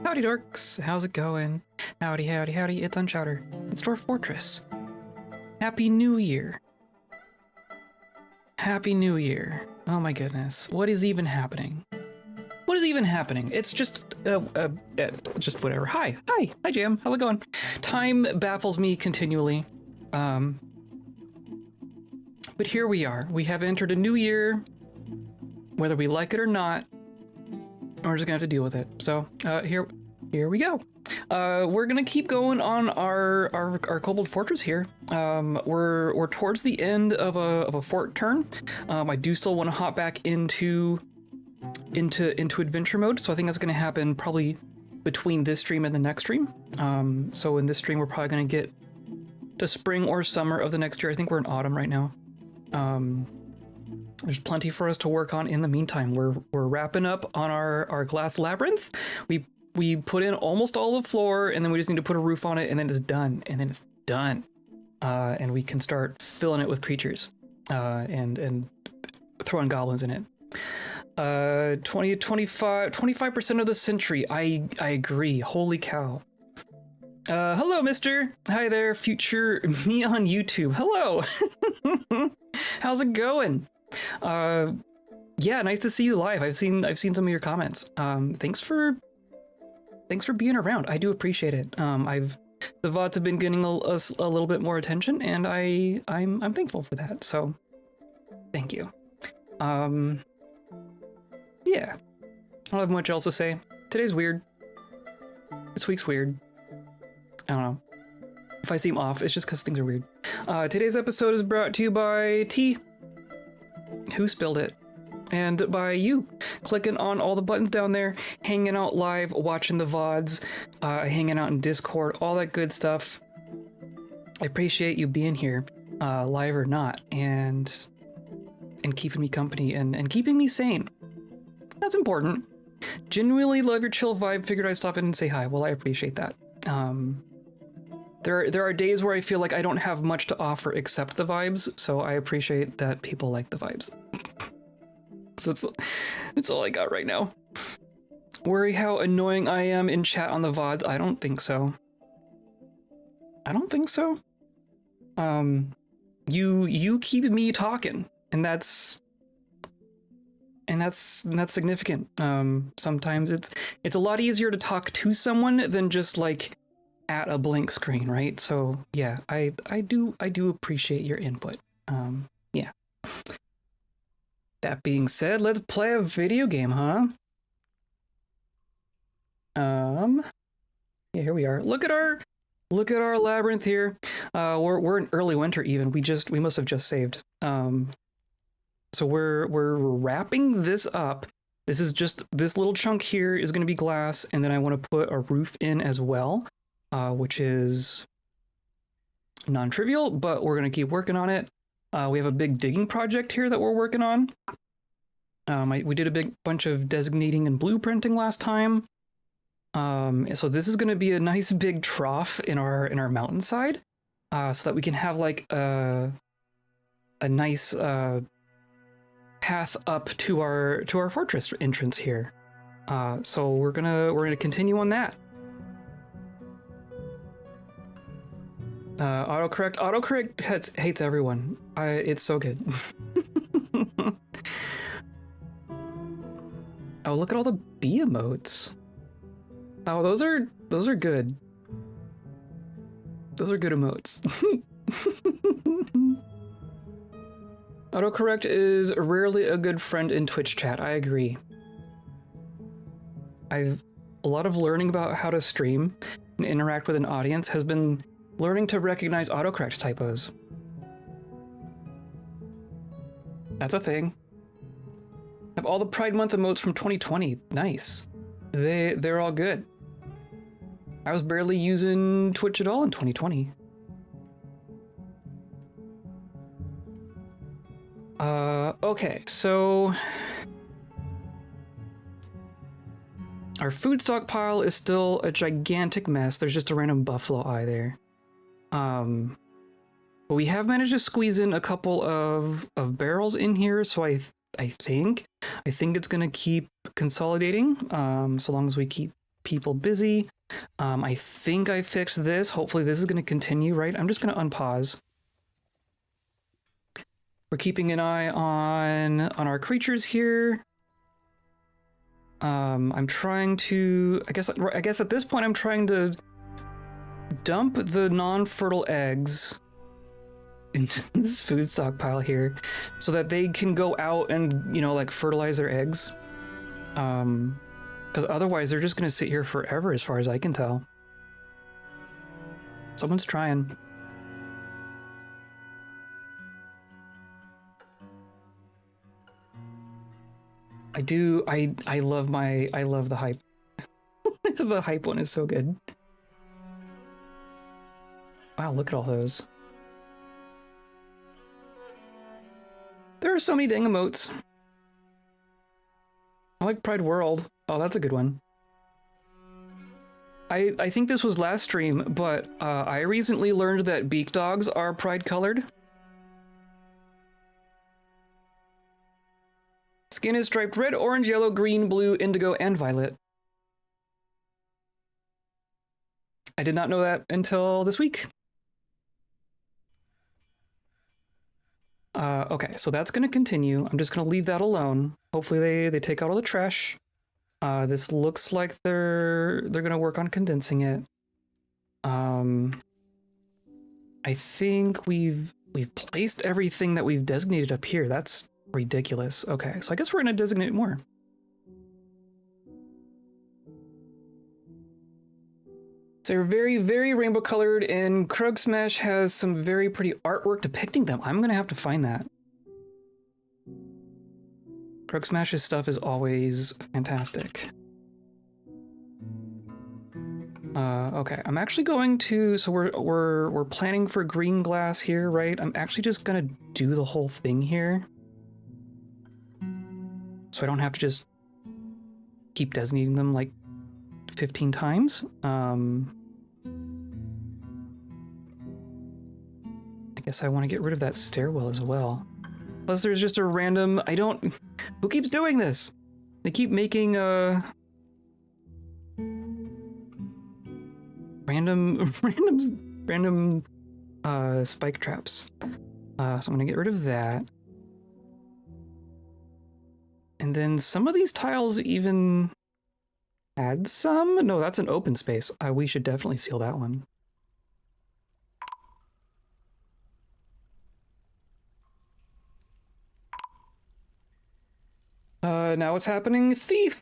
Howdy dorks, how's it going? Howdy, howdy, howdy, it's Unchowder. It's Dwarf Fortress. Happy New Year. Happy New Year. Oh my goodness, what is even happening? What is even happening? It's just whatever. Hi, Jam, how's it going? Time baffles me continually. But here we are. We have entered a new year, whether we like it or not. We're just gonna have to deal with it. So here we go. We're gonna keep going on our Kobold Fortress here. We're towards the end of a fort turn. I do still want to hop back into adventure mode, so I think that's gonna happen probably between this stream and the next stream. So in this stream, we're probably gonna get to spring or summer of the next year. I think we're in autumn right now. There's plenty for us to work on in the meantime. We're wrapping up on our glass labyrinth. We put in almost all the floor, and then we just need to put a roof on it, and then it's done. And we can start filling it with creatures and throwing goblins in it. 25% of the century. I agree. Holy cow. Hello, mister. Hi there, future me on YouTube. Hello. How's it going? Yeah, nice to see you live. I've seen some of your comments. Thanks for being around. I do appreciate it. The VODs have been getting a little bit more attention, and I'm thankful for that. So, thank you. Yeah, I don't have much else to say. Today's weird. This week's weird. I don't know. If I seem off, it's just because things are weird. Today's episode is brought to you by T, who spilled it, and by you, clicking on all the buttons down there, hanging out live, watching the VODs, hanging out in Discord, all that good stuff. I appreciate you being here, live or not, and keeping me company and keeping me sane. That's important. Genuinely love your chill vibe. Figured I'd stop in and say hi. Well, I appreciate that. There are days where I feel like I don't have much to offer except the vibes, so I appreciate that people like the vibes. So it's all I got right now. Worry how annoying I am in chat on the VODs? I don't think so. You keep me talking, and that's significant. Sometimes it's a lot easier to talk to someone than just like at a blank screen, right? So yeah, I do appreciate your input. Yeah. That being said, let's play a video game, huh? Yeah, here we are. Look at our labyrinth here. We're in early winter even. We must have just saved. So we're wrapping this up. This is just this little chunk here is going to be glass, and then I want to put a roof in as well. Which is non-trivial, but we're going to keep working on it. We have a big digging project here that we're working on. We did a big bunch of designating and blueprinting last time. So this is going to be a nice big trough in our mountainside, so that we can have like a nice path up to our fortress entrance here. So we're gonna continue on that. Autocorrect hates everyone. It's so good. Oh, look at all the bee emotes. Oh, those are good. Those are good emotes. Autocorrect is rarely a good friend in Twitch chat. I agree. A lot of learning about how to stream and interact with an audience has been learning to recognize autocorrect typos. That's a thing. Have all the Pride Month emotes from 2020. Nice. They're all good. I was barely using Twitch at all in 2020. Okay, so our food stockpile is still a gigantic mess. There's just a random buffalo eye there. But we have managed to squeeze in a couple of barrels in here, so I think it's gonna keep consolidating, so long as we keep people busy. I think I fixed this. Hopefully this is going to continue, right? I'm just going to unpause. We're keeping an eye on our creatures here. I'm trying to, I guess at this point I'm trying to dump the non-fertile eggs into this food stockpile here so that they can go out and, you know, like fertilize their eggs. Because otherwise they're just going to sit here forever as far as I can tell. Someone's trying. I love the hype. The hype one is so good. Wow, look at all those. There are so many dang emotes. I like Pride World. Oh, that's a good one. I think this was last stream, but I recently learned that beak dogs are pride colored. Skin is striped red, orange, yellow, green, blue, indigo, and violet. I did not know that until this week. Okay, so that's going to continue. I'm just going to leave that alone. Hopefully they take out all the trash. This looks like they're going to work on condensing it. I think we've placed everything that we've designated up here. That's ridiculous. Okay, so I guess we're going to designate more. So they're very, very rainbow colored, and Krug Smash has some very pretty artwork depicting them. I'm going to have to find that. Krug Smash's stuff is always fantastic. Okay, I'm actually going to, so we're planning for green glass here, right? I'm actually just gonna do the whole thing here. So I don't have to just keep designating them like 15 times. I guess I want to get rid of that stairwell as well. Plus there's just a random, who keeps doing this? They keep making random spike traps. So I'm gonna get rid of that. And then some of these tiles even had some? No, that's an open space. We should definitely seal that one. Now what's happening? Thief!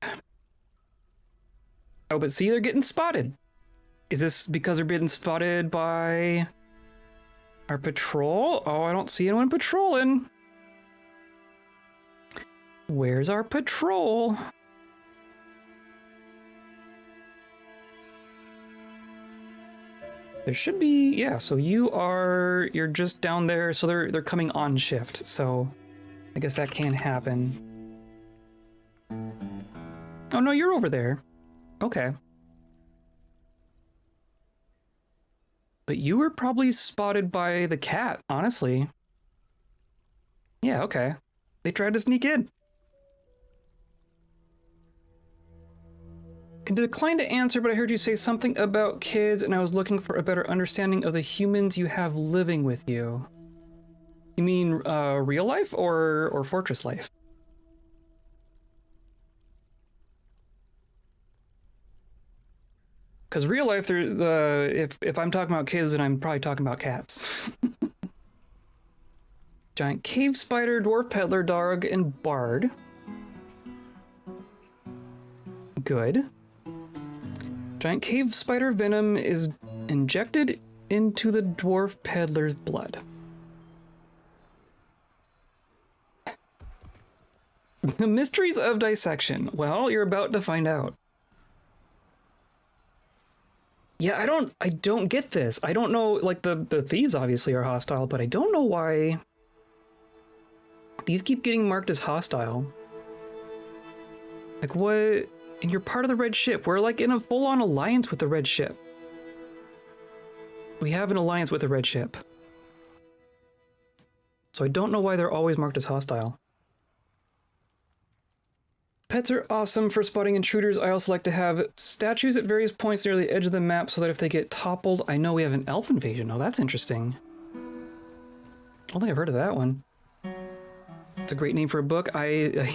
Oh, but see, they're getting spotted. Is this because they're being spotted by our patrol? Oh, I don't see anyone patrolling. Where's our patrol? There should be, yeah, so you're just down there, so they're coming on shift, so I guess that can happen. Oh no, you're over there. Okay. But you were probably spotted by the cat, honestly. Yeah, okay. They tried to sneak in. Can decline to answer, but I heard you say something about kids, and I was looking for a better understanding of the humans you have living with you. You mean real life or fortress life? Because real life, if I'm talking about kids, then I'm probably talking about cats. Giant cave spider, dwarf peddler, dog, and bard. Good. Giant cave spider venom is injected into the dwarf peddler's blood. The mysteries of dissection. Well, you're about to find out. Yeah, I don't get this. I don't know, like the thieves obviously are hostile, but I don't know why these keep getting marked as hostile. Like what? And you're part of the red ship. We're like in a full-on alliance with the red ship. We have an alliance with the red ship. So I don't know why they're always marked as hostile. Pets are awesome for spotting intruders. I also like to have statues at various points near the edge of the map so that if they get toppled, I know we have an elf invasion. Oh, that's interesting. I don't think I've heard of that one. It's a great name for a book. It's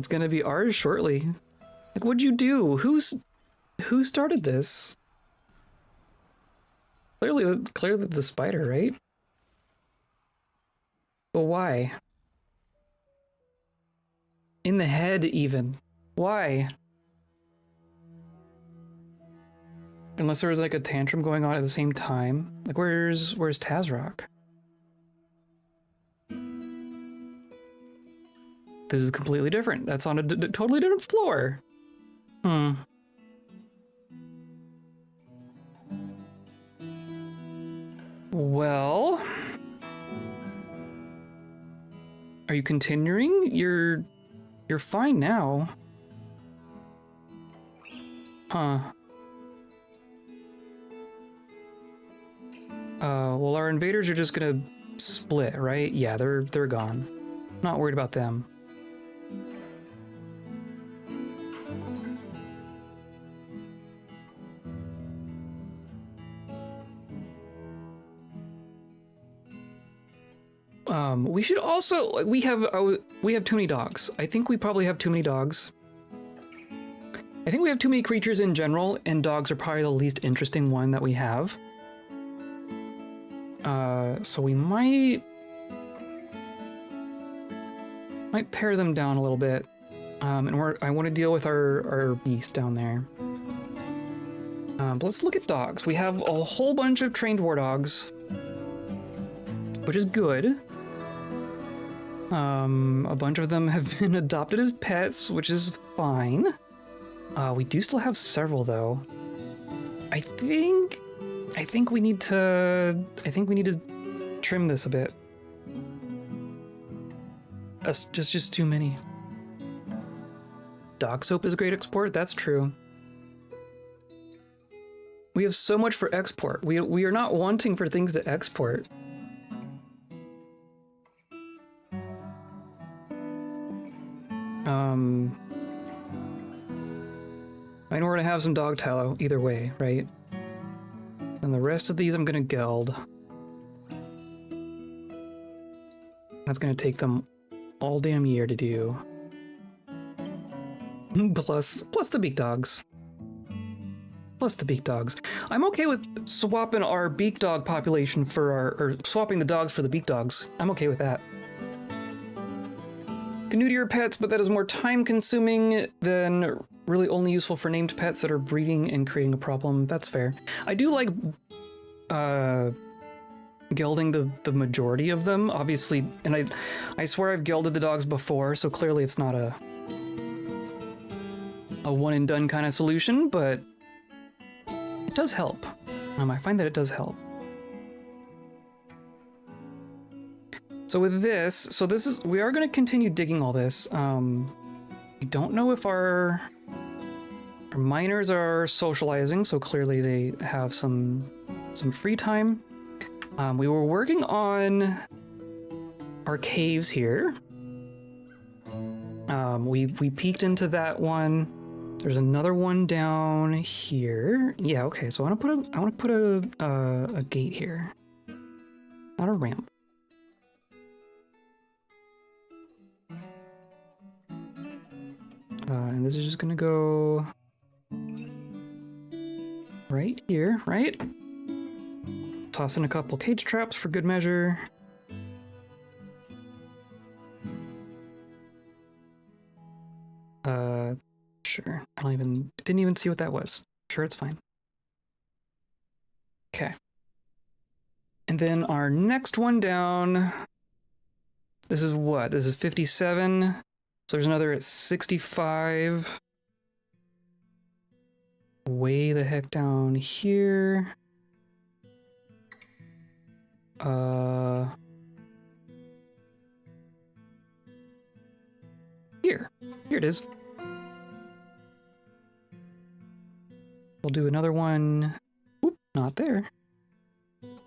gonna be ours shortly. Like, what'd you do? Who started this? Clearly the spider, right? But why? In the head, even. Why? Unless there was like a tantrum going on at the same time. Like, where's Tazrock? This is completely different. That's on a totally different floor. Well, are you continuing? You're fine now. Huh. Well, our invaders are just gonna split, right? Yeah, they're gone. Not worried about them. We should also, we have too many dogs. I think we probably have too many dogs. I think we have too many creatures in general, and dogs are probably the least interesting one that we have. So we might pare them down a little bit. And I want to deal with our beast down there. But let's look at dogs. We have a whole bunch of trained war dogs, which is good. A bunch of them have been adopted as pets, which is fine. We do still have several though. I think we need to trim this a bit. That's just too many. Dog soap is a great export, that's true. We have so much for export. We are not wanting for things to export. I know we're gonna have some dog tallow either way, right? And the rest of these I'm gonna geld. That's gonna take them all damn year to do. Plus the beak dogs. Plus the beak dogs. I'm okay with swapping our beak dog population for or swapping the dogs for the beak dogs. I'm okay with that. Can neuter your pets, but that is more time consuming than really only useful for named pets that are breeding and creating a problem. That's fair. I do like gelding the majority of them, obviously, and I swear I've gelded the dogs before, so clearly it's not a one and done kind of solution, but it does help. I find that it does help. So with this, we are going to continue digging all this. We don't know if our miners are socializing, so clearly they have some free time. We were working on our caves here. We peeked into that one. There's another one down here. Yeah, okay. So I want to put a gate here, not a ramp. And this is just gonna go right here, right? Toss in a couple cage traps for good measure. Sure. Didn't even see what that was. Sure, it's fine. Okay. And then our next one down. This is what? This is 57. So there's another at 65. Way the heck down here. Here it is. We'll do another one. Oop, not there. One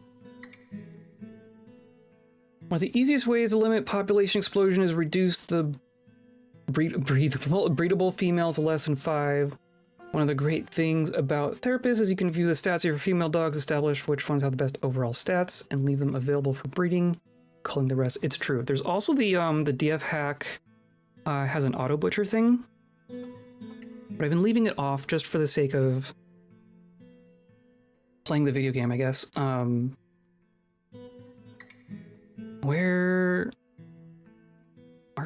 of the easiest ways to limit population explosion is reduce the breedable females less than 5. One of the great things about therapists is you can view the stats of your female dogs, establish which ones have the best overall stats, and leave them available for breeding, calling the rest. It's true. There's also the DF hack has an auto butcher thing, but I've been leaving it off just for the sake of playing the video game, I guess. Where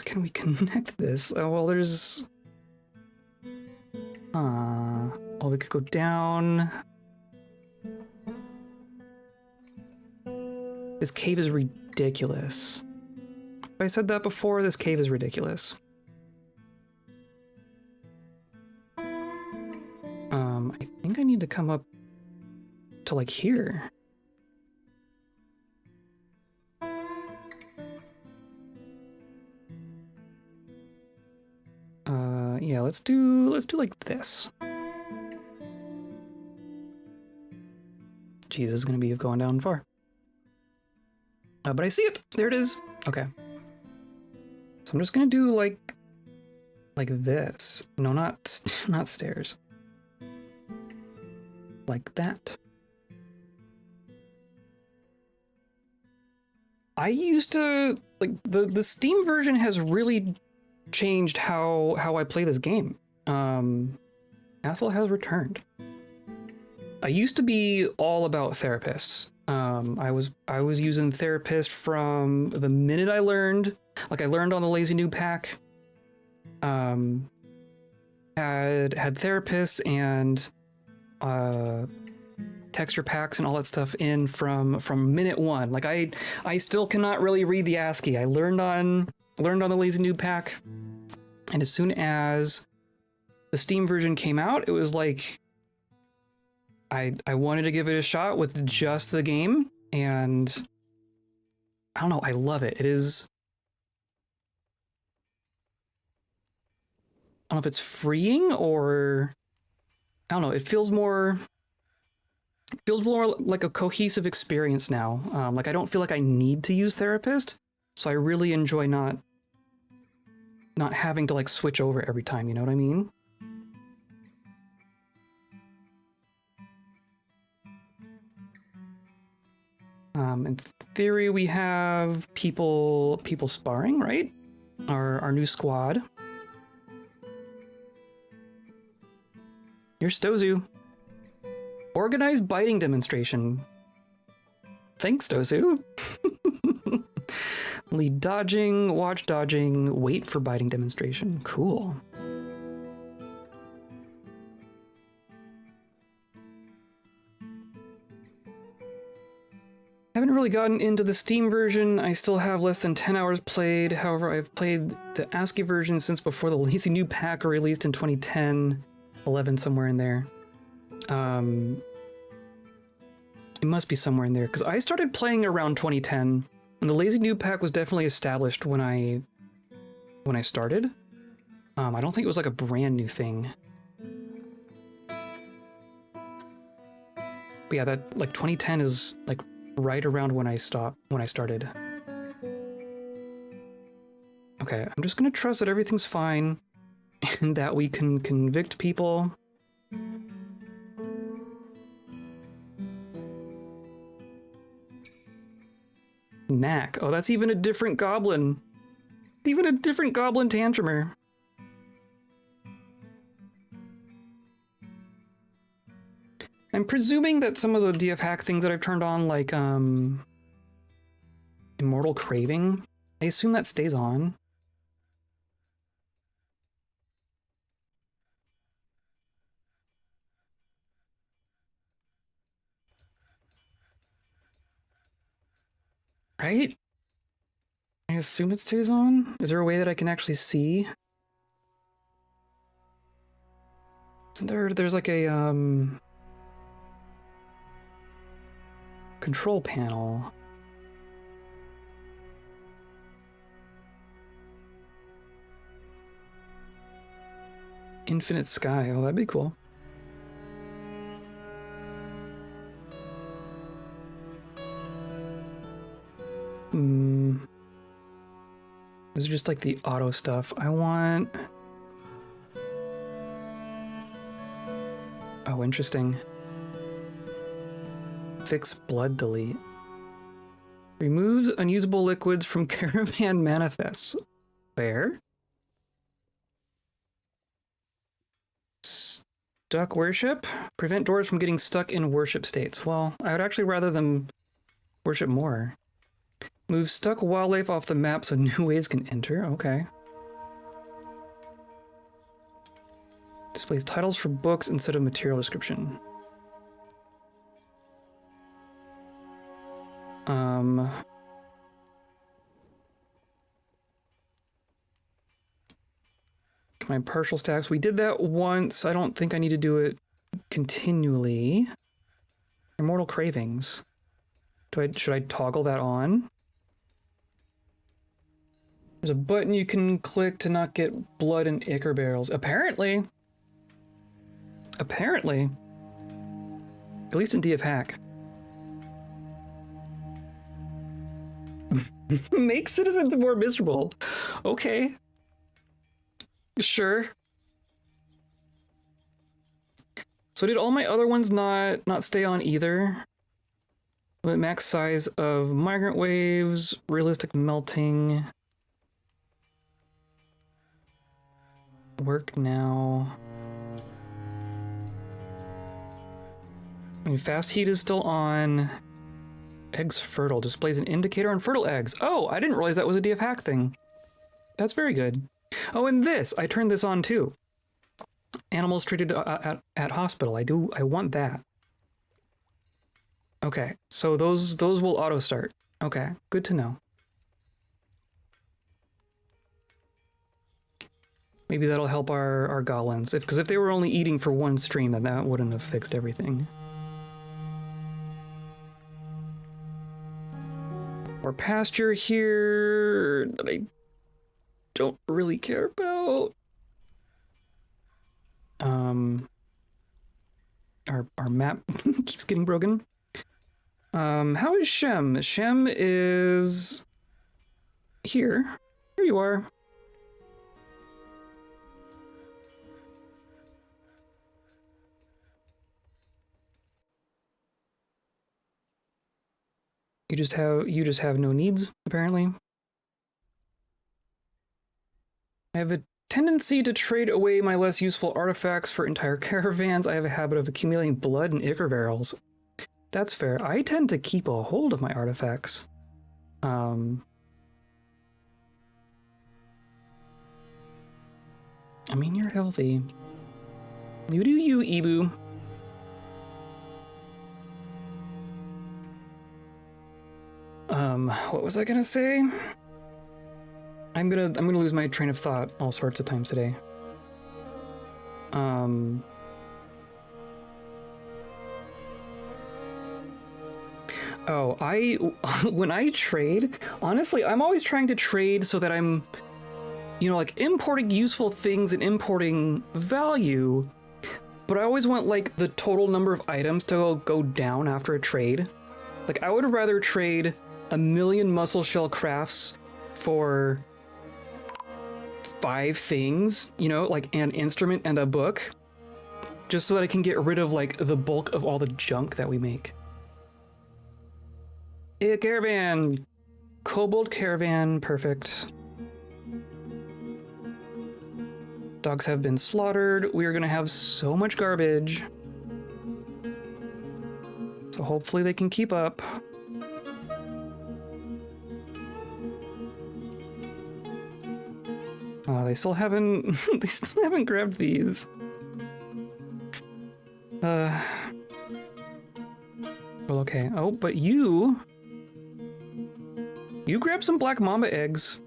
can we connect this? Oh, well, there's... well, we could go down. This cave is ridiculous. If I said that before, this cave is ridiculous. I think I need to come up to, like, here. Yeah, let's do like this. Jeez, this is gonna be going down far. But I see it. There it is. Okay. So I'm just gonna do like this. No, not stairs. Like that. I used to like the Steam version has really changed how I play this game. Athel has returned. I used to be all about therapists. I was using therapist from the minute I learned. Like I learned on the Lazy Noob pack. Had therapists and texture packs and all that stuff in from minute one. Like I still cannot really read the ASCII. I learned on the Lazy Noob pack, and as soon as the Steam version came out, it was like I wanted to give it a shot with just the game, and I don't know, I love it. It is, I don't know if it's freeing or I don't know, it feels more like a cohesive experience now. Like I don't feel like I need to use therapist, so I really enjoy not having to like switch over every time, you know what I mean? In theory, we have people sparring, right? Our new squad. Here's Stozu. Organized biting demonstration. Thanks, Stozu. Lead dodging, watch dodging, wait for biting demonstration. Cool. Haven't really gotten into the Steam version. I still have less than 10 hours played. However, I've played the ASCII version since before the Lazy Noob pack released in 2010, 11, somewhere in there. It must be somewhere in there, because I started playing around 2010, and the Lazy Noob pack was definitely established when I started. I don't think it was like a brand new thing. But yeah, that like 2010 is like right around when I started. Okay, I'm just gonna trust that everything's fine and that we can convict people. Knack. Oh, that's even a different goblin. Even a different goblin tantrumer. I'm presuming that some of the DF hack things that I've turned on, like Immortal Craving, I assume that stays on. Right? I assume it stays on? Is there a way that I can actually see? Isn't there's like a control panel. Infinite sky. Oh, that'd be cool. This is just like the auto stuff. I want... Oh, interesting. Fix blood delete. Removes unusable liquids from caravan manifests. Where? Stuck worship? Prevent doors from getting stuck in worship states. Well, I would actually rather them worship more. Move stuck wildlife off the map so new waves can enter. Okay. Displays titles for books instead of material description. My partial stacks. We did that once. I don't think I need to do it continually. Immortal cravings. Should I toggle that on? There's a button you can click to not get blood in ichor barrels. Apparently. Apparently. At least in DF Hack. Make citizens more miserable. Okay. Sure. So did all my other ones not stay on either? Limit max size of migrant waves, realistic melting. Work now. I mean, fast heat is still on. Eggs fertile. Displays an indicator on fertile eggs. Oh, I didn't realize that was a DF Hack thing. That's very good. Oh, and this. I turned this on too. Animals treated at hospital. I want that. Okay, so those will auto start. Okay, good to know. Maybe that'll help our goblins. Because if they were only eating for one stream, then that wouldn't have fixed everything. More pasture here that I don't really care about. Our map keeps getting broken. How is Shem? Shem is here. Here you are. You just have no needs, apparently. I have a tendency to trade away my less useful artifacts for entire caravans. I have a habit of accumulating blood in ichor barrels. That's fair. I tend to keep a hold of my artifacts. I mean, you're healthy. You do you, Ibu. What was I gonna say? I'm gonna lose my train of thought all sorts of times today. Oh, when I trade, honestly, I'm always trying to trade so that I'm, you know, like importing useful things and importing value, but I always want like the total number of items to go down after a trade. Like I would rather trade 1,000,000 muscle shell crafts for 5 things, you know, like an instrument and a book, just so that I can get rid of like the bulk of all the junk that we make. A caravan! Kobold caravan, perfect. Dogs have been slaughtered. We are gonna have so much garbage. So hopefully they can keep up. Oh, they still haven't grabbed these. Well, okay. Oh, but you grabbed some black mamba eggs.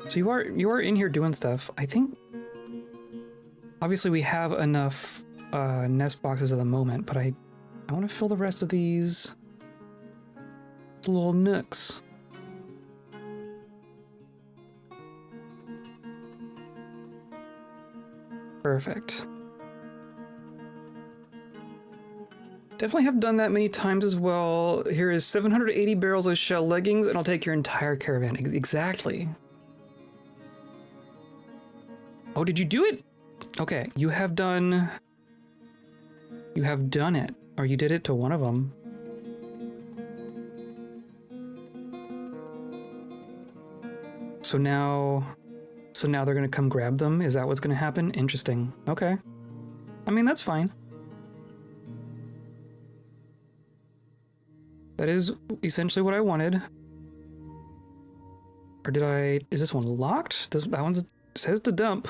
So you are in here doing stuff. I think obviously we have enough nest boxes at the moment, but I want to fill the rest of these little nooks. Perfect. Definitely have done that many times as well. Here is 780 barrels of shell leggings, and I'll take your entire caravan. Exactly. Oh, did you do it? Okay, you have done... You have done it. Or you did it to one of them. So now they're gonna come grab them? Is that what's gonna happen? Interesting. Okay. I mean, that's fine. That is essentially what I wanted. Or did I... Is this one locked? That one says to dump.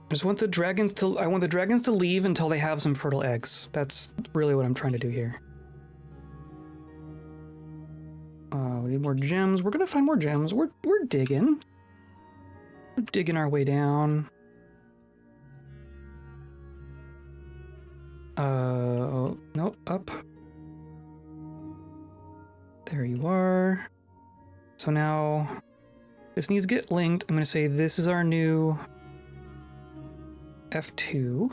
I just want the dragons to... I want the dragons to leave until they have some fertile eggs. That's really what I'm trying to do here. We need more gems. We're gonna find more gems. We're digging. We're digging our way down. Nope, up. There you are. So now this needs to get linked. I'm gonna say this is our new F2.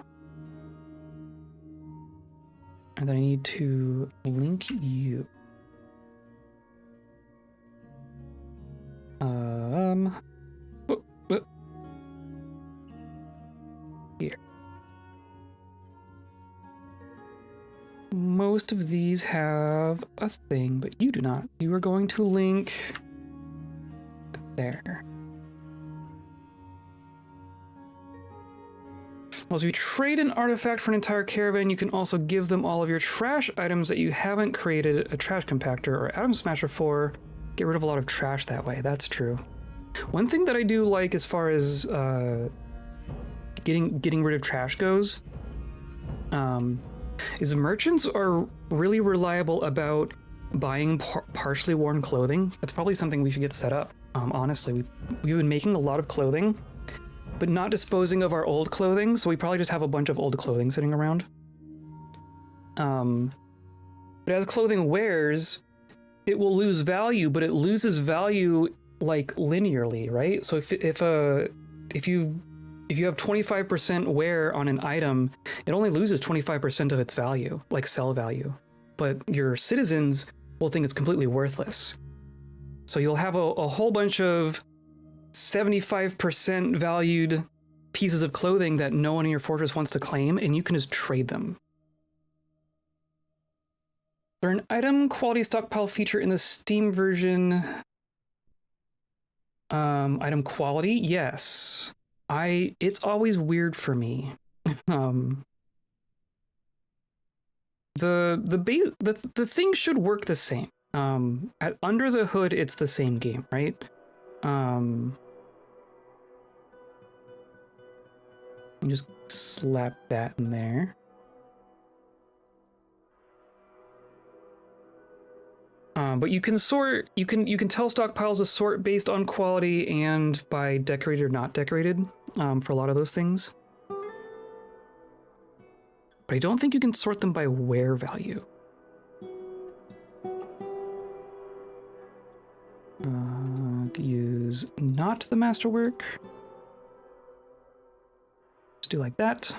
And then I need to link you. Here. Most of these have a thing, but you do not. You are going to link there. Well, if you trade an artifact for an entire caravan, you can also give them all of your trash items that you haven't created a trash compactor or atom smasher for. Get rid of a lot of trash that way. That's true. One thing that I do like as far as getting rid of trash goes, is merchants are really reliable about buying partially worn clothing. That's probably something we should get set up. Honestly, we've been making a lot of clothing, but not disposing of our old clothing, so we probably just have a bunch of old clothing sitting around. But as clothing wears, it will lose value, but it loses value like linearly, right? So if you have 25% wear on an item, it only loses 25% of its value, like sell value. But your citizens will think it's completely worthless. So you'll have a whole bunch of 75% valued pieces of clothing that no one in your fortress wants to claim, and you can just trade them. They're an item quality stockpile feature in the Steam version. Item quality, yes. It's always weird for me. The thing should work the same. Under the hood, it's the same game, right? Just slap that in there. But you can sort. You can tell stockpiles to sort based on quality and by decorated or not decorated. For a lot of those things. But I don't think you can sort them by wear value. Use not the masterwork. Just do like that.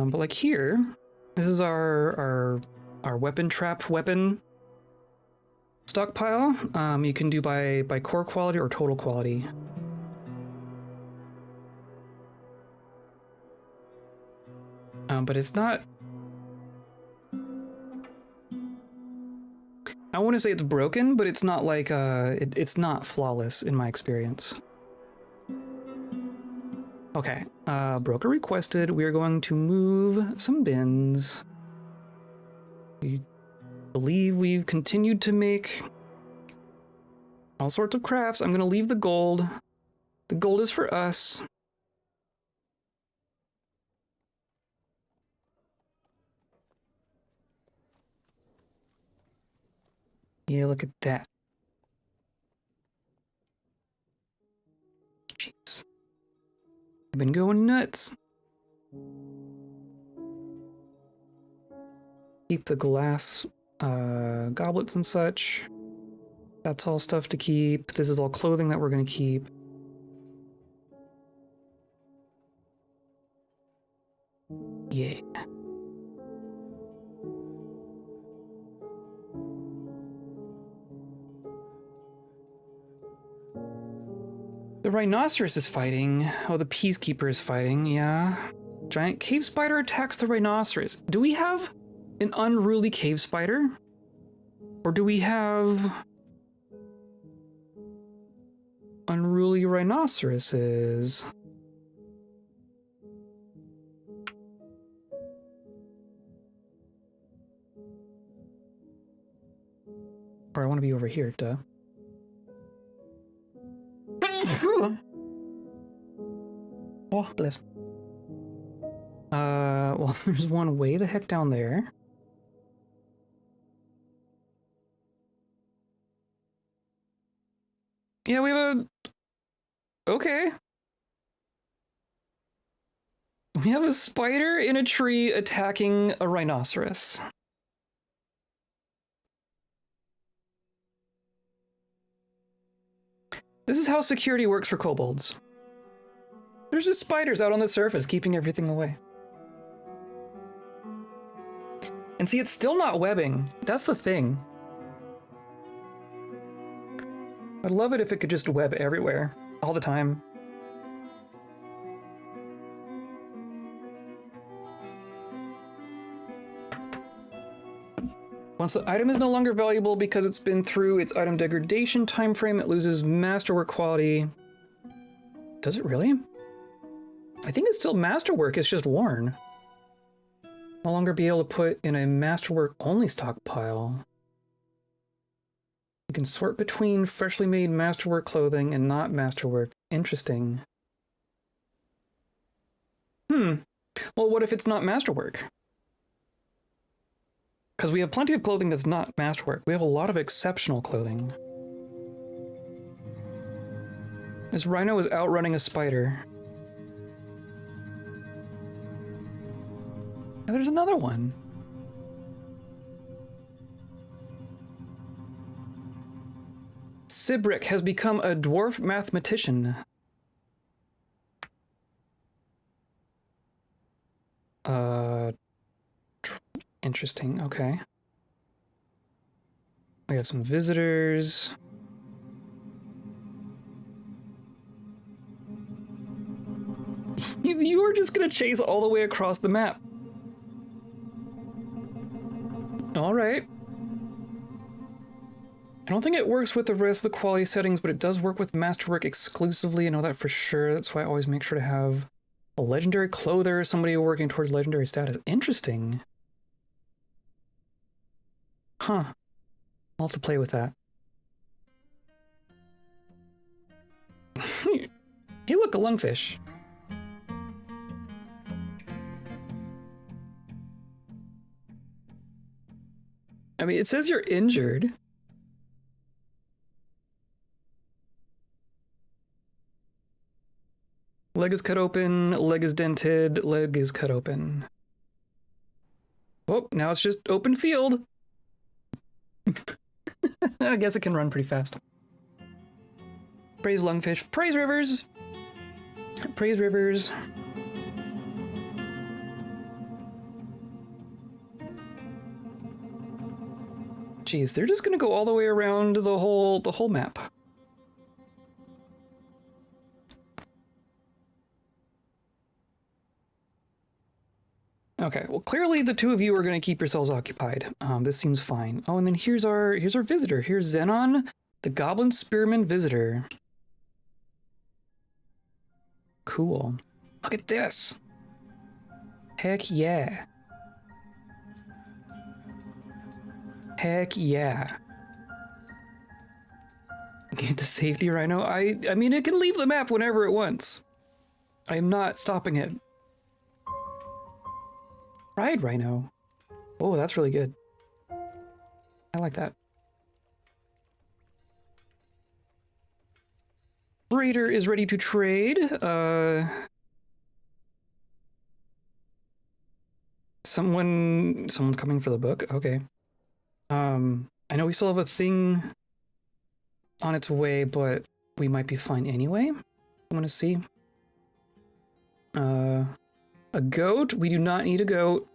But like here, this is our weapon trap weapon stockpile. You can do by core quality or total quality. But it's not... I want to say it's broken, but it's not like it's not flawless in my experience. Okay, broker requested. We are going to move some bins. We believe we've continued to make all sorts of crafts. I'm going to leave the gold. The gold is for us. Yeah, look at that. Jeez. I've been going nuts. Keep the glass Goblets and such. That's all stuff to keep. This is all clothing that we're going to keep. Yeah. The rhinoceros is fighting. Oh, the peacekeeper is fighting, yeah. Giant cave spider attacks the rhinoceros. Do we have an unruly cave spider? Or do we have unruly rhinoceroses? Or I want to be over here, duh. Oh, bless. Well, there's one way the heck down there. Yeah, we have a... Okay. We have a spider in a tree attacking a rhinoceros. This is how security works for kobolds. There's just spiders out on the surface keeping everything away. And see, it's still not webbing. That's the thing. I'd love it if it could just web everywhere, all the time. Once the item is no longer valuable because it's been through its item degradation timeframe, it loses masterwork quality. Does it really? I think it's still masterwork, it's just worn. No longer be able to put in a masterwork only stockpile. You can sort between freshly made masterwork clothing and not masterwork. Interesting. Well, what if it's not masterwork? Because we have plenty of clothing that's not masterwork. We have a lot of exceptional clothing. This rhino is outrunning a spider. Oh, there's another one. Sibrick has become a dwarf mathematician. Interesting, okay. We have some visitors. You are just gonna chase all the way across the map. All right. I don't think it works with the rest of the quality settings, but it does work with masterwork exclusively. I know that for sure. That's why I always make sure to have a legendary clother, somebody working towards legendary status. Interesting. Huh. I'll have to play with that. Hey, look, a lungfish. I mean, it says you're injured. Leg is cut open, leg is dented, leg is cut open. Oh, now it's just open field. I guess it can run pretty fast. Praise lungfish. Praise rivers. Praise rivers. Jeez, they're just gonna go all the way around the whole map. Okay, well, clearly the two of you are going to keep yourselves occupied. This seems fine. Oh, and then here's our visitor. Here's Xenon, the Goblin Spearman visitor. Cool. Look at this. Heck yeah. Heck yeah. Get the safety rhino. I mean, it can leave the map whenever it wants. I am not stopping it. Pride rhino. Oh, that's really good. I like that. Raider is ready to trade. Someone's coming for the book. Okay. I know we still have a thing on its way, but we might be fine anyway. I want to see. A goat? We do not need a goat.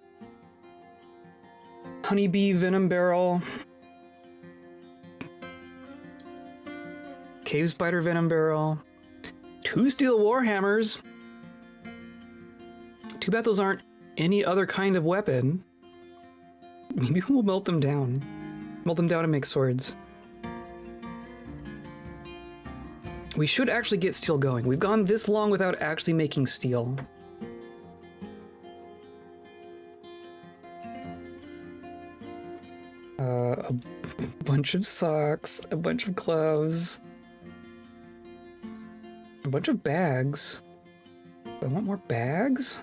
Honeybee venom barrel. Cave spider venom barrel. 2 steel warhammers. Too bad those aren't any other kind of weapon. Maybe we'll melt them down. Melt them down and make swords. We should actually get steel going. We've gone this long without actually making steel. A bunch of socks, a bunch of gloves, a bunch of bags. I want more bags?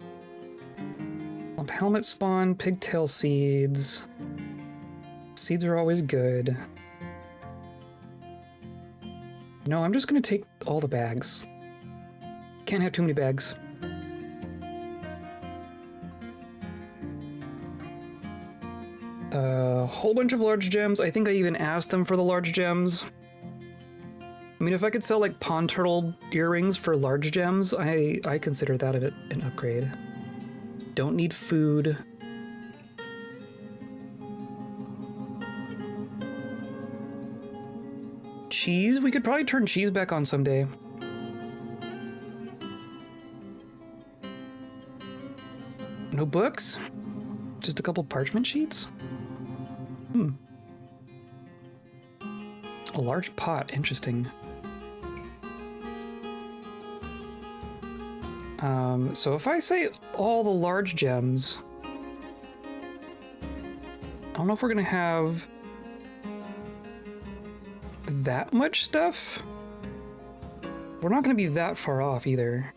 Helmet spawn, pigtail seeds. Seeds are always good. No, I'm just gonna take all the bags. Can't have too many bags. A whole bunch of large gems. I think I even asked them for the large gems. I mean, if I could sell like pond turtle earrings for large gems, I consider that an upgrade. Don't need food. Cheese? We could probably turn cheese back on someday. No books? Just a couple parchment sheets? A large pot, interesting. So if I say all the large gems, I don't know if we're gonna have that much stuff. We're not gonna be that far off either.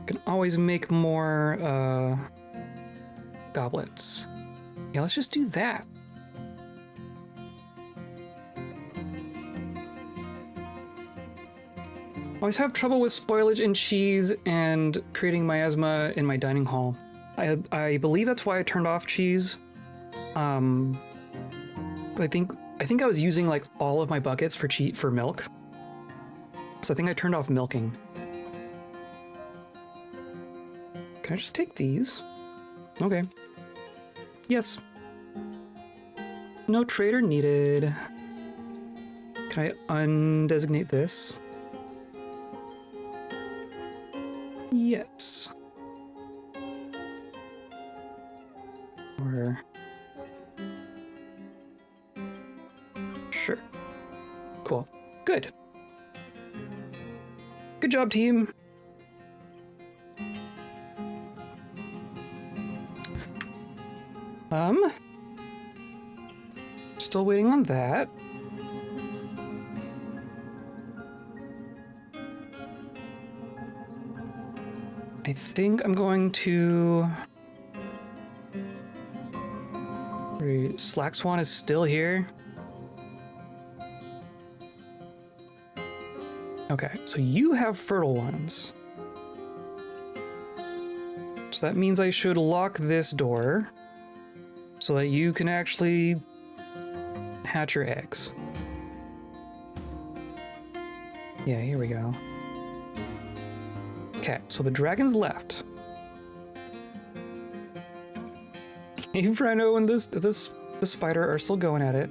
Can always make more goblets. Yeah, let's just do that. Always have trouble with spoilage and cheese and creating miasma in my dining hall. I believe that's why I turned off cheese. I think I was using like all of my buckets for milk. So I think I turned off milking. Can I just take these? Okay. Yes. No trader needed. Can I undesignate this? Yes. Or... Sure. Cool. Good. Good job, team. Still waiting on that. I think I'm going to... Slack Swan is still here. Okay, so you have fertile ones. So that means I should lock this door so that you can actually hatch your eggs. Yeah, here we go. Okay, so the dragon's left. Cave Rhino and this spider are still going at it.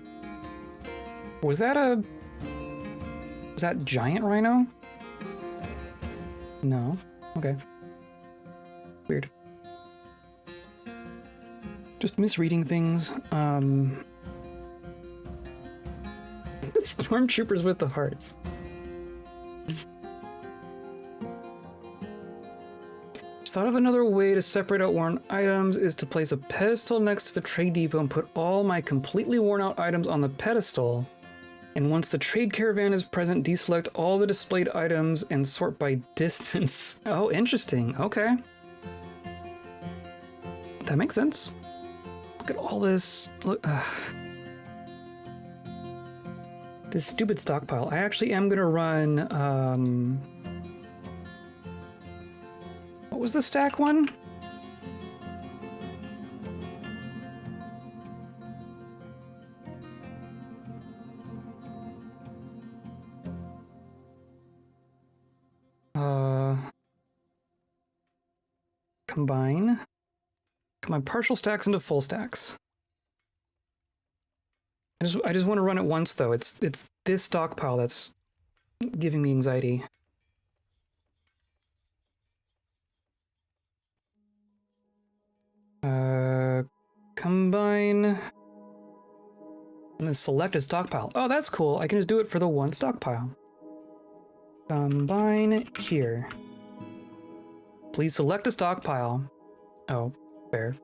Was that giant rhino? No. Okay. Weird. Just misreading things. Stormtroopers with the hearts. Thought of another way to separate out worn items is to place a pedestal next to the trade depot and put all my completely worn out items on the pedestal. And once the trade caravan is present, deselect all the displayed items and sort by distance. Oh, interesting. Okay. That makes sense. Look at all this. Look. This stupid stockpile. I actually am gonna run was the stack one? Combine partial stacks into full stacks. I just want to run it once though. It's this stockpile that's giving me anxiety. Combine and then select a stockpile. Oh, that's cool. I can just do it for the one stockpile. Combine here. Please select a stockpile. Oh, fair.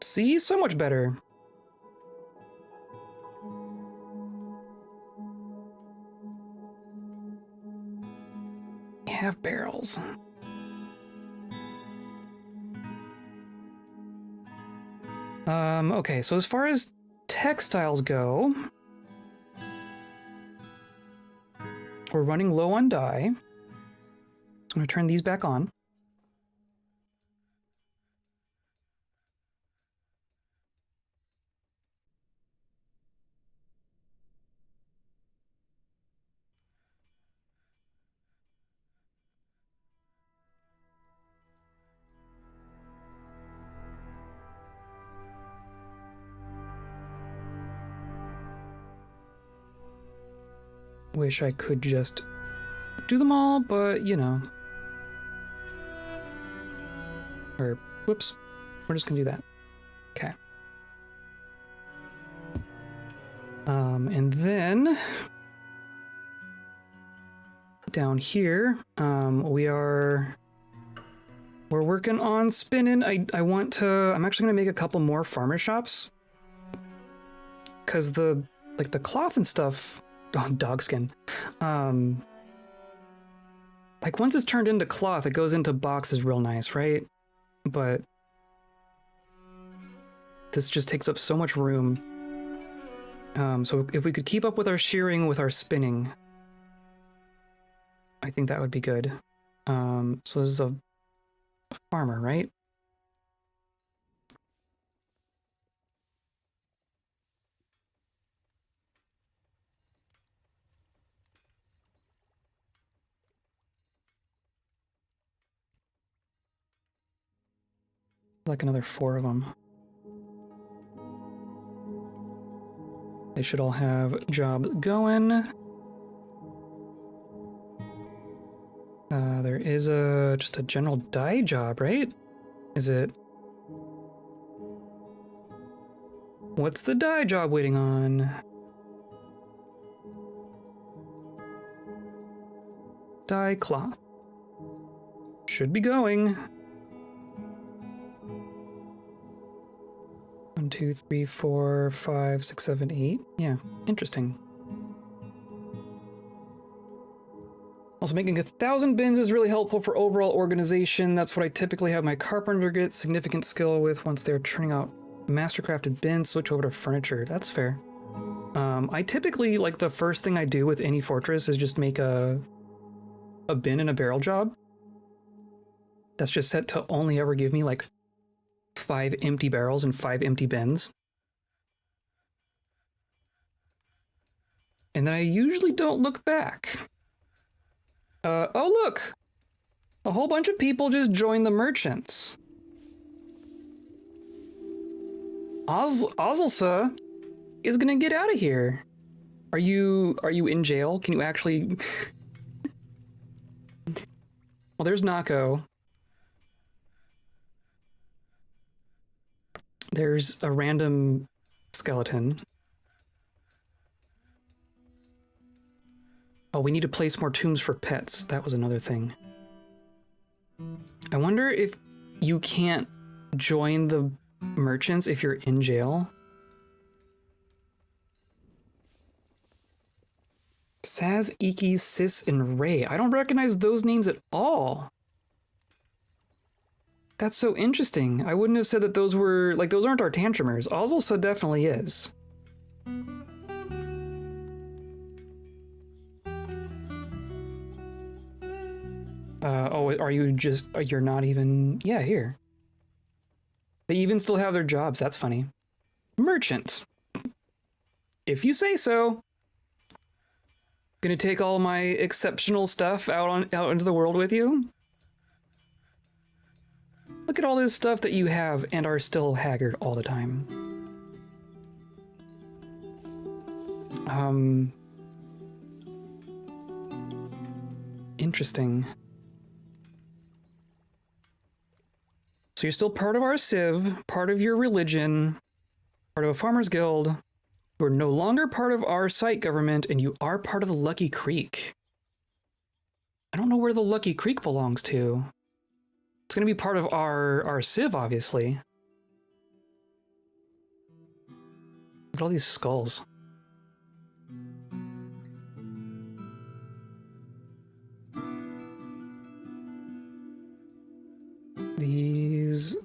See? So much better. We have barrels. Okay, so as far as textiles go, we're running low on dye. I'm gonna turn these back on. Wish I could just do them all, but you know. Or, whoops, we're just gonna do that. Okay. And then down here, we're working on spinning. I'm actually gonna make a couple more farmer shops, because the cloth and stuff. Oh, dog skin. Like once it's turned into cloth, it goes into boxes real nice, right? But this just takes up so much room. So if we could keep up with our shearing with our spinning, I think that would be good. So this is a farmer, right? Like another 4 of them. They should all have jobs going. There is just a general dye job, right? Is it? What's the dye job waiting on? Dye cloth. Should be going. 1, 2, 3, 4, 5, 6, 7, 8. Yeah, interesting. Also, making 1,000 bins is really helpful for overall organization. That's what I typically have my carpenter get significant skill with once they're turning out mastercrafted bins, switch over to furniture. That's fair. I typically, like, the first thing I do with any fortress is just make a bin and a barrel job. That's just set to only ever give me, like, 5 empty barrels and 5 empty bins. And then I usually don't look back. Oh look! A whole bunch of people just joined the merchants. Ozzelsa is gonna get out of here. Are you in jail? Can you actually... Well, there's Nako. There's a random skeleton. Oh, we need to place more tombs for pets. That was another thing. I wonder if you can't join the merchants if you're in jail. Saz, Iki, Sis, and Ray. I don't recognize those names at all. That's so interesting. I wouldn't have said that those were, like, those aren't our tantrumers. Ozzelsa definitely is. Oh, are you just, you're not even, yeah, here. They even still have their jobs, that's funny. Merchant. If you say so. Gonna take all my exceptional stuff out into the world with you? Look at all this stuff that you have and are still haggard all the time. Interesting. So you're still part of our civ, part of your religion, part of a farmer's guild. You are no longer part of our site government, and you are part of the Lucky Creek. I don't know where the Lucky Creek belongs to. It's going to be part of our civ, obviously. Look at all these skulls. These...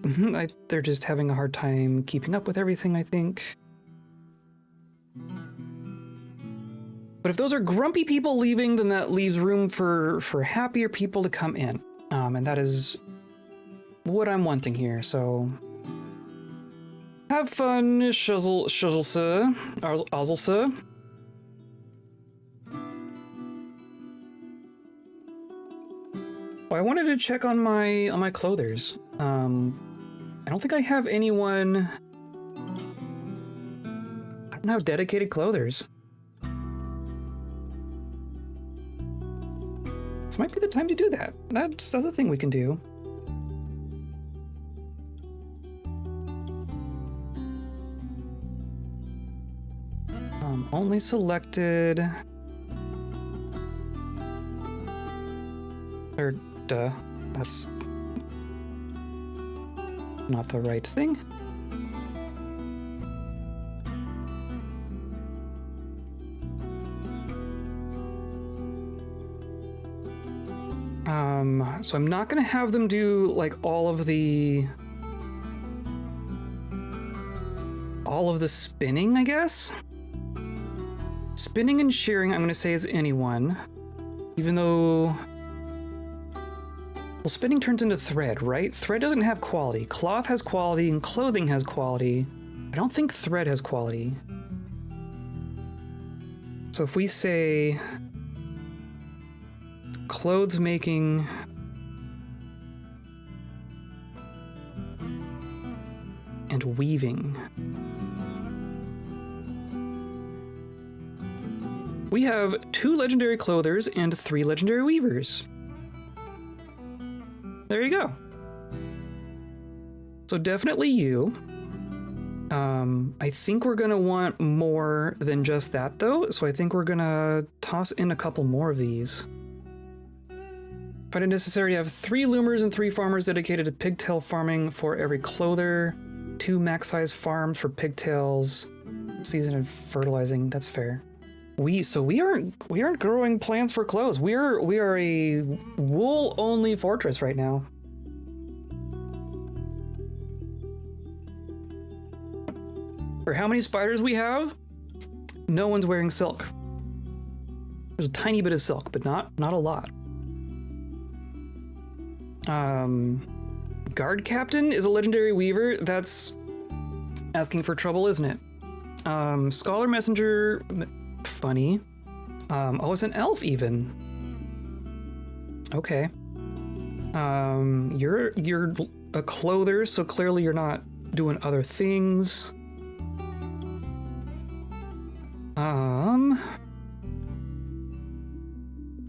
they're just having a hard time keeping up with everything, I think. But if those are grumpy people leaving, then that leaves room for happier people to come in. And that is what I'm wanting here, so... Have fun, Shuzzle-sir. Ozzle-sir. Oh, I wanted to check on my clothers. I don't think I have anyone... I don't have dedicated clothers. This might be the time to do that. That's a thing we can do. Only selected... Or, duh. That's... not the right thing. So I'm not gonna have them do, like, all of the spinning, I guess? Spinning and shearing, I'm gonna say, is anyone. Even though... Well, spinning turns into thread, right? Thread doesn't have quality. Cloth has quality and clothing has quality. I don't think thread has quality. So if we say... clothes making... and weaving. We have 2 legendary clothers and 3 legendary weavers. There you go. So definitely you. I think we're gonna want more than just that though, so I think we're gonna toss in a couple more of these. Find it necessary to have 3 loomers and 3 farmers dedicated to pigtail farming for every clother, 2 max size farms for pigtails, season and fertilizing. That's fair. We aren't growing plants for clothes. We are a wool only fortress right now. For how many spiders we have, no one's wearing silk. There's a tiny bit of silk, but not a lot. Guard captain is a legendary weaver. That's asking for trouble, isn't it? Scholar messenger, funny. Oh, it's an elf even. Okay. You're a clother, so clearly you're not doing other things.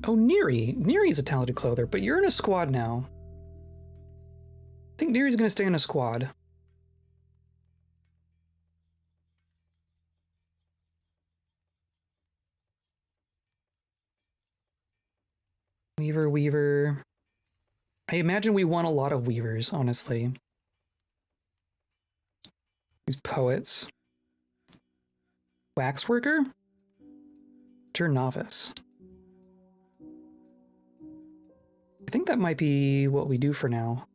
Oh, Neri's a talented clother, but you're in a squad now. I think Neri's gonna stay in a squad. Weaver. I imagine we want a lot of weavers, honestly. These poets. Waxworker? Or novice. I think that might be what we do for now.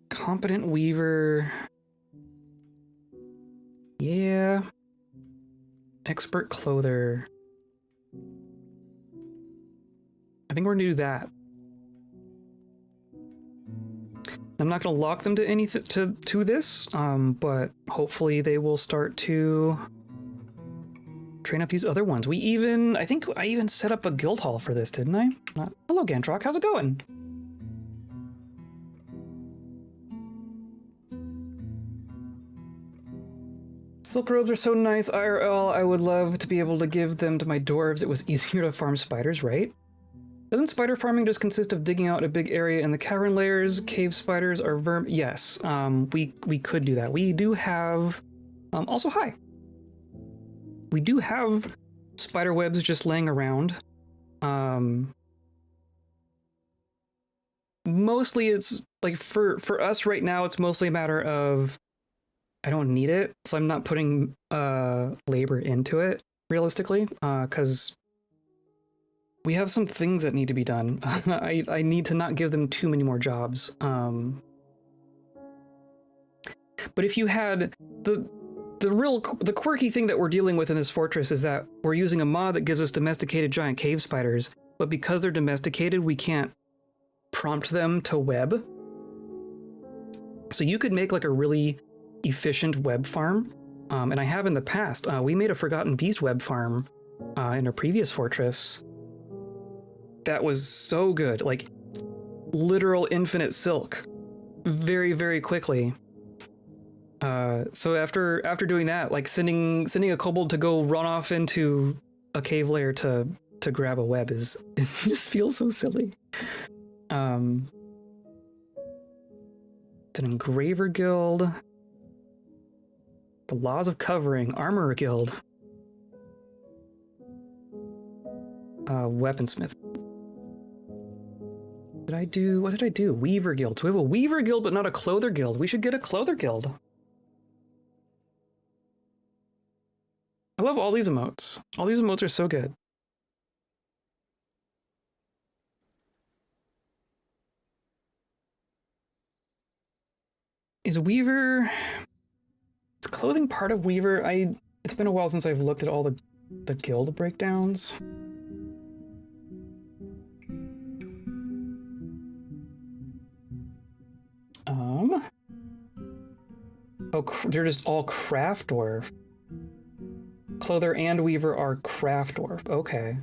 Competent weaver. expert clother. I think we're gonna do that. I'm not gonna lock them to anything to this, but hopefully they will start to train up these other ones. I think I even set up a guild hall for this, didn't I? Hello, Gantrock, how's it going? Silk robes are so nice, IRL. I would love to be able to give them to my dwarves. It was easier to farm spiders, right? Doesn't spider farming just consist of digging out a big area in the cavern layers? Cave spiders are Yes, we could do that. We do have... also, hi. We do have spider webs just laying around. Mostly it's, like, for us right now, it's mostly a matter of I don't need it, so I'm not putting labor into it, realistically, because we have some things that need to be done. I need to not give them too many more jobs. But if you had the quirky thing that we're dealing with in this fortress is that we're using a mod that gives us domesticated giant cave spiders, but because they're domesticated, we can't prompt them to web. So you could make like a really efficient web farm, and I have in the past. We made a Forgotten Beast web farm in a previous fortress. That was so good, like literal infinite silk, very, very quickly. So after doing that, like sending a kobold to go run off into a cave layer to grab a web it just feels so silly. It's an engraver guild, the laws of covering, armorer guild, weaponsmith. What did I do? Weaver guild. So we have a weaver guild, but not a clother guild. We should get a clother guild. I love all these emotes. All these emotes are so good. Is Weaver... Is clothing part of Weaver? It's been a while since I've looked at all the guild breakdowns. Oh, they're just all craft dwarf. Clother and Weaver are craft dwarf. Okay.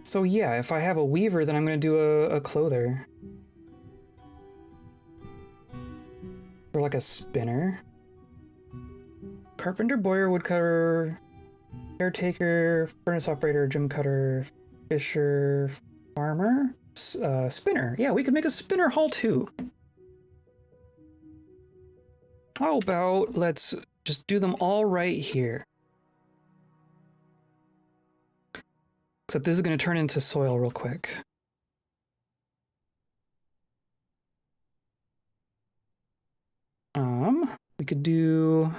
So yeah, if I have a Weaver, then I'm gonna do a clother. Or like a spinner. Carpenter, bowyer, woodcutter, caretaker, furnace operator, gem cutter, fisher, farmer, spinner. Yeah, we could make a spinner hall too. How about let's just do them all right here. Except this is going to turn into soil real quick. We could do...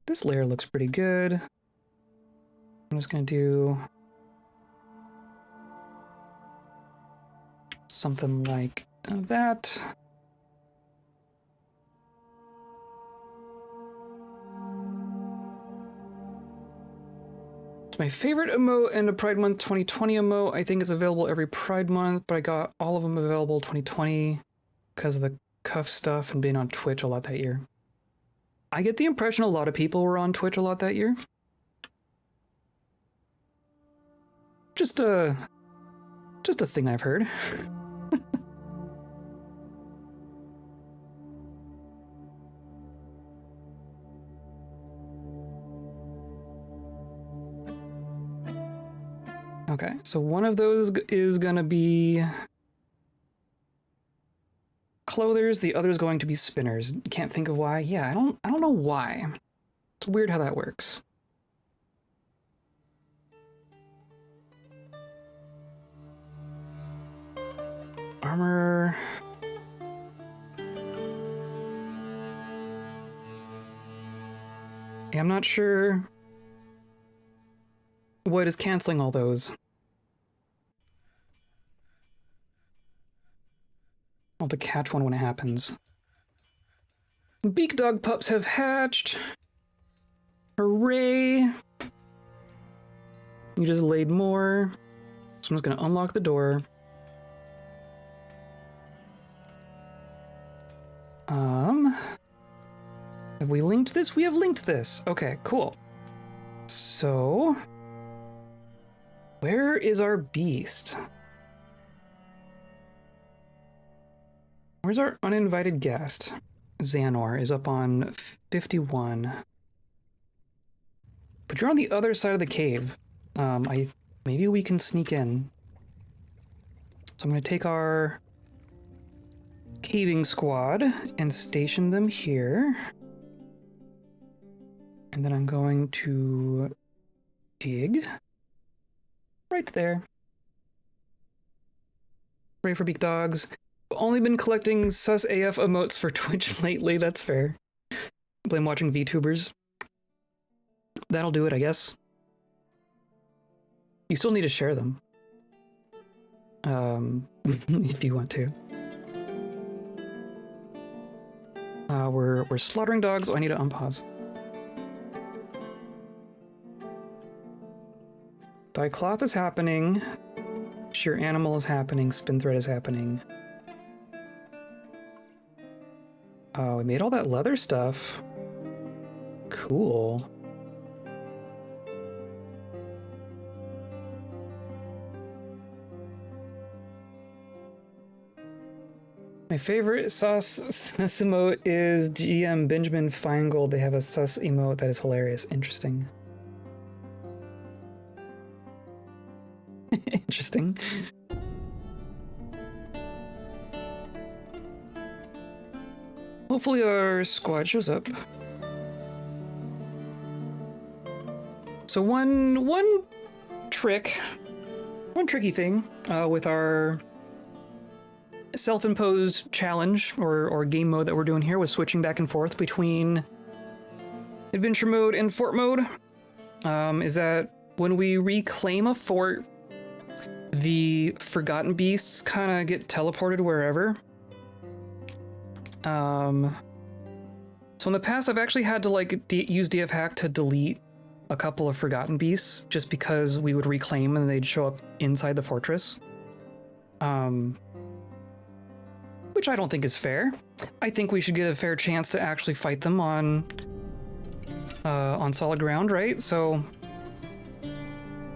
This layer looks pretty good. I'm just going to do... something like that. It's my favorite emote and a Pride Month 2020 emote. I think it's available every Pride Month, but I got all of them available 2020 because of the cuff stuff and being on Twitch a lot that year. I get the impression a lot of people were on Twitch a lot that year. Just a thing I've heard. Okay, so one of those is gonna be clothers, the other is going to be spinners. Can't think of why. Yeah, I don't know why. It's weird how that works. Armor. Yeah, I'm not sure what is canceling all those. I'll have to catch one when it happens. Beak dog pups have hatched. Hooray! You just laid more. Someone's gonna unlock the door. Have we linked this? We have linked this. Okay, cool. So, where is our beast? Where's our uninvited guest? Xanor is up on 51. But you're on the other side of the cave. Maybe we can sneak in. So I'm gonna take our caving squad and station them here. And then I'm going to dig right there. Ready for beak dogs. I've only been collecting sus AF emotes for Twitch lately, that's fair. Blame watching VTubers. That'll do it, I guess. You still need to share them. If you want to. We're slaughtering dogs. Oh, I need to unpause. Dye cloth is happening. Sheer animal is happening. Spin thread is happening. Oh, we made all that leather stuff. Cool. My favorite sus emote is GM Benjamin Feingold. They have a sus emote that is hilarious. Interesting. Interesting. Hopefully our squad shows up. So one tricky thing with our self-imposed challenge or game mode that we're doing here was switching back and forth between adventure mode and fort mode, is that when we reclaim a fort, the forgotten beasts kind of get teleported wherever. So in the past I've actually had to use DF hack to delete a couple of forgotten beasts just because we would reclaim and they'd show up inside the fortress. Which I don't think is fair. I think we should get a fair chance to actually fight them on solid ground, right? So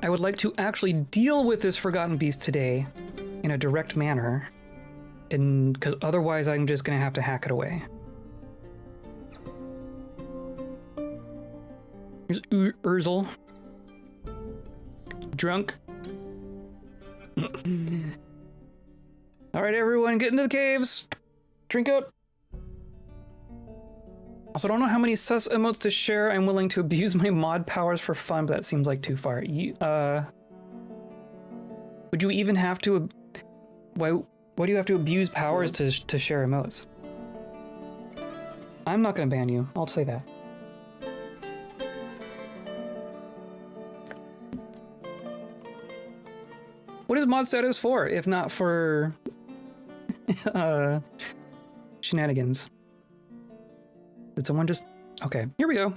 I would like to actually deal with this forgotten beast today in a direct manner, and because otherwise I'm just gonna have to hack it away. Here's Urzel. Drunk. All right, everyone, get into the caves. Drink up. Also, I don't know how many sus emotes to share. I'm willing to abuse my mod powers for fun, but that seems like too far. Would you even have to? Why do you have to abuse powers to share emotes? I'm not gonna ban you. I'll say that. What is mod status for, if not for shenanigans? Did someone just... Okay, here we go.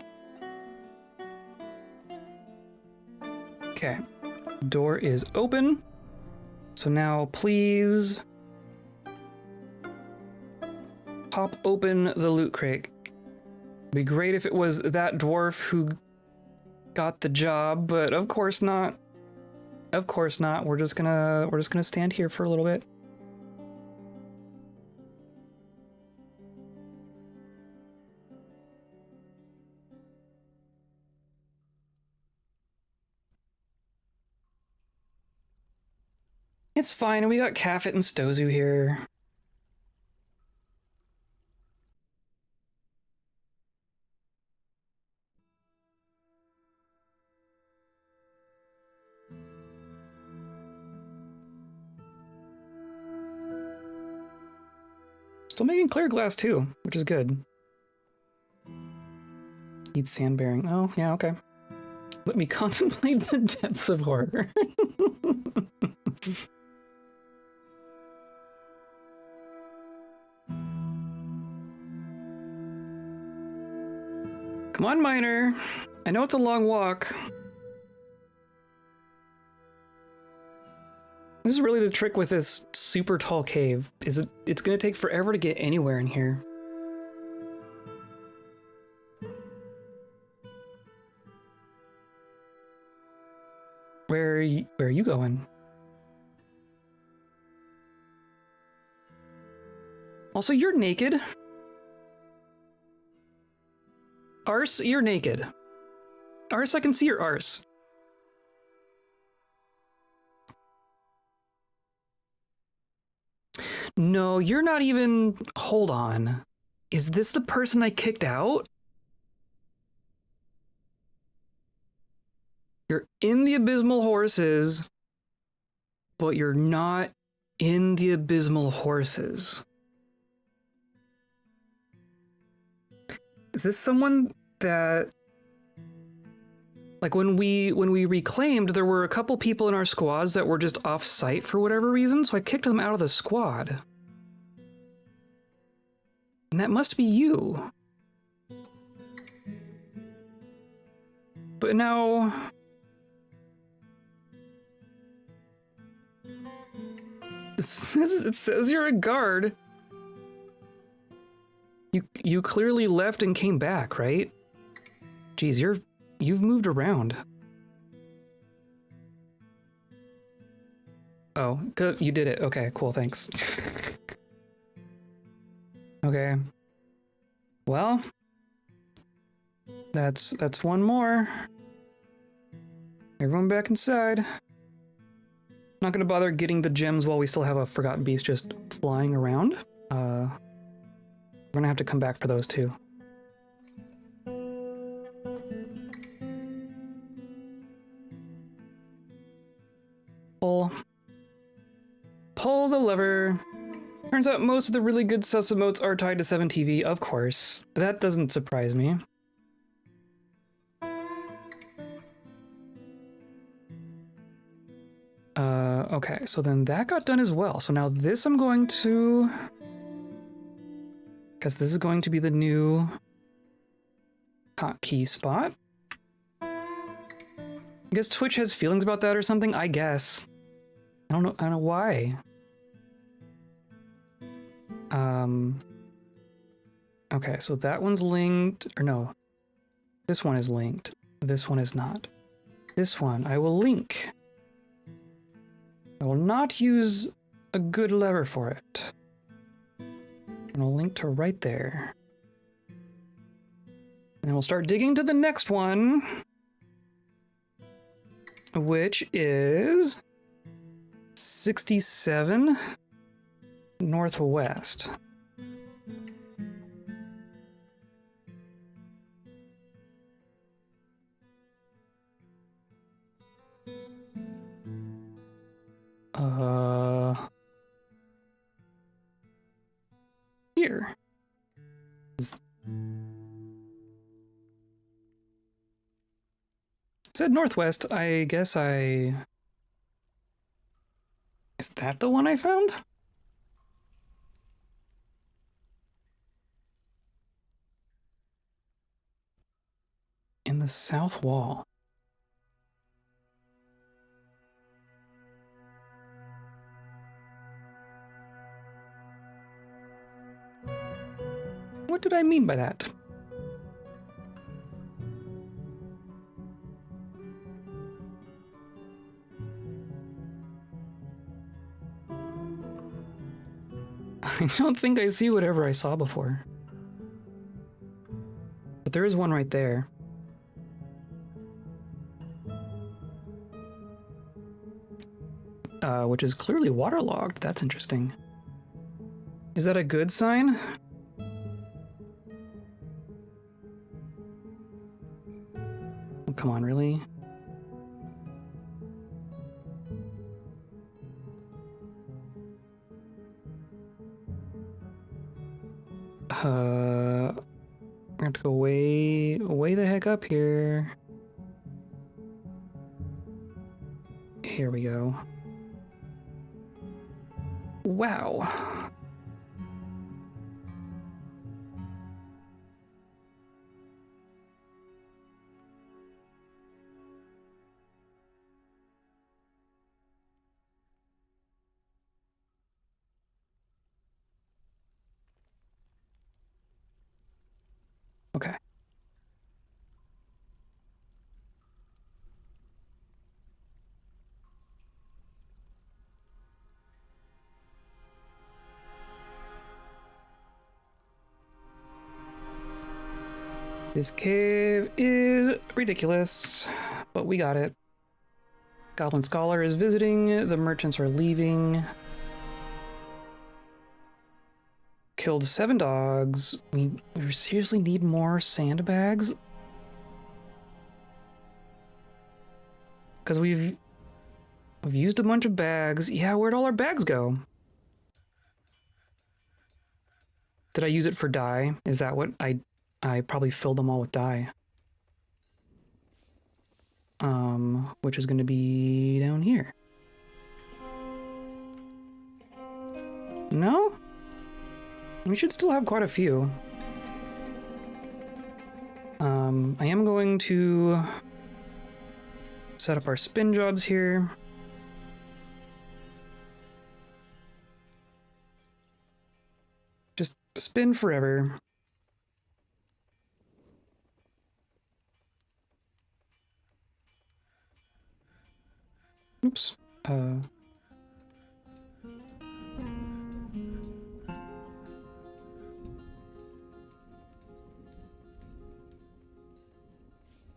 Okay, door is open. So now please pop open the loot crate. It'd be great if it was that dwarf who got the job, but of course not. Of course not. We're just gonna stand here for a little bit. It's fine. We got Kaffet and Stozu here. Still making clear glass too, which is good. Need sand bearing. Oh, yeah, okay. Let me contemplate the depths of horror. Come on, miner. I know it's a long walk. This is really the trick with this super tall cave, is it's gonna take forever to get anywhere in here. Where are you going? Also, you're naked. Arse, you're naked. Arse, I can see your arse. No, you're not even... Hold on. Is this the person I kicked out? You're in the abysmal horses, but you're not in the abysmal horses. Is this someone that... Like when we reclaimed, there were a couple people in our squads that were just off-site for whatever reason, so I kicked them out of the squad. And that must be you. But now... It says you're a guard. You clearly left and came back, right? Geez, you've moved around. Oh, good, you did it. Okay, cool, thanks. Okay. Well, that's one more. Everyone back inside. Not gonna bother getting the gems while we still have a forgotten beast just flying around. We're gonna have to come back for those too. Pull the lever. Turns out most of the really good sus emotes are tied to 7TV, of course. That doesn't surprise me. Okay, so then that got done as well. So now this I'm going to... Because this is going to be the new hotkey spot. I guess Twitch has feelings about that or something, I guess. I don't know why. Okay, so that one's linked, or no. This one is linked. This one is not. This one I will link. I will not use a good lever for it. And I'll link to right there. And we'll start digging to the next one, which is 67 northwest. Here. It said northwest. I guess Is that the one I found? In the south wall. What did I mean by that? I don't think I see whatever I saw before. But there is one right there. Which is clearly waterlogged. That's interesting. Is that a good sign? Oh, come on, really? We're gonna have to go way the heck up here. Here we go. Wow. Okay. This cave is ridiculous, but we got it. Goblin Scholar is visiting, the merchants are leaving. Killed 7 dogs. We seriously need more sandbags? Because we've used a bunch of bags. Yeah, where'd all our bags go? Did I use it for dye? Is that what I probably filled them all with dye. Which is going to be down here. No? We should still have quite a few. I am going to set up our spin jobs here. Just spin forever. Oops.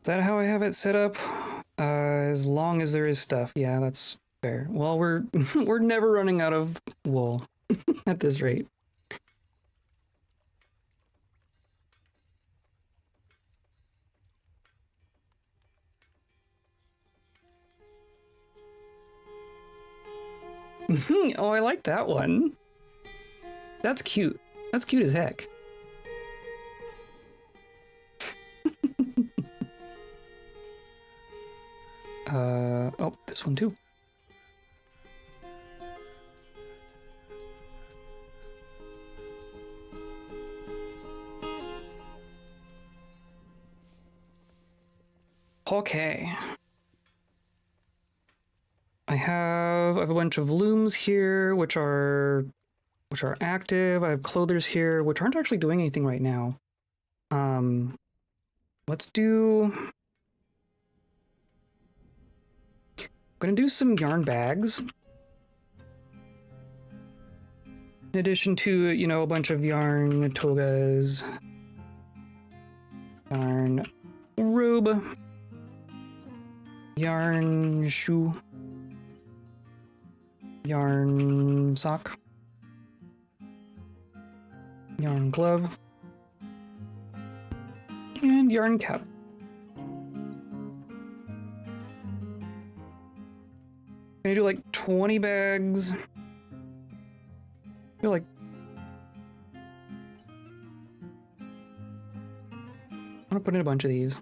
Is that how I have it set up? As long as there is stuff. Yeah, that's fair. Well, we're we're never running out of wool at this rate. Oh, I like that one. That's cute. That's cute as heck. Oh, this one too. Okay. I have a bunch of looms here, which are active. I have clothers here, which aren't actually doing anything right now. Let's do. I'm gonna do some yarn bags. In addition to, you know, a bunch of yarn togas, yarn robe, yarn shoe, yarn sock, yarn glove, and yarn cap. Gonna do like 20 bags. I feel like I'm gonna put in a bunch of these.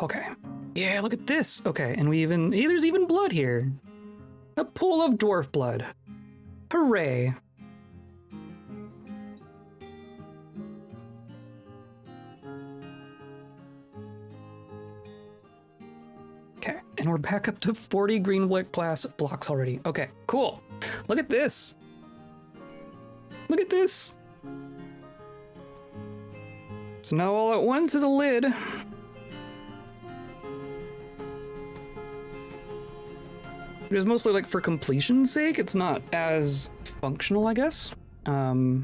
Okay. Yeah, look at this. Okay, and we even... Hey, there's even blood here. A pool of dwarf blood. Hooray. Okay, and we're back up to 40 green glass blocks already. Okay, cool. Look at this. Look at this. So now all at once is a lid. It was mostly like for completion's sake. It's not as functional, I guess. I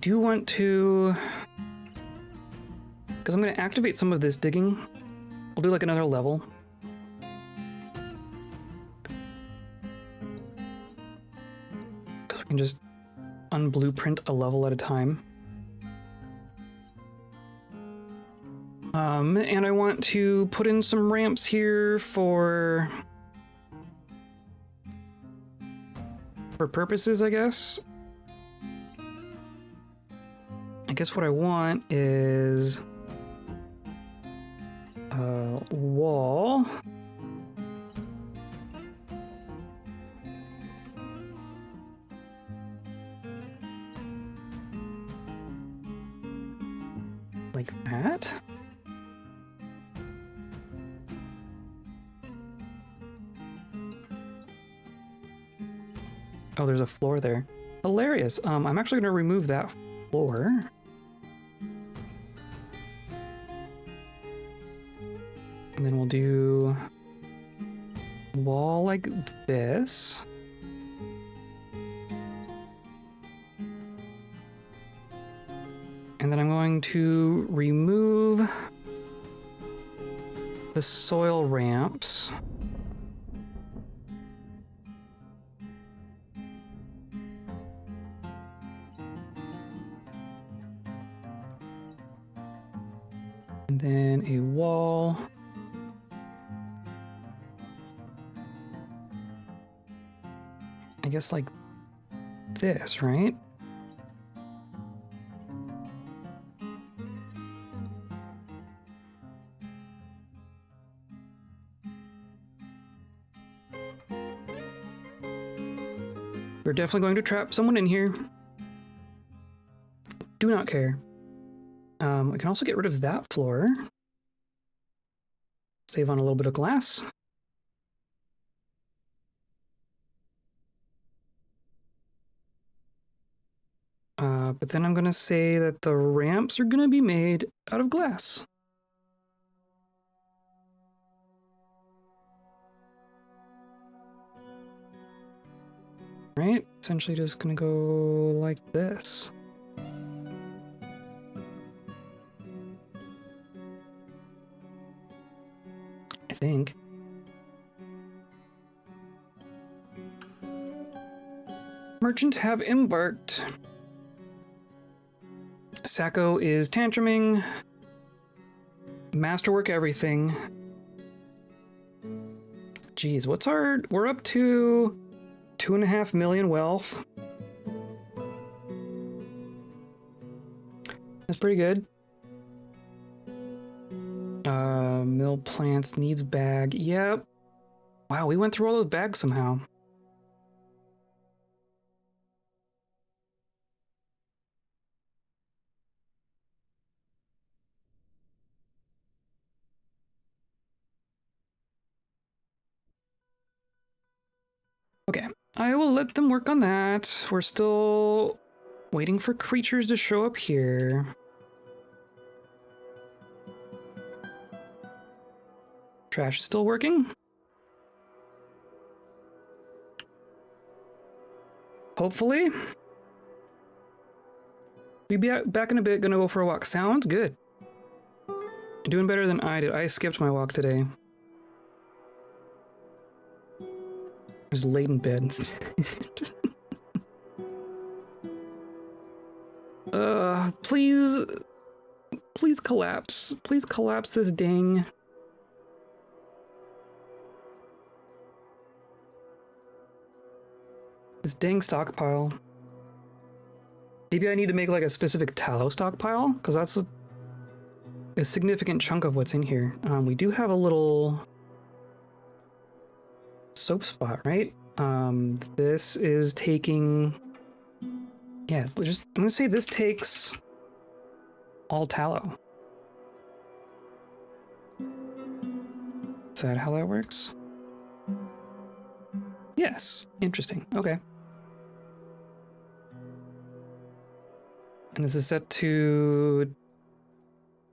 do want to, because I'm going to activate some of this digging. We'll do like another level. Because we can just unblueprint a level at a time. And I want to put in some ramps here for purposes, I guess. I guess what I want is a wall. Like that. Oh, there's a floor there. Hilarious. I'm actually going to remove that floor. And then we'll do wall like this. And then I'm going to remove the soil ramps. And then a wall. I guess like this, right? We're definitely going to trap someone in here. Do not care. We can also get rid of that floor. Save on a little bit of glass. But then I'm going to say that the ramps are going to be made out of glass. Right? Essentially just going to go like this. I think. Merchants have embarked. Sacco is tantruming. Masterwork everything. Geez, what's our... We're up to 2.5 million wealth. That's pretty good. Mill plants needs bag. Yep. Wow, we went through all those bags somehow. Okay, I will let them work on that. We're still waiting for creatures to show up here. Trash is still working. Hopefully. Be back in a bit, gonna go for a walk. Sounds good. You're doing better than I did. I skipped my walk today. I was late in bed. Please collapse. Please collapse this dang. This dang stockpile. Maybe I need to make like a specific tallow stockpile, because that's a significant chunk of what's in here. We do have a little soap spot, right? This is taking... Yeah, I'm gonna say this takes all tallow. Is that how that works? Yes. Interesting. Okay. And this is set to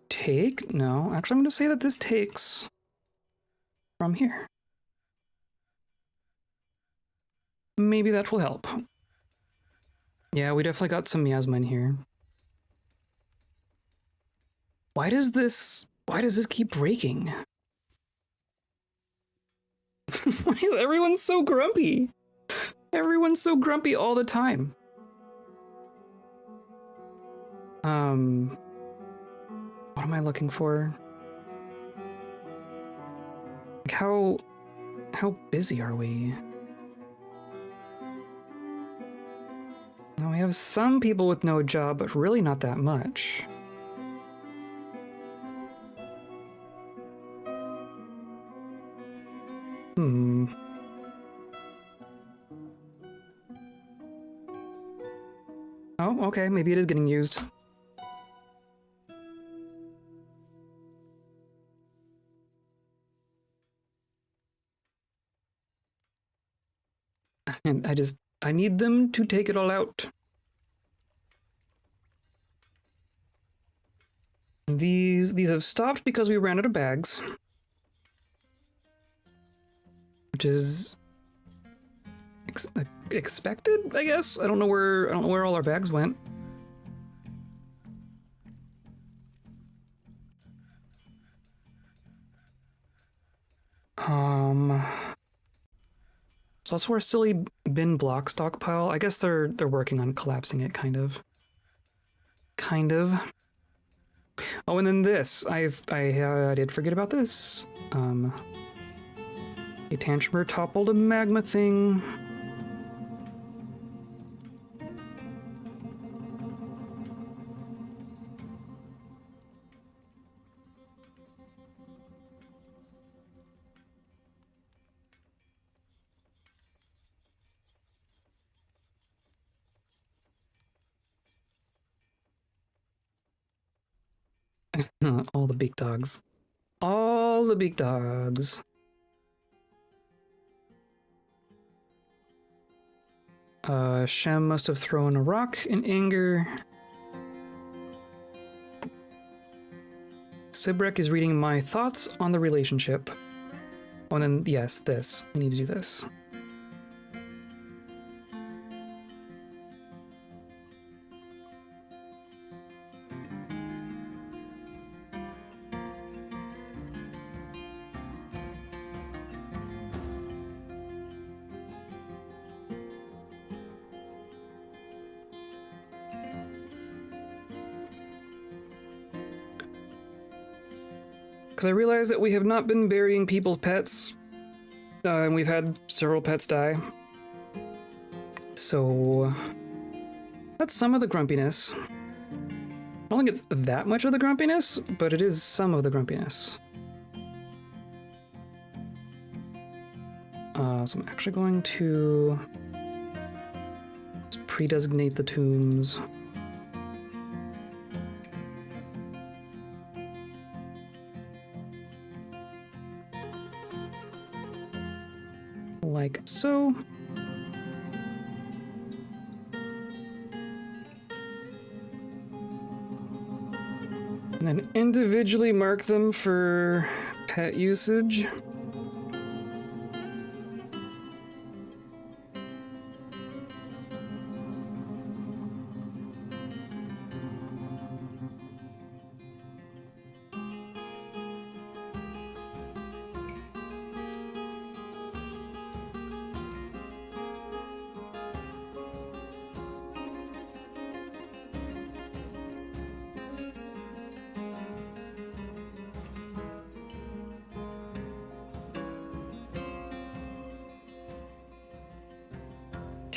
take? No, actually I'm going to say that this takes from here. Maybe that will help. Yeah, we definitely got some miasma in here. Why does this keep breaking? Why is everyone so grumpy? Everyone's so grumpy all the time. What am I looking for? Like how busy are we? Now we have some people with no job, but really not that much. Oh, okay, maybe it is getting used. And I just I need them to take it all out. These have stopped because we ran out of bags. Which is expected, I guess. I don't know where all our bags went. So that's where silly bin block stockpile. I guess they're working on collapsing it, kind of. Oh, and then this. I did forget about this. A Tantrimer toppled a magma thing. All the big dogs. All the big dogs. Shem must have thrown a rock in anger. Sibrek is reading my thoughts on the relationship. Oh, and then, yes, this. We need to do this. Because I realize that we have not been burying people's pets, and we've had several pets die. So that's some of the grumpiness. I don't think it's that much of the grumpiness, but it is some of the grumpiness. So I'm actually going to pre-designate the tombs. Like so. And then individually mark them for pet usage.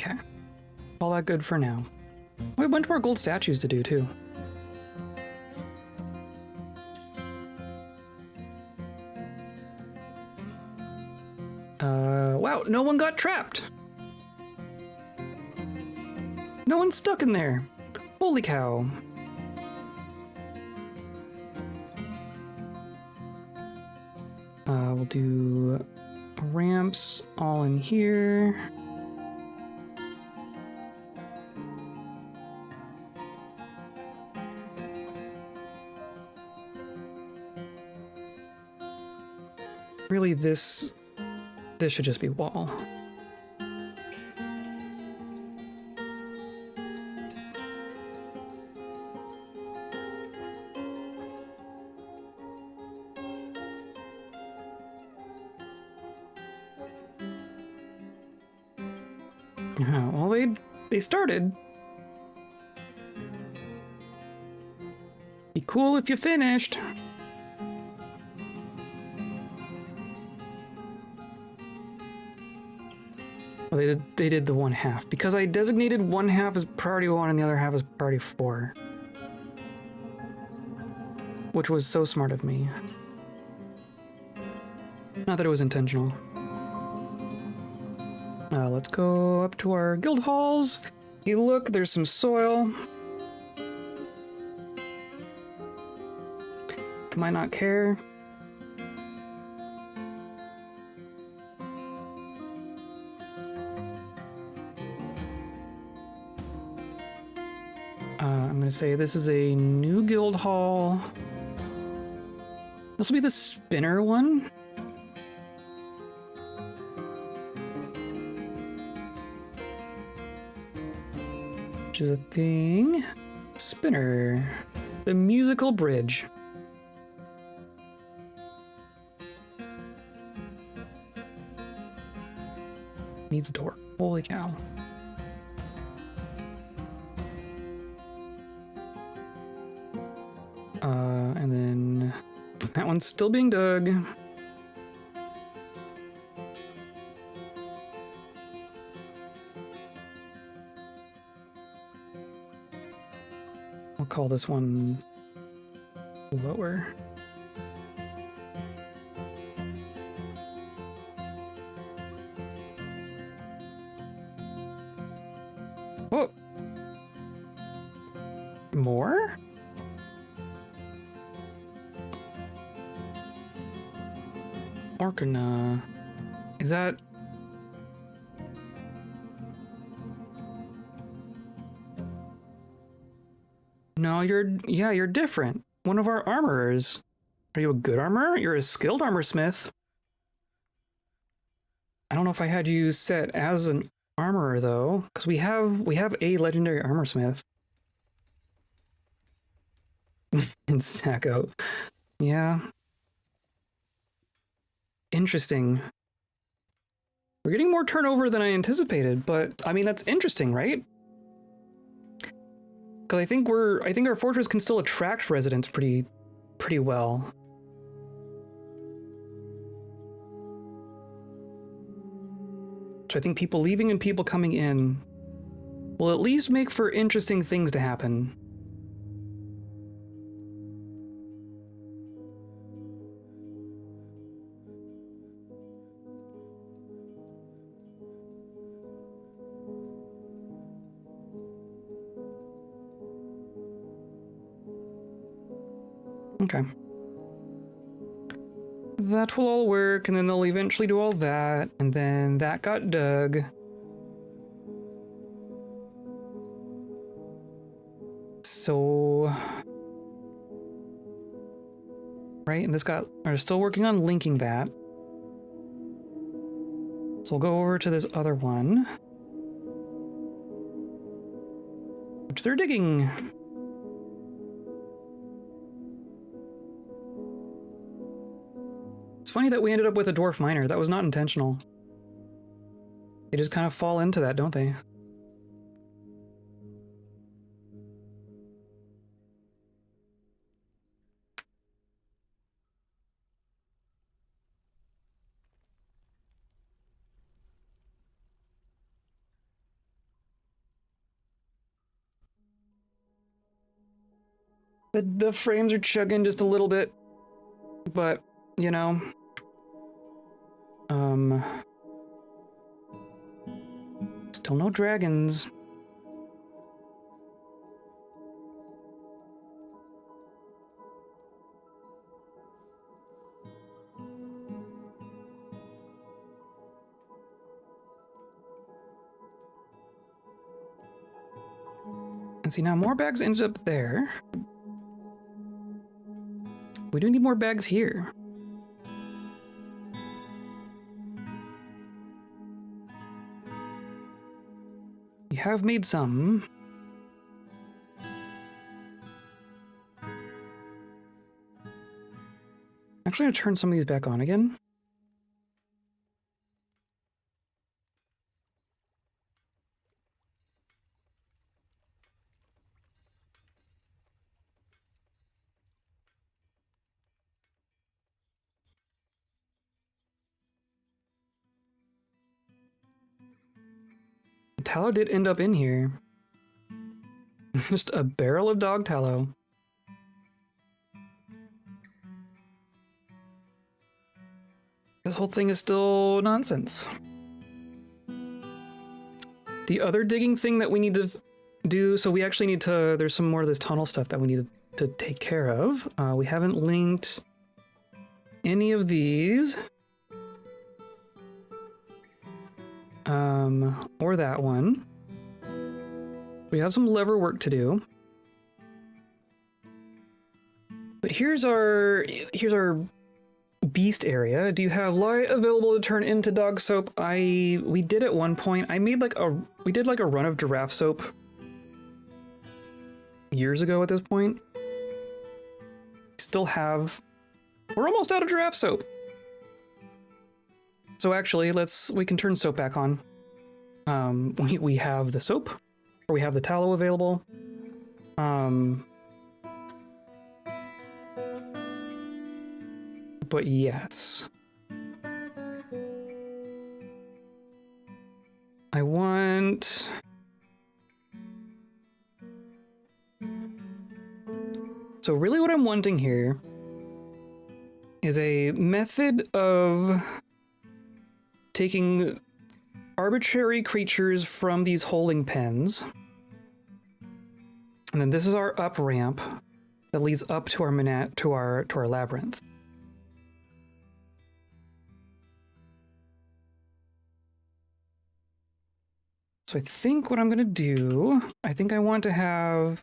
Okay. All that good for now. We have a bunch more gold statues to do, too. Wow, no one got trapped! No one's stuck in there! Holy cow. We'll do ramps all in here. Really, this should just be wall. Well, they started. Be cool if you finished. Well, they did the 1/2 because I designated 1/2 as priority 1 and the other half as priority 4, which was so smart of me. Not that it was intentional. Let's go up to our guild halls. Hey, look, there's some soil. Might not care. I'm gonna say this is a new guild hall. This will be the spinner one. Which is a thing. Spinner. The musical bridge. Needs a door. Holy cow. And then that one's still being dug. I'll call this one lower. Whoa. More? Orkana. Is that... No, you're different. One of our armorers. Are you a good armorer? You're a skilled armorsmith. I don't know if I had you set as an armorer though, because we have a legendary armorsmith. And Sacco. Yeah. Interesting. We're getting more turnover than I anticipated, but I mean that's interesting, right? Because I think our fortress can still attract residents pretty well. So I think people leaving and people coming in will at least make for interesting things to happen. Okay. That will all work, and then they'll eventually do all that, and then that got dug. So... Right, and we're still working on linking that. So we'll go over to this other one. Which they're digging. It's funny that we ended up with a dwarf miner. That was not intentional. They just kind of fall into that, don't they? The frames are chugging just a little bit, but, you know... Still no dragons. And see, now more bags ended up there. We do need more bags here. We have made some. Actually, I'm gonna turn some of these back on again. Tallow did end up in here. Just a barrel of dog tallow. This whole thing is still nonsense. The other digging thing that we need to do, so we actually need to, there's some more of this tunnel stuff that we need to take care of. We haven't linked any of these. Or that one. We have some lever work to do. here's our beast area. Do you have lye available to turn into dog soap? We did at one point. We did like a run of giraffe soap years ago at this point. We're almost out of giraffe soap. So actually, we can turn soap back on. We have the soap, or we have the tallow available. But yes. I want... So really what I'm wanting here is a method of taking arbitrary creatures from these holding pens. And then this is our up ramp that leads up to our labyrinth. So I think what I'm gonna do, I think I want to have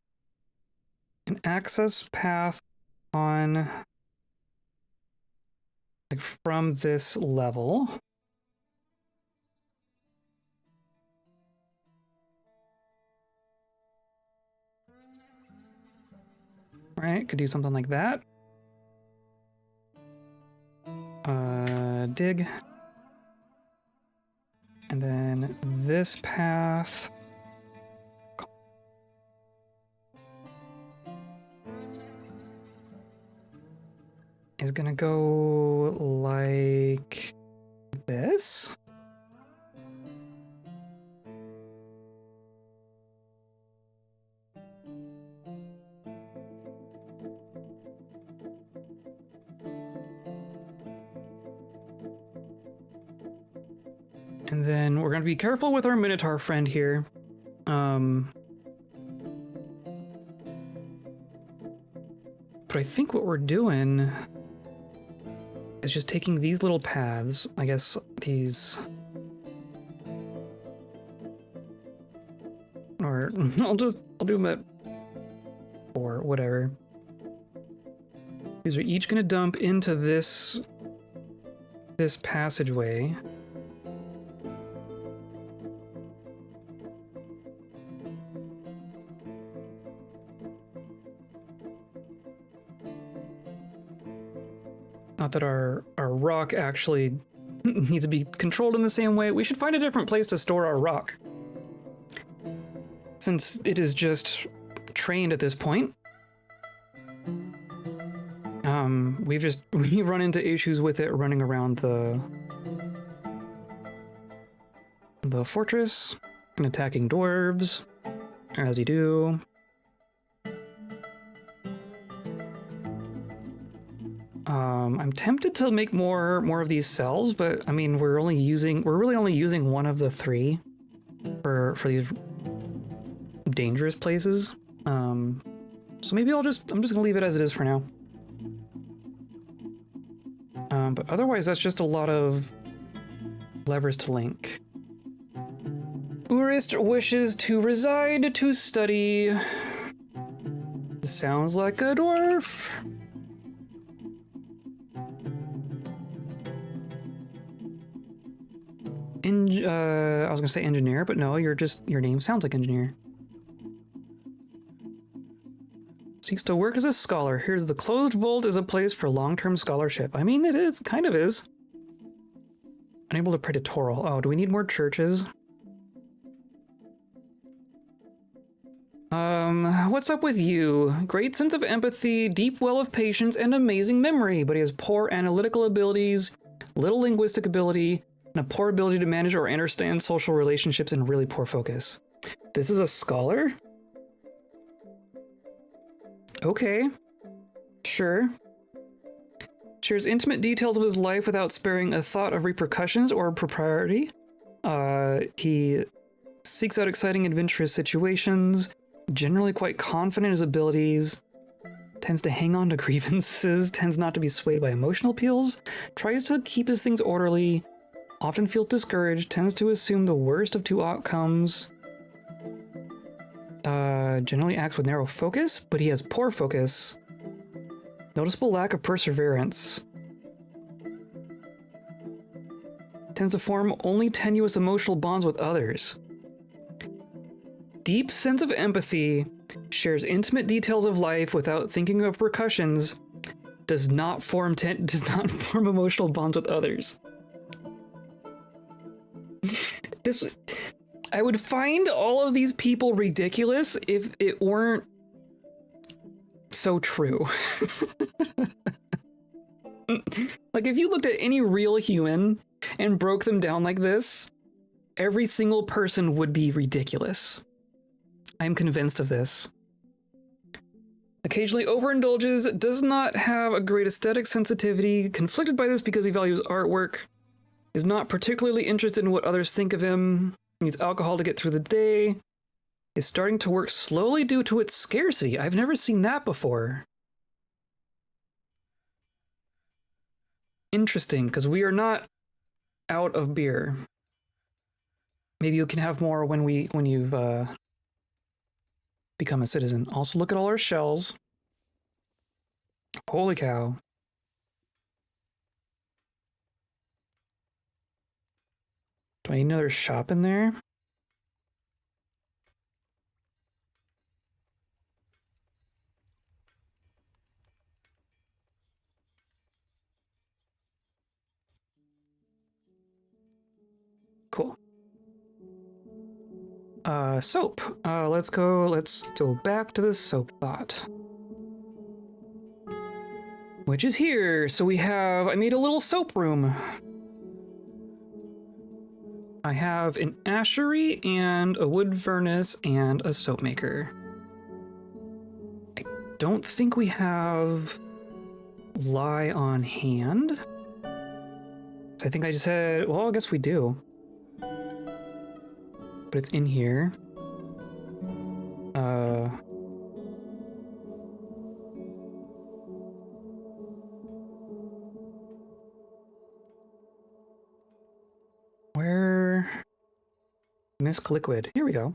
an access path on like from this level. Right, could do something like that. Dig. And then this path is gonna go like this. And then we're gonna be careful with our Minotaur friend here. But I think what we're doing is just taking these little paths, I guess these... Or I'll do them at 4, whatever. These are each gonna dump into this passageway. Not that our rock actually needs to be controlled in the same way. We should find a different place to store our rock, since it is just trained at this point. We run into issues with it running around the fortress and attacking dwarves, as you do. I'm tempted to make more of these cells, but I mean we're really only using one of the 3 for these dangerous places. So maybe I'm just gonna leave it as it is for now. But otherwise that's just a lot of levers to link. Urist wishes to reside to study. This sounds like a dwarf. I was gonna say engineer, but no, your name sounds like engineer. Seeks to work as a scholar. Here's the closed vault is a place for long-term scholarship. I mean, it kind of is. Unable to pray to Toril. Oh, do we need more churches? What's up with you? Great sense of empathy, deep well of patience, and amazing memory, but he has poor analytical abilities, little linguistic ability, and a poor ability to manage or understand social relationships, and really poor focus. This is a scholar? Okay. Sure. Shares intimate details of his life without sparing a thought of repercussions or propriety. He seeks out exciting, adventurous situations, generally quite confident in his abilities, tends to hang on to grievances, tends not to be swayed by emotional appeals, tries to keep his things orderly, often feels discouraged, tends to assume the worst of 2 outcomes, generally acts with narrow focus, but he has poor focus. Noticeable lack of perseverance. Tends to form only tenuous emotional bonds with others. Deep sense of empathy, shares intimate details of life without thinking of repercussions, does not form emotional bonds with others. I would find all of these people ridiculous if it weren't so true. Like, if you looked at any real human and broke them down like this, every single person would be ridiculous. I'm convinced of this. Occasionally overindulges, does not have a great aesthetic sensitivity, conflicted by this because he values artwork, is not particularly interested in what others think of him, needs alcohol to get through the day, is starting to work slowly due to its scarcity. I've never seen that before. Interesting, because we are not out of beer. Maybe you can have more when you've become a citizen. Also, look at all our shells. Holy cow. Do I need another shop in there? Cool. Soap. Let's go back to the soap thought. Which is here. So I made a little soap room. I have an ashery and a wood furnace and a soap maker. I don't think we have lye on hand. So I think I just had, well, I guess we do. But it's in here. Where? Misc liquid. Here we go.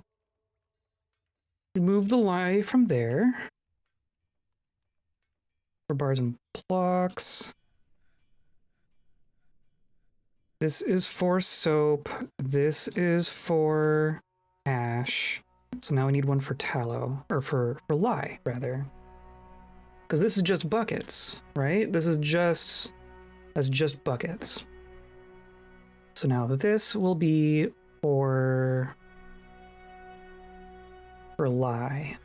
Remove the lye from there. For bars and blocks. This is for soap. This is for ash. So now we need one for tallow, or for lye, rather. Because this is just buckets, right? That's just buckets. So now this will be for lye.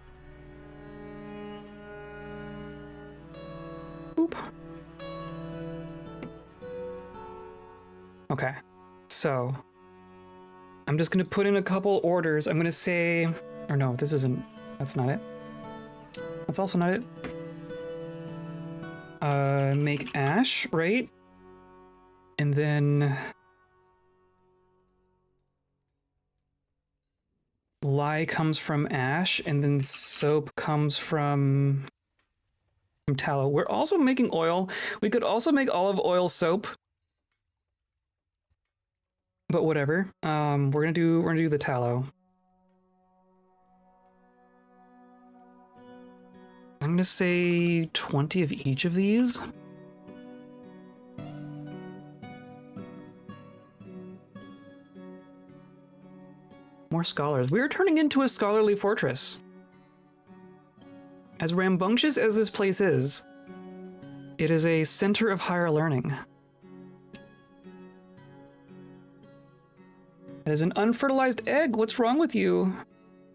Oop. Okay, so I'm just gonna put in a couple orders. I'm gonna say, or no, that's not it. That's also not it. Make ash, right? And then lye comes from ash, and then soap comes from tallow. We're also making oil. We could also make olive oil soap. But whatever. We're gonna do the tallow. I'm gonna say 20 of each of these. More scholars. We are turning into a scholarly fortress. As rambunctious as this place is, it is a center of higher learning. It is an unfertilized egg. What's wrong with you?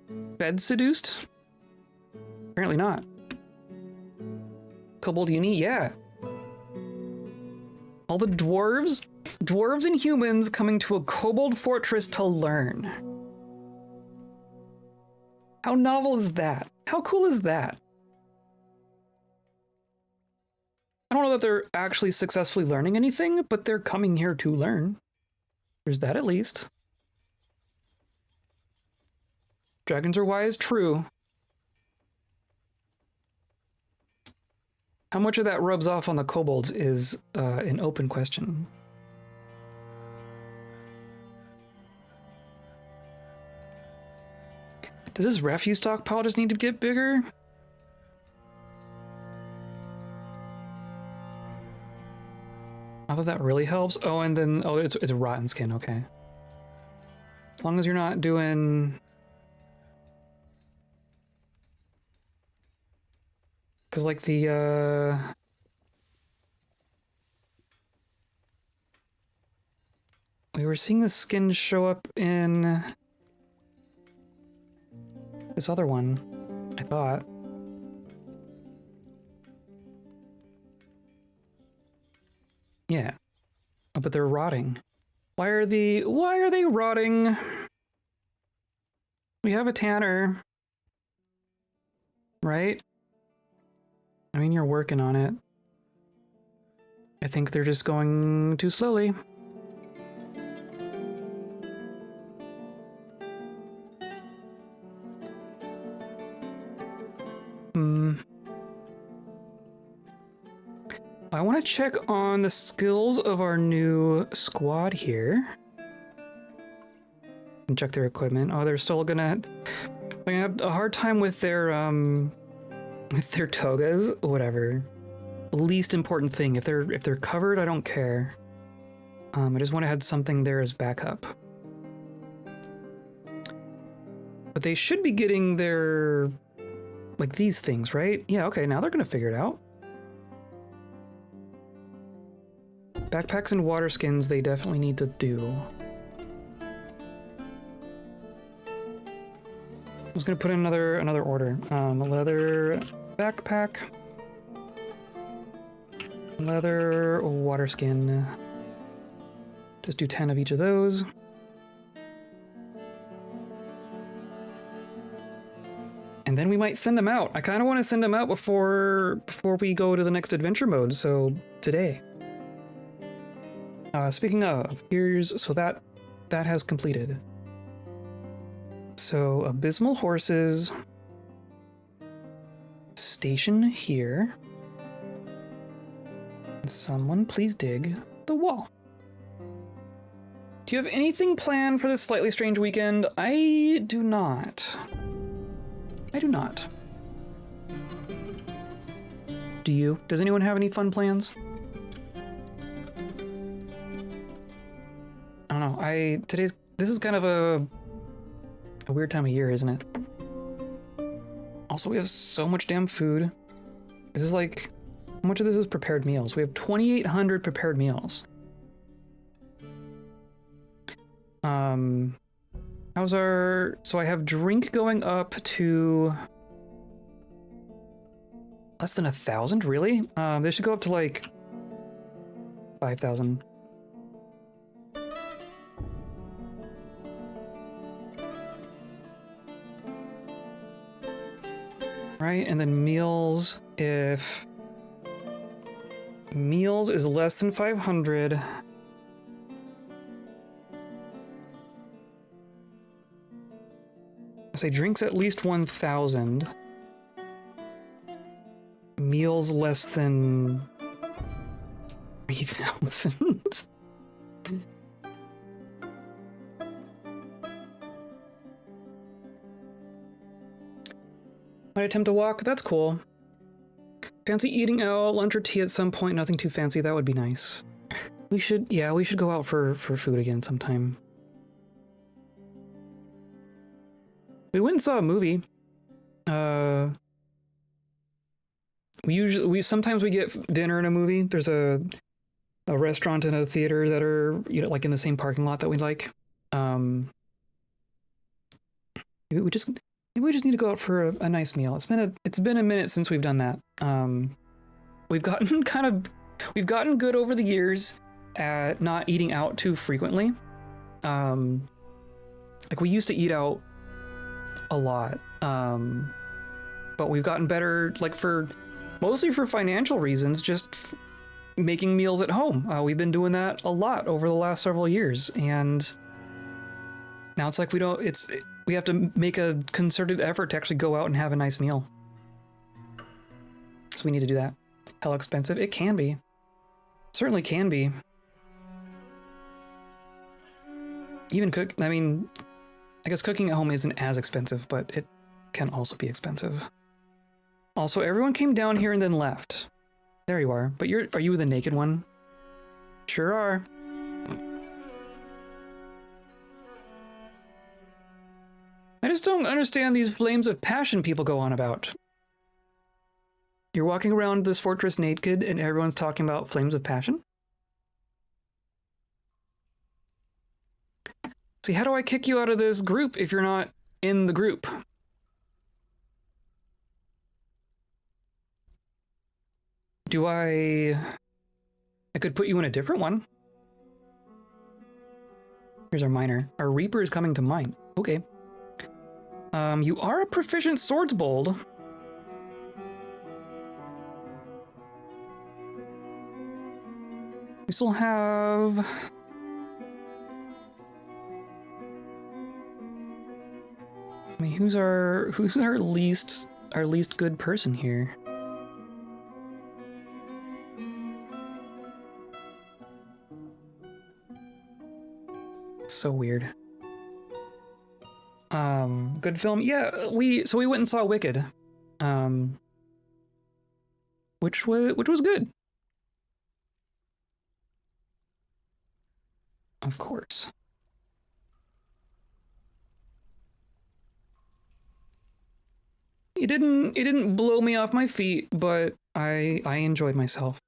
Bed seduced? Apparently not. Kobold uni? Yeah. All the dwarves and humans coming to a kobold fortress to learn. How novel is that? How cool is that? I don't know that they're actually successfully learning anything, but they're coming here to learn. There's that at least. Dragons are wise, true. How much of that rubs off on the kobolds is an open question. Does this refuse stockpile just need to get bigger? Not that that really helps. Oh, and then, oh, it's rotten skin, okay. As long as you're not doing... Because, like, the, we were seeing the skin show up in this other one, I thought. Yeah. Oh, but they're rotting. Why are they rotting? We have a tanner. Right? I mean, you're working on it. I think they're just going too slowly. I want to check on the skills of our new squad here. And check their equipment. Oh, they're still gonna have a hard time with their togas. Whatever. Least important thing. If they're covered, I don't care. I just want to have something there as backup. But they should be getting their, like, these things, right? Yeah, okay, now they're gonna figure it out. Backpacks and water skins, they definitely need to do. I was gonna put in another order. A leather backpack. Leather water skin. Just do 10 of each of those. And then we might send them out. I kind of want to send them out before we go to the next adventure mode, so today. Speaking of, so that has completed. So abysmal horses. Station here. Someone please dig the wall. Do you have anything planned for this slightly strange weekend? I do not. I do not. Do you? Does anyone have any fun plans? I don't know. This is kind of a weird time of year, isn't it? Also, we have so much damn food. This is like, how much of this is prepared meals? We have 2,800 prepared meals. How's our... So I have drink going up to... less than 1,000, really? They should go up to like 5,000. Right, and then meals, if meals is less than 500, say drinks at least 1,000, meals less than 3,000. Might attempt to walk, that's cool. Fancy eating out, lunch or tea at some point, nothing too fancy, that would be nice. We should go out for food again sometime. We went and saw a movie. Sometimes we get dinner in a movie. There's a restaurant and a theater that are, you know, like in the same parking lot that we like. Maybe we just need to go out for a nice meal. It's been a minute since we've done that. We've gotten good over the years at not eating out too frequently. Like we used to eat out a lot, but we've gotten better, like mostly for financial reasons, just making meals at home. We've been doing that a lot over the last several years, and now it's like we have to make a concerted effort to actually go out and have a nice meal. So we need to do that. Hell expensive? It can be. Certainly can be. Even I guess cooking at home isn't as expensive, but it can also be expensive. Also, everyone came down here and then left. There you are. But are you the naked one? Sure are. I just don't understand these flames of passion people go on about. You're walking around this fortress naked and everyone's talking about flames of passion? See, how do I kick you out of this group if you're not in the group? Do I could put you in a different one. Here's our miner. Our reaper is coming to mine. Okay. You are a proficient swordsbold. We still have... I mean, who's our least good person here? So weird. Good film. Yeah, we went and saw Wicked. Which was good. Of course. It didn't blow me off my feet, but I enjoyed myself.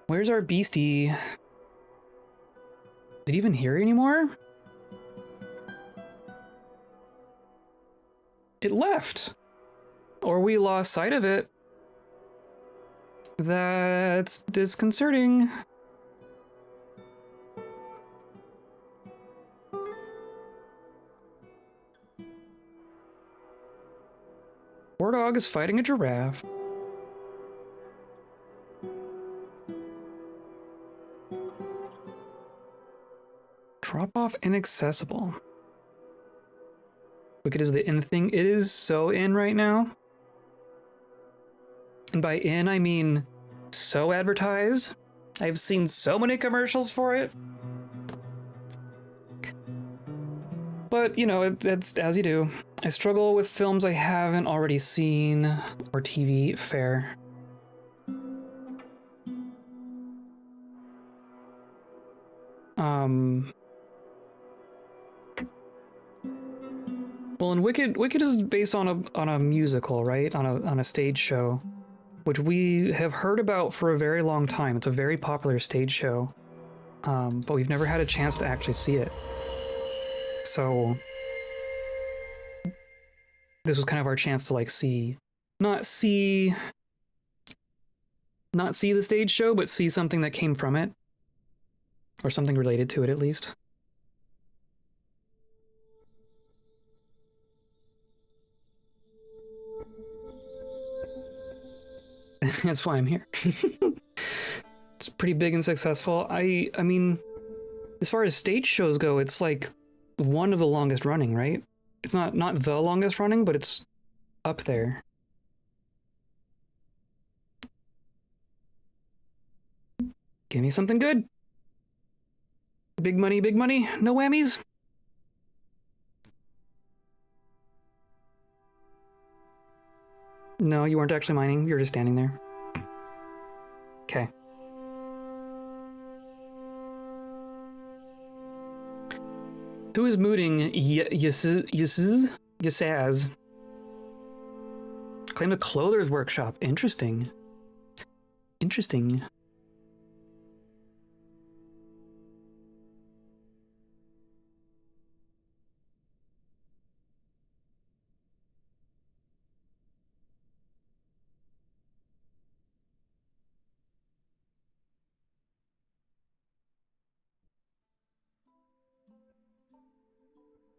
Where's our beastie? Did he even hear anymore? It left. Or we lost sight of it. That's disconcerting. War dog is fighting a giraffe. Drop off inaccessible. Wicked is the in thing. It is so in right now. And by in, I mean so advertised. I've seen so many commercials for it. But, you know, it's as you do. I struggle with films I haven't already seen or TV fare. Well, and Wicked is based on a musical, right? On a stage show, which we have heard about for a very long time. It's a very popular stage show, but we've never had a chance to actually see it. So this was kind of our chance to like not see the stage show, but see something that came from it, or something related to it at least. That's why I'm here. It's pretty big and successful. I mean, as far as stage shows go, it's like one of the longest running, right? It's not the longest running, but it's up there. Give me something good. Big money, no whammies. No, you weren't actually mining. You were just standing there. Okay. Who is mooting? Yasaz? Claim a clother's workshop. Interesting. Interesting.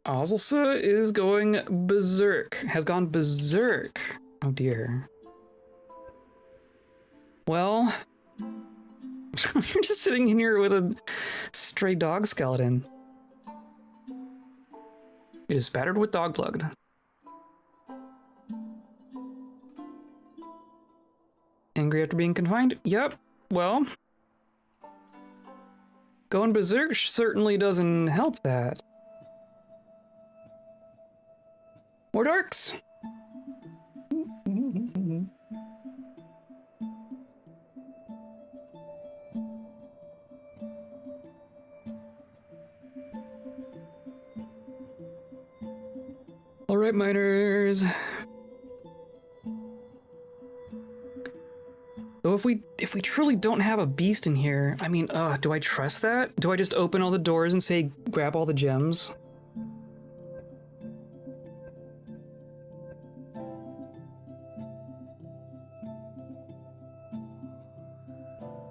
Ozelsa is going berserk. Has gone berserk. Oh dear. Well, you're just sitting in here with a stray dog skeleton. It is spattered with dog blood. Angry after being confined? Yep. Well, going berserk certainly doesn't help that. More darks. All right, miners. So if we truly don't have a beast in here, I mean, do I trust that? Do I just open all the doors and say, grab all the gems?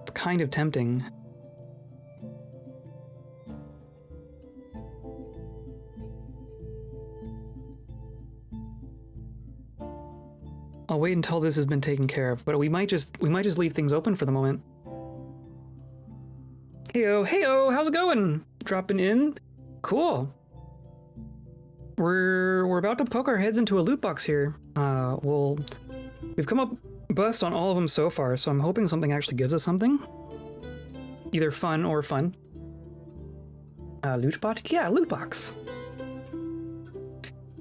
It's kind of tempting. I'll wait until this has been taken care of, but we might just leave things open for the moment. Heyo, how's it going? Dropping in? Cool. We're about to poke our heads into a loot box here. We've come up bust on all of them so far, so I'm hoping something actually gives us something. Either fun or fun. Loot box? Yeah, loot box.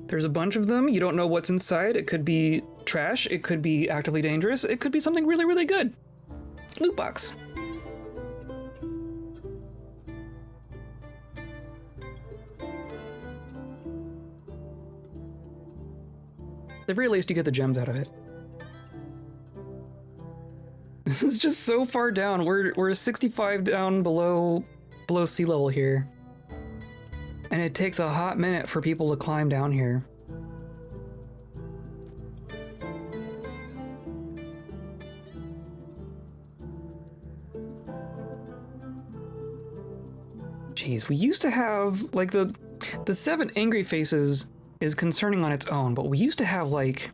There's a bunch of them. You don't know what's inside. It could be trash. It could be actively dangerous. It could be something really, really good. Loot box. At the very least, you get the gems out of it. This is just so far down. We're 65 down below sea level here. And it takes a hot minute for people to climb down here. Jeez, we used to have, like, the 7 angry faces is concerning on its own, but we used to have, like,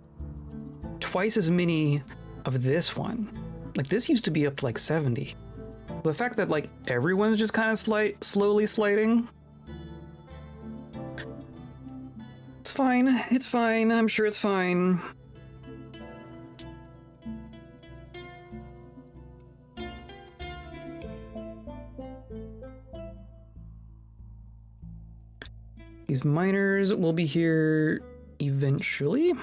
twice as many of this one. Like, this used to be up to, like, 70. The fact that, like, everyone's just kind of slowly sliding. It's fine, I'm sure it's fine. These miners will be here eventually.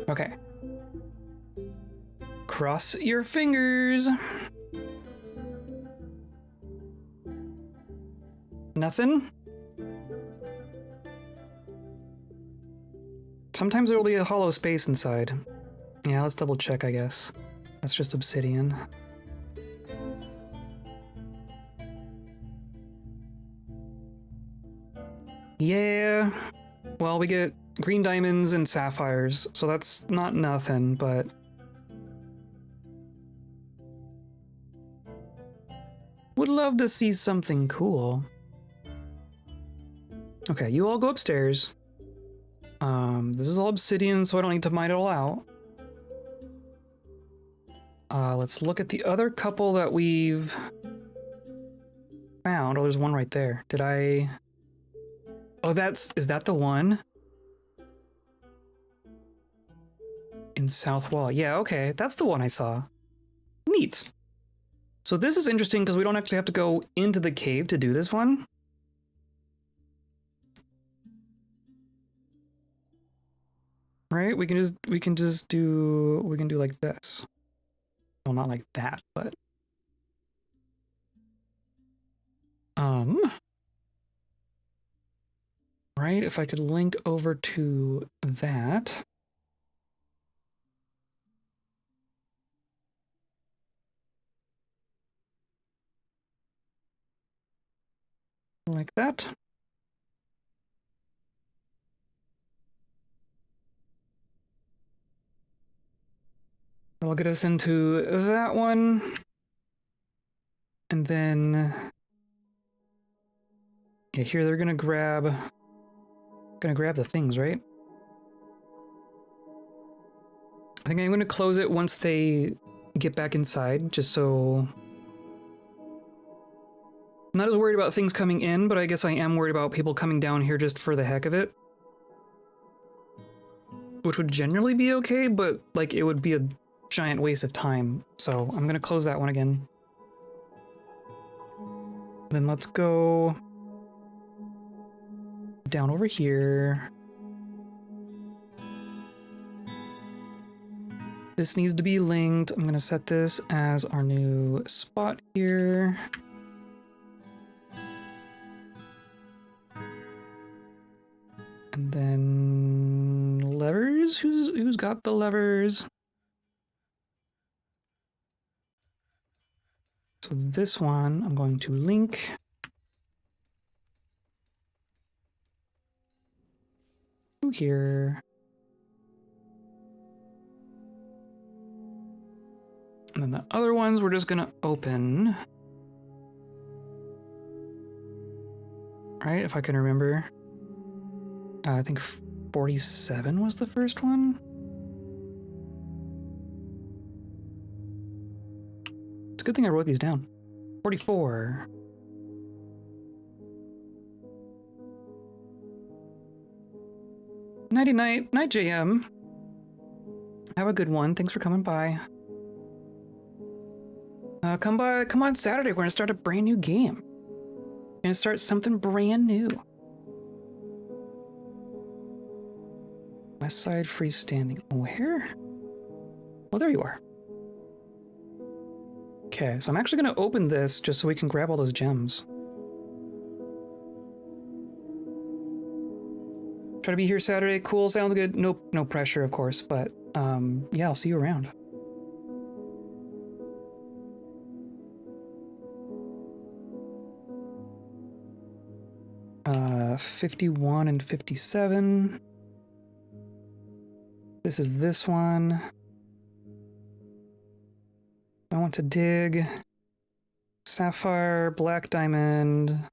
Okay. Cross your fingers. Nothing? Sometimes there will be a hollow space inside. Yeah, let's double check, I guess. That's just obsidian. Yeah. Well, we get green diamonds and sapphires, so that's not nothing, but... would love to see something cool. Okay, you all go upstairs. This is all obsidian, so I don't need to mine it all out. Let's look at the other couple that we've found. Oh, there's one right there. Did I... oh, is that the one? In South Wall. Yeah, okay, that's the one I saw. Neat. So this is interesting because we don't actually have to go into the cave to do this one. Right? We can do like this. Well, not like that, but right, if I could link over to that. Like that. That'll get us into that one. And then... yeah, here they're gonna grab the things, right? I think I'm gonna close it once they get back inside, just so... not as worried about things coming in, but I guess I am worried about people coming down here just for the heck of it. Which would generally be okay, but, like, it would be a giant waste of time. So I'm gonna close that one again. Then let's go down over here. This needs to be linked. I'm gonna set this as our new spot here. And then levers. Who's got the levers? So this one I'm going to link. To here. And then the other ones we're just gonna open. Right, if I can remember. I think 47 was the first one. It's a good thing I wrote these down. 44. Nighty night, night JM. Have a good one. Thanks for coming by. Come on Saturday. We're gonna start a brand new game. We're gonna start something brand new. West side freestanding. Where? Oh, there you are. Okay, so I'm actually gonna open this just so we can grab all those gems. Try to be here Saturday. Cool, sounds good. No pressure, of course, but yeah, I'll see you around. 51 and 57. This is this one. I want to dig. Sapphire, black diamond.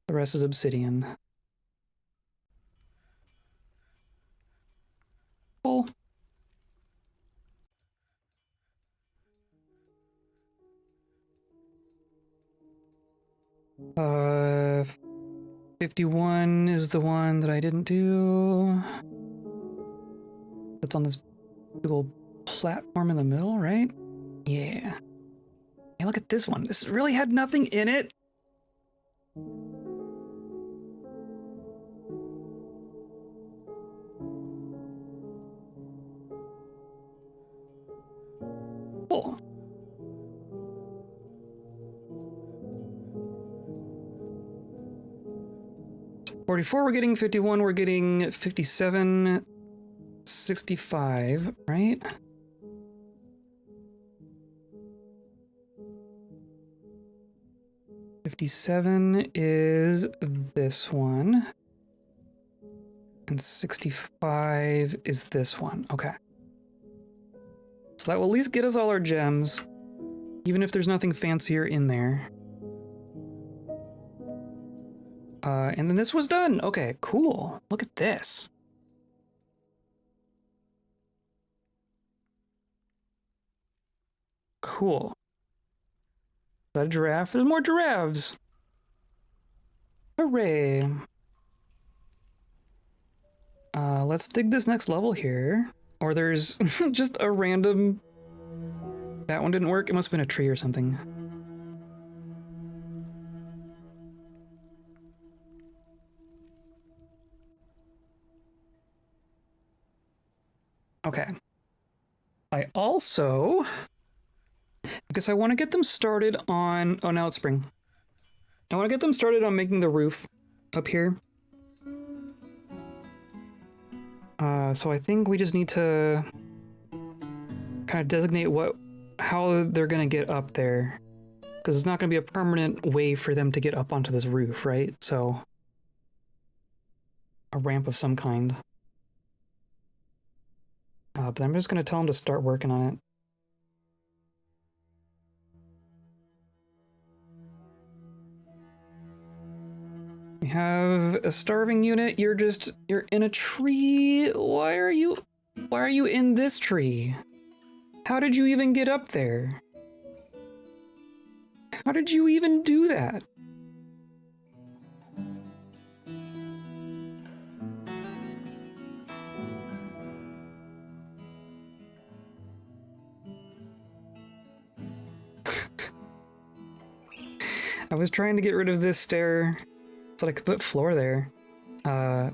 The rest is obsidian. Cool. Uh, 51 is the one that I didn't do. That's on this big old platform in the middle, right? Yeah. Hey, look at this one. This really had nothing in it. Cool. $44 we're getting, 51 we're getting, 57, 65, right? $57 is this one. And 65 is this one. Okay. So that will at least get us all our gems, even if there's nothing fancier in there. And then this was done. Okay, cool. Look at this. Cool. Is that a giraffe? There's more giraffes. Hooray. Let's dig this next level here. Or there's just a random... That one didn't work. It must have been a tree or something. Okay. I also... Because I want to get them started on... Oh, now it's spring. I want to get them started on making the roof up here. So I think we just need to kind of designate how they're going to get up there. Because it's not going to be a permanent way for them to get up onto this roof, right? So a ramp of some kind. But I'm just going to tell them to start working on it. We have a starving unit. You're in a tree. Why are you in this tree? How did you even get up there? How did you even do that? I was trying to get rid of this stair so I could put floor there.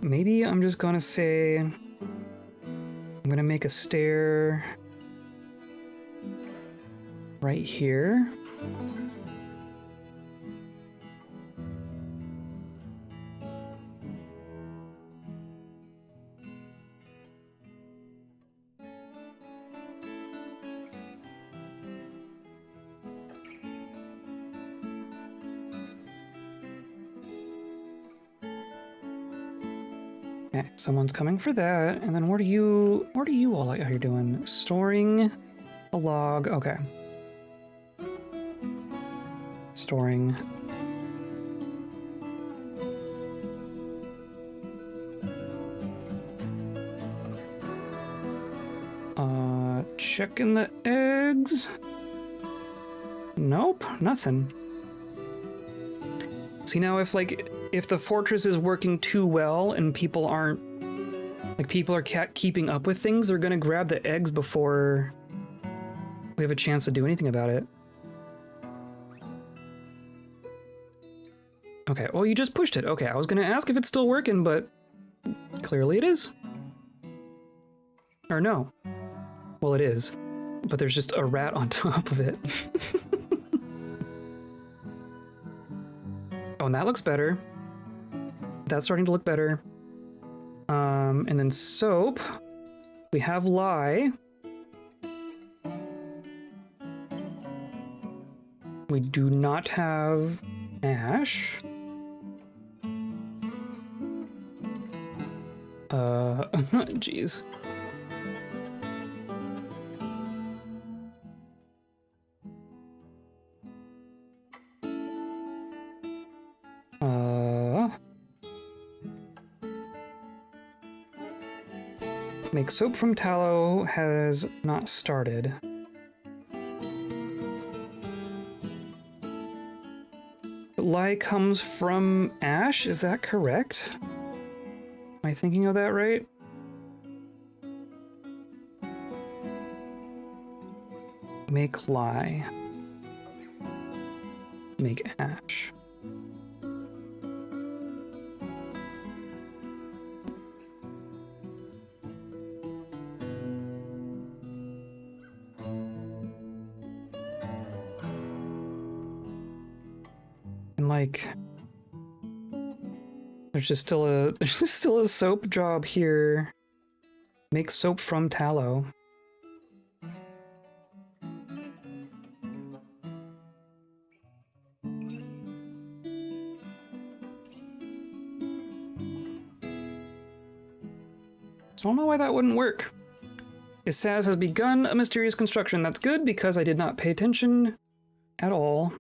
Maybe I'm just gonna say I'm gonna make a stair right here. Okay, someone's coming for that. And then what are you all out here doing? Storing a log. Okay. Storing. Checking the eggs. Nope, nothing. See, now if the fortress is working too well and people aren't, like, people are keeping up with things, they're gonna grab the eggs before we have a chance to do anything about it. Okay, well, you just pushed it. Okay, I was gonna ask if it's still working, but clearly it is. Or no. Well, it is, but there's just a rat on top of it. Oh, and that looks better. That's starting to look better. And then soap. We have lye. We do not have ash. Jeez. Make soap from tallow has not started. Lye comes from ash, is that correct? Am I thinking of that right? Make lye. Make ash. And like, there's just still a soap job here. Make soap from tallow. I don't know why that wouldn't work. Isaz has begun a mysterious construction. That's good because I did not pay attention at all.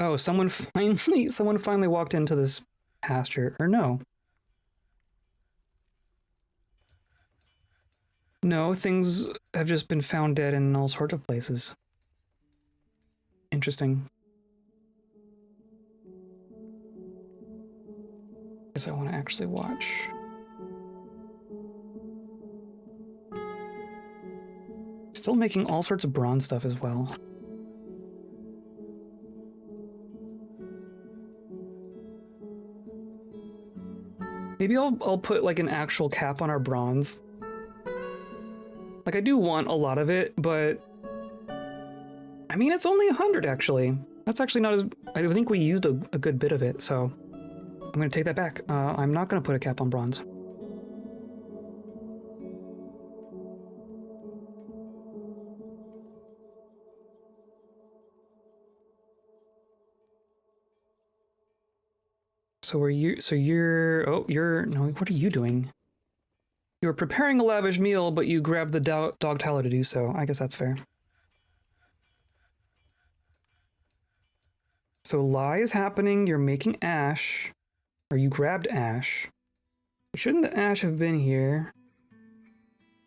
Oh, someone finally walked into this pasture. Or no. No, things have just been found dead in all sorts of places. Interesting. Guess I want to actually watch. Still making all sorts of bronze stuff as well. Maybe I'll put like an actual cap on our bronze. Like, I do want a lot of it, but I mean, it's only 100 actually. That's actually not as, I think we used a good bit of it, so I'm gonna take that back. I'm not gonna put a cap on bronze. So no, what are you doing? You're preparing a lavish meal, but you grabbed the dog tallow to do so. I guess that's fair. So lye is happening, you're making ash, or you grabbed ash. Shouldn't the ash have been here?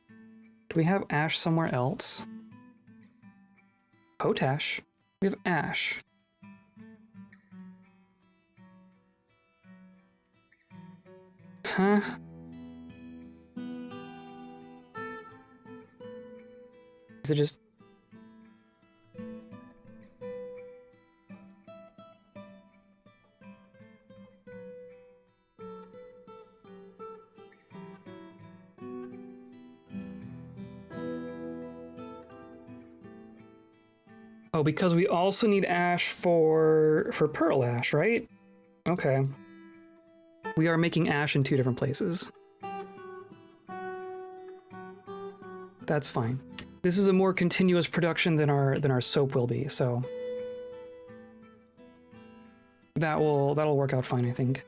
Do we have ash somewhere else? Potash. We have ash. Huh? Is it just... Oh, because we also need ash for pearl ash, right? Okay. We are making ash in 2 different places. That's fine. This is a more continuous production than our soap will be, so that'll work out fine, I think.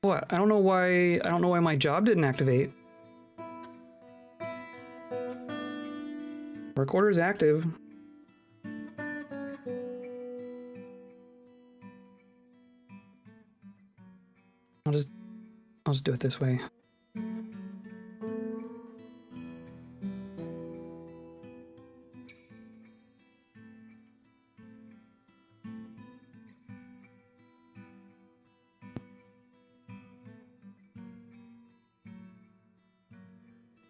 What? I don't know why my job didn't activate. Work order is active. I'll just do it this way.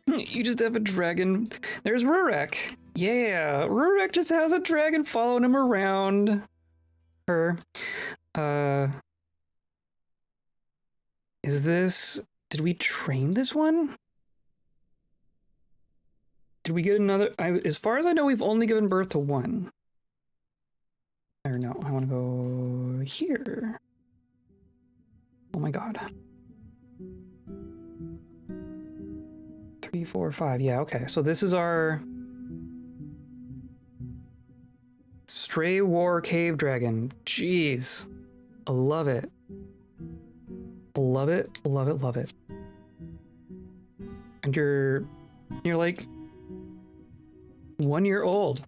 You just have a dragon. There's Rurek. Yeah, Rurek just has a dragon following him around. Her. Is this... Did we train this one? Did we get another... as far as I know, we've only given birth to 1. Or no, I want to go here. Oh my god. 3, 4, 5. Yeah, okay. So this is our Stray War Cave Dragon. Jeez. I love it. Love it, love it, love it. And you're like 1 year old.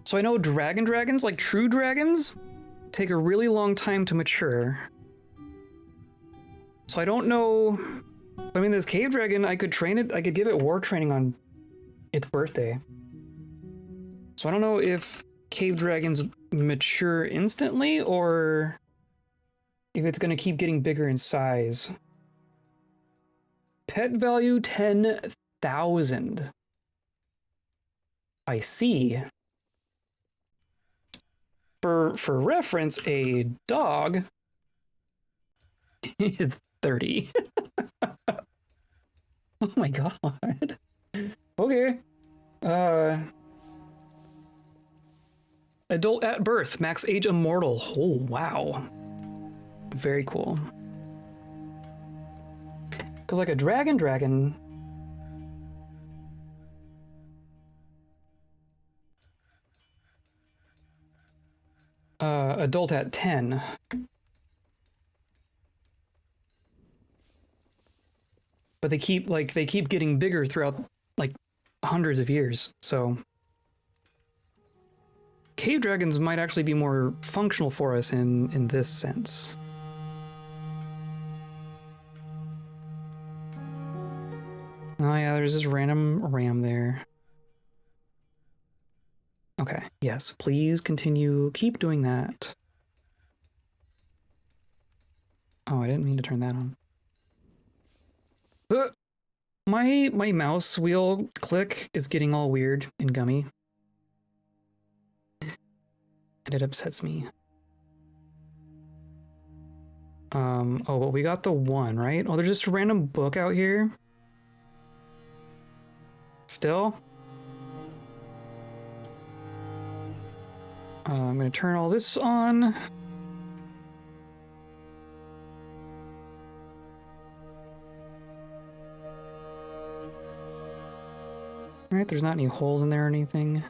So I know dragons, like true dragons, take a really long time to mature. So I don't know. I mean, this cave dragon, I could train it, I could give it war training on its birthday. So I don't know if cave dragons mature instantly or if it's going to keep getting bigger in size. Pet value 10,000. I see. For reference, a dog is 30. Oh my god. Okay. Adult at birth, max age immortal. Oh, wow. Very cool. Because like a dragon... adult at 10. But they keep getting bigger throughout like hundreds of years, so cave dragons might actually be more functional for us in this sense. Oh yeah, there's this random ram there. Okay, yes, please continue. Keep doing that. Oh, I didn't mean to turn that on. My mouse wheel click is getting all weird and gummy. And it upsets me. Oh, well, we got the 1, right? Oh, there's just a random book out here. Still? I'm gonna turn all this on. Alright, there's not any holes in there or anything.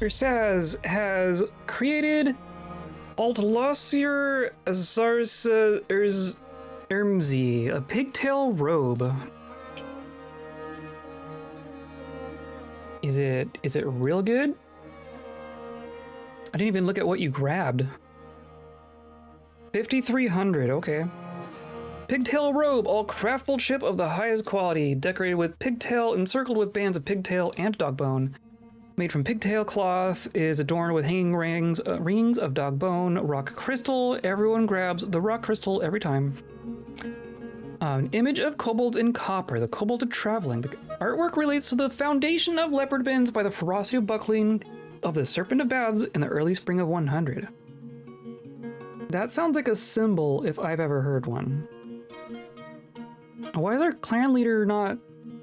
Ursaz has created Altlossier Azarsa Ermzi, a pigtail robe. Is it real good? I didn't even look at what you grabbed. 5,300, okay. Pigtail robe, all craftsmanship of the highest quality, decorated with pigtail, encircled with bands of pigtail and dog bone. Made from pigtail cloth, is adorned with hanging rings of dog bone, rock crystal. Everyone grabs the rock crystal every time. An image of kobolds in copper. The kobolds are traveling. The artwork relates to the foundation of Leopardbends by the ferocity of buckling of the Serpent of Baths in the early spring of 100. That sounds like a symbol if I've ever heard one. Why does our clan leader not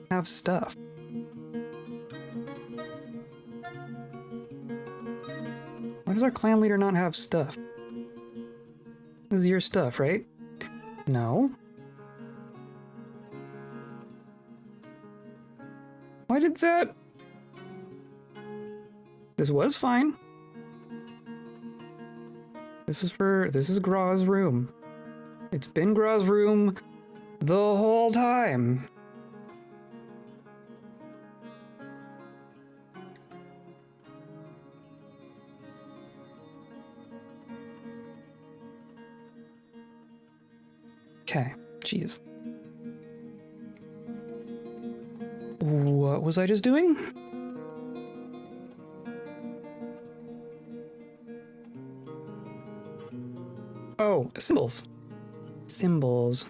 have stuff? Why does our clan leader not have stuff? This is your stuff, right? No. Why did that? This was fine. This is Graw's room. It's been Graw's room the whole time. Okay, jeez. What was I just doing? Oh, symbols. Symbols.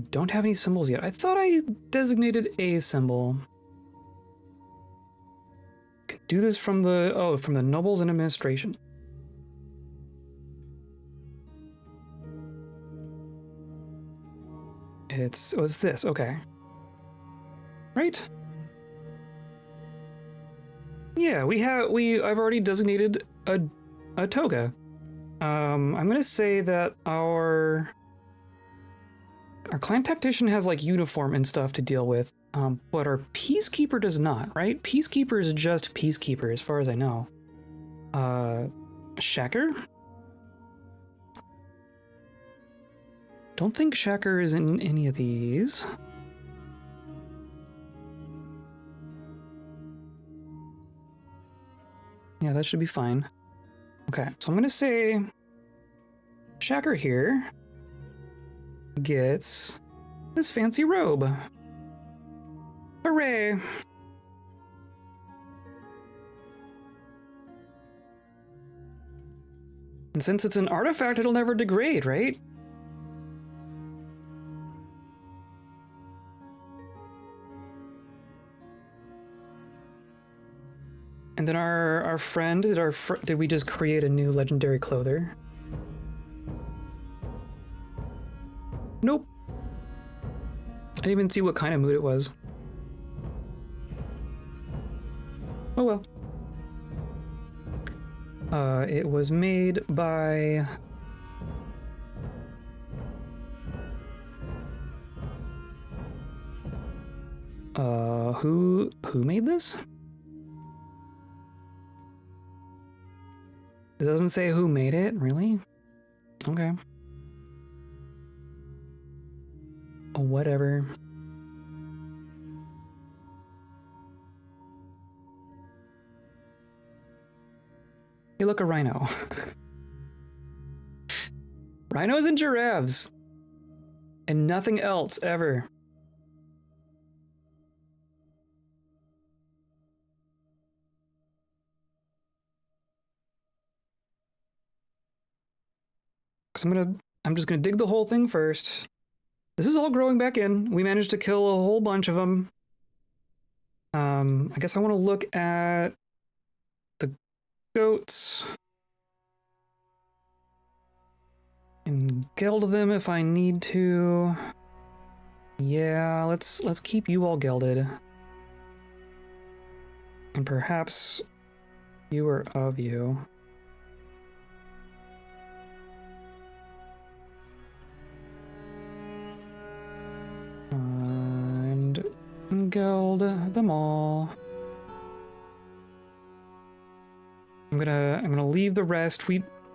Don't have any symbols yet. I thought I designated a symbol. Can do this from the nobles and administration. It's this, okay. Right? Yeah, I've already designated a toga. I'm gonna say that our clan tactician has like uniform and stuff to deal with, but our peacekeeper does not, right? Peacekeeper is just peacekeeper as far as I know. Shacker? Don't think Shacker is in any of these. Yeah, that should be fine. Okay, so I'm gonna say Shacker here gets this fancy robe. Hooray! And since it's an artifact, it'll never degrade, right? And then our friend, did we just create a new legendary clother? Nope. I didn't even see what kind of mood it was. Oh well. It was made by... who made this? It doesn't say who made it, really? Okay. Whatever. Hey, look, a rhino. Rhinos and giraffes. And nothing else, ever. Because I'm just gonna dig the whole thing first. This is all growing back in. We managed to kill a whole bunch of them. I guess I want to look at the goats and geld them if I need to. Yeah, let's keep you all gelded. And perhaps fewer of you. And geld them all. I'm gonna leave the rest.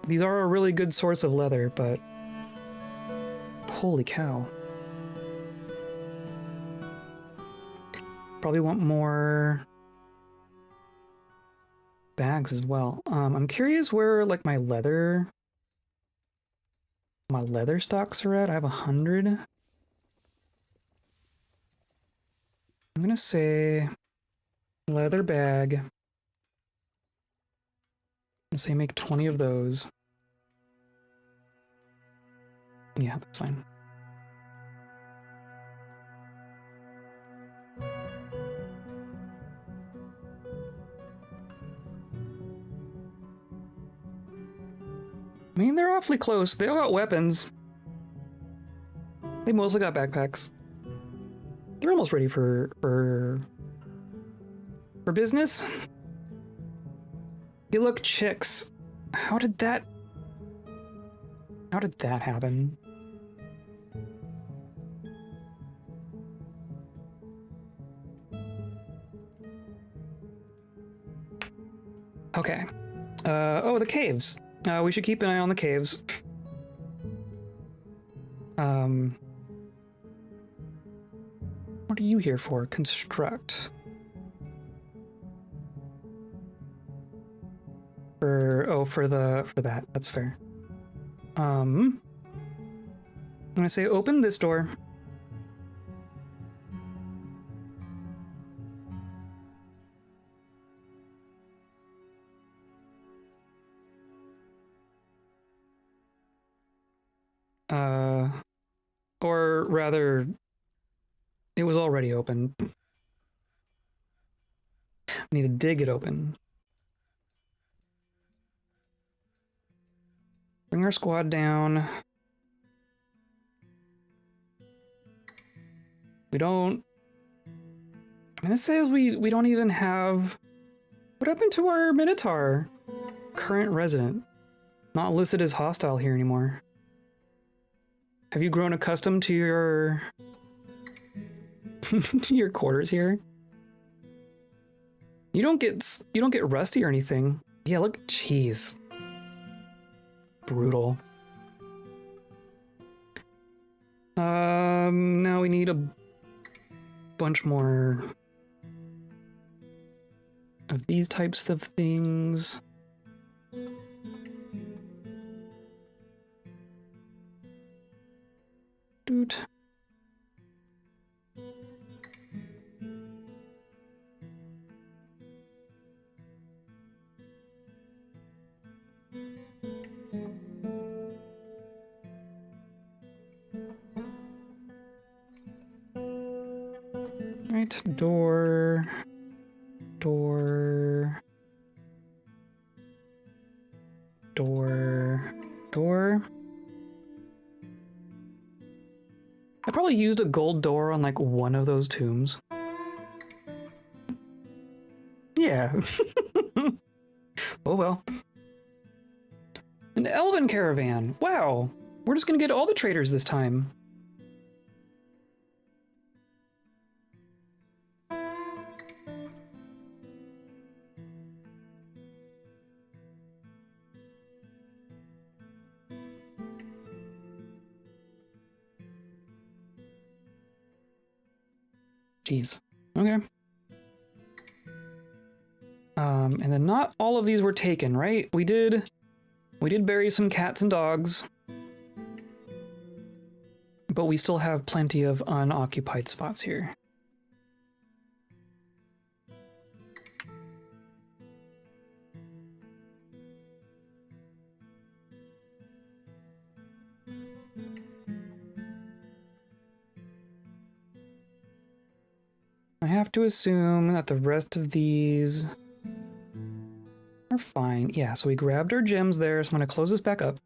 These are a really good source of leather, but holy cow. Probably want more bags as well. I'm curious where like my leather stocks are at. I have 100. I'm gonna say leather bag. I'm gonna say make 20 of those. Yeah, that's fine. I mean, they're awfully close. They all got weapons. They mostly got backpacks. They're almost ready for business. Hey, look, chicks. How did that happen? Okay. Oh, the caves. We should keep an eye on the caves. What are you here for? Construct. For that. That's fair. I'm gonna say open this door. Or rather, it was already open. I need to dig it open. Bring our squad down. We don't... I mean, this says we don't even have... What happened to our Minotaur? Current resident. Not listed as hostile here anymore. Have you grown accustomed to your... to your quarters here? You don't get rusty or anything. Yeah, look, jeez. Brutal. Now we need a bunch more of these types of things. Dude. Right, door. I probably used a gold door on like one of those tombs. Yeah. Oh well. An elven caravan. Wow. We're just gonna get all the traders this time. Jeez. Okay. And then not all of these were taken, right? We did bury some cats and dogs. But we still have plenty of unoccupied spots here. I have to assume that the rest of these are fine. Yeah, so we grabbed our gems there, so I'm gonna close this back up.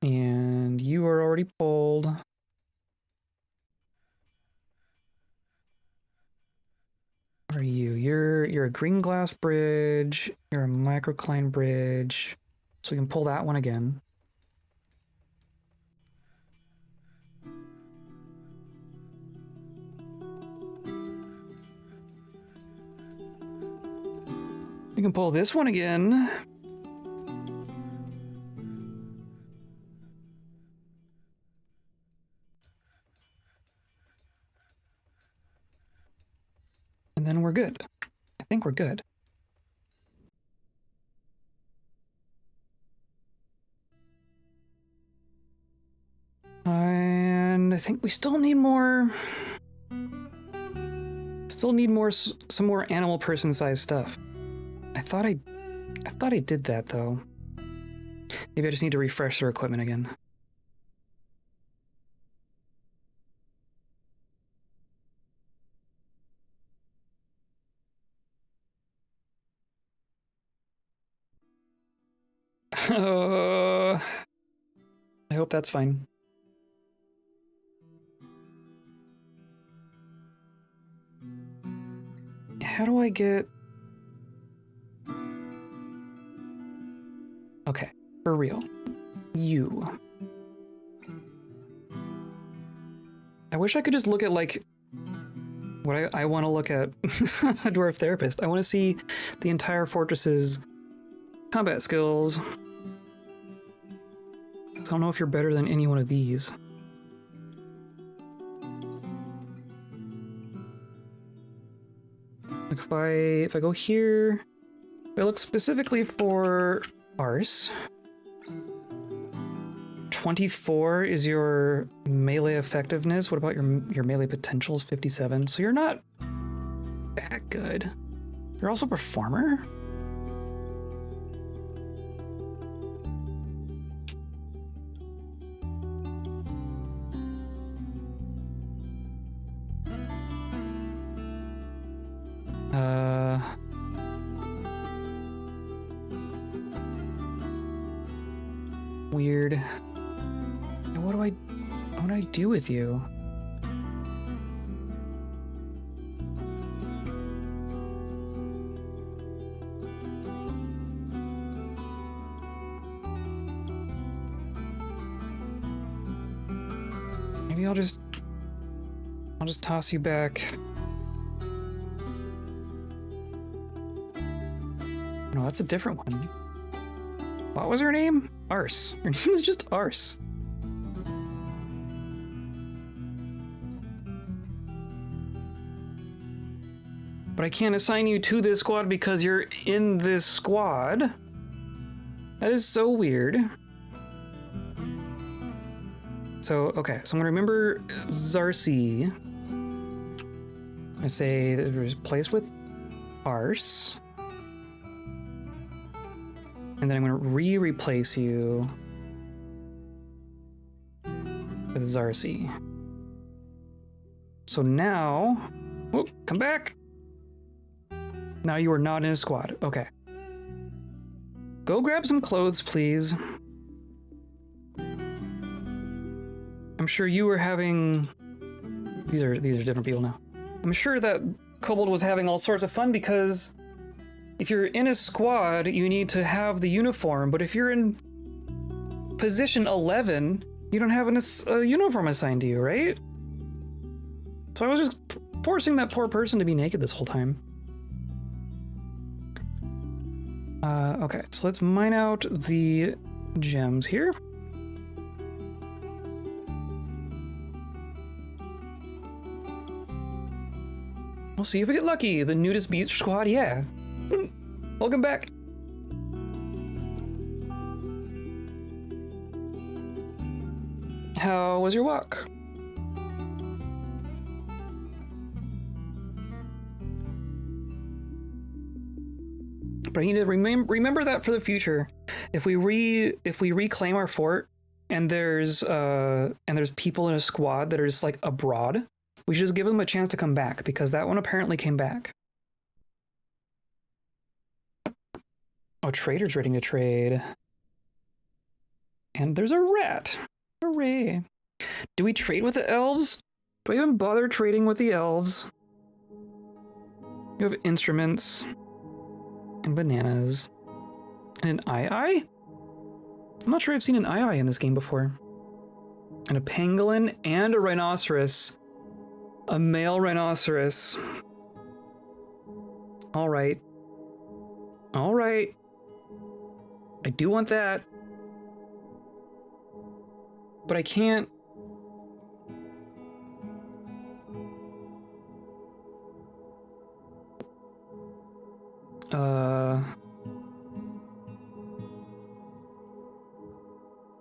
And you are already pulled. What are you? You're a green glass bridge, you're a microcline bridge. So we can pull that one again. We can pull this one again. And then we're good. I think we're good. And I think we still need more... Still need more, some more animal person-sized stuff. I thought I did that though. Maybe I just need to refresh their equipment again. I hope that's fine. How do I get... Okay, for real. You. I wish I could just look at, like, what I want to look at. A dwarf therapist. I want to see the entire fortress's combat skills. I don't know if you're better than any one of these. Like if I go here, if I look specifically for Arse, 24 is your melee effectiveness. What about your melee potentials? 57. So you're not that good. You're also a performer? Weird. What do I do with you? Maybe I'll just toss you back. No, that's a different one. What was her name? Arse. Her name was just Arse. But I can't assign you to this squad because you're in this squad. That is so weird. So, okay, so I'm gonna remember Zarcy. I say that there's place with Arse. And then I'm gonna replace you with Zarcy. So now, oh, come back. Now you are not in a squad. Okay. Go grab some clothes, please. I'm sure you were having... These are different people now. I'm sure that Kobold was having all sorts of fun because if you're in a squad, you need to have the uniform, but if you're in position 11, you don't have a uniform assigned to you, right? So I was just forcing that poor person to be naked this whole time. Okay, so let's mine out the gems here. We'll see if we get lucky. The nudist beach squad, yeah. Welcome back. How was your walk? But I need to remember that for the future. If we reclaim our fort and there's people in a squad that are just like abroad, we should just give them a chance to come back because that one apparently came back. Oh, trader's ready to trade. And there's a rat. Hooray. Do we trade with the elves? Do I even bother trading with the elves? You have instruments and bananas and an eye. I'm not sure I've seen an eye in this game before. And a pangolin and a rhinoceros. A male rhinoceros. All right. All right. I do want that. But I can't.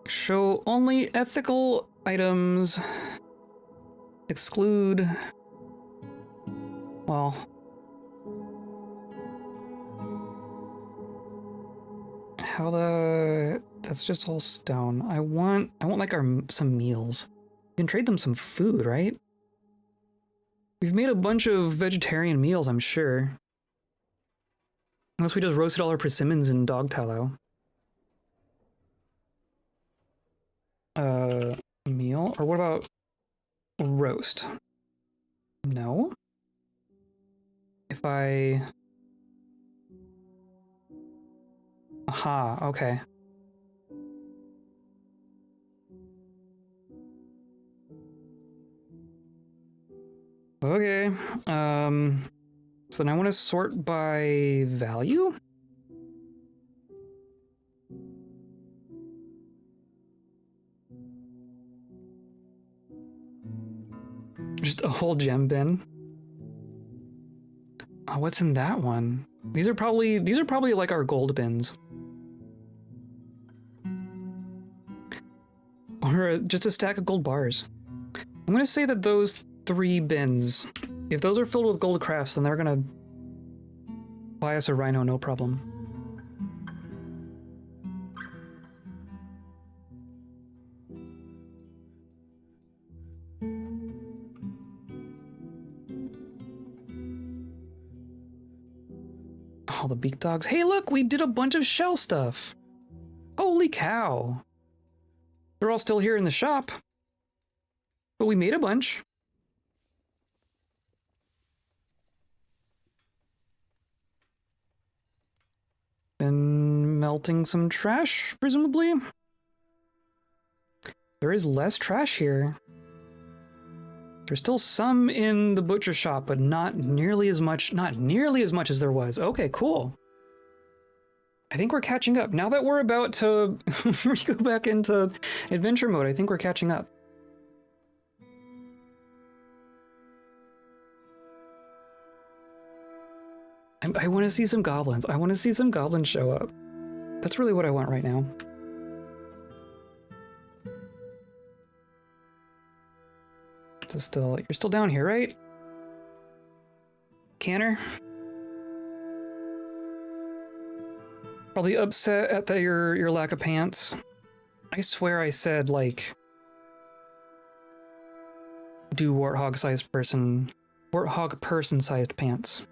Show only ethical items. Exclude. Well. How the... That's just all stone. I want like some meals. We can trade them some food, right? We've made a bunch of vegetarian meals, I'm sure. Unless we just roasted all our persimmons in dog tallow. Meal? Or what about roast? No? If I... Aha, okay. Okay, so then I want to sort by value? Just a whole gem bin. Oh, what's in that one? These are probably like our gold bins. Or just a stack of gold bars. I'm gonna say that those 3 bins, if those are filled with gold crafts, then they're gonna buy us a rhino, no problem. Oh, the beak dogs. Hey, look, we did a bunch of shell stuff. Holy cow. They're all still here in the shop. But we made a bunch. Been melting some trash, presumably. There is less trash here. There's still some in the butcher shop, but not nearly as much as there was. Okay, cool. I think we're catching up. Now that we're about to go back into adventure mode, I think we're catching up. I want to see some goblins. I want to see some goblins show up. That's really what I want right now. You're still down here, right? Canner? Probably upset at your lack of pants. I swear I said, like, do warthog person-sized pants.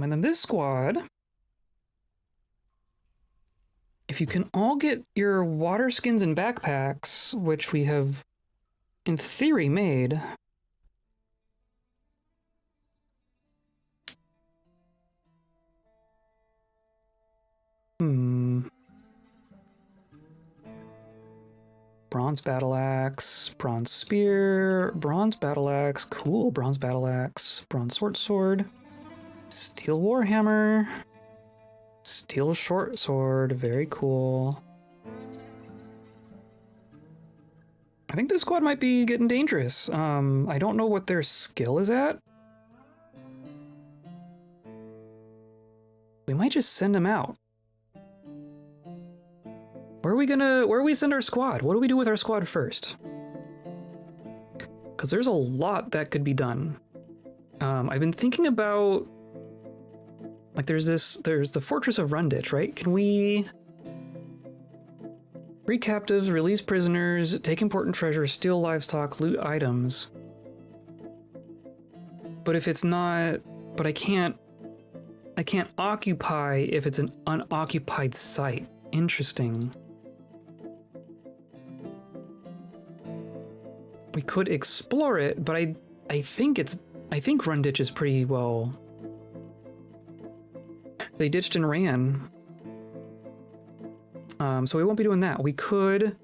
And then this squad, if you can all get your water skins and backpacks, which we have, in theory, made. Bronze battle axe, bronze spear, bronze battle axe, cool, bronze battle axe, bronze sword, steel warhammer, steel short sword, very cool. I think this squad might be getting dangerous. I don't know what their skill is at. We might just send them out. Where do we send our squad? What do we do with our squad first? Because there's a lot that could be done. I've been thinking about, like, there's the Fortress of Runditch, right? Can we free captives, release prisoners, take important treasure, steal livestock, loot items? But if it's not, but I can't occupy if it's an unoccupied site. Interesting. We could explore it, but I think Runditch is pretty well. They ditched and ran. So we won't be doing that. We could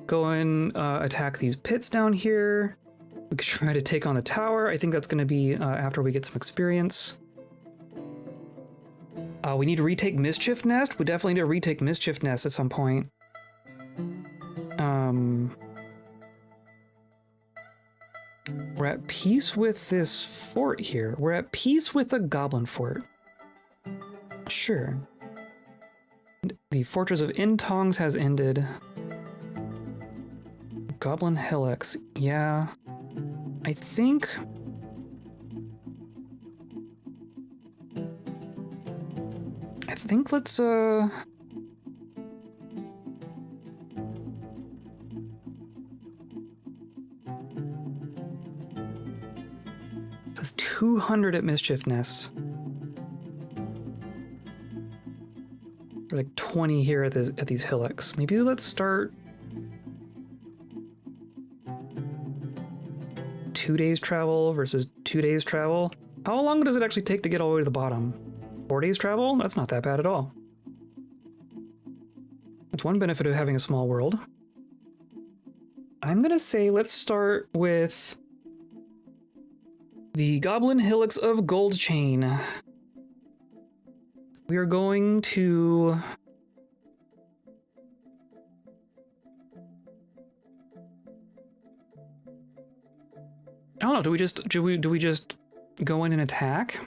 go and attack these pits down here. We could try to take on the tower. I think that's going to be after we get some experience. We need to retake Mischief Nest. We definitely need to retake Mischief Nest at some point. We're at peace with this fort here. We're at peace with the goblin fort. Sure. The Fortress of Intongs has ended. Goblin hillocks. Yeah. I think... let's, I It says 200 at Mischief Nest. Or like 20 here at these hillocks. Maybe let's start 2 days travel versus 2 days travel. How long does it actually take to get all the way to the bottom? 4 days travel? That's not that bad at all. That's one benefit of having a small world. I'm gonna say let's start with the Goblin Hillocks of Gold Chain. We are going to... I don't know, do we just go in and attack?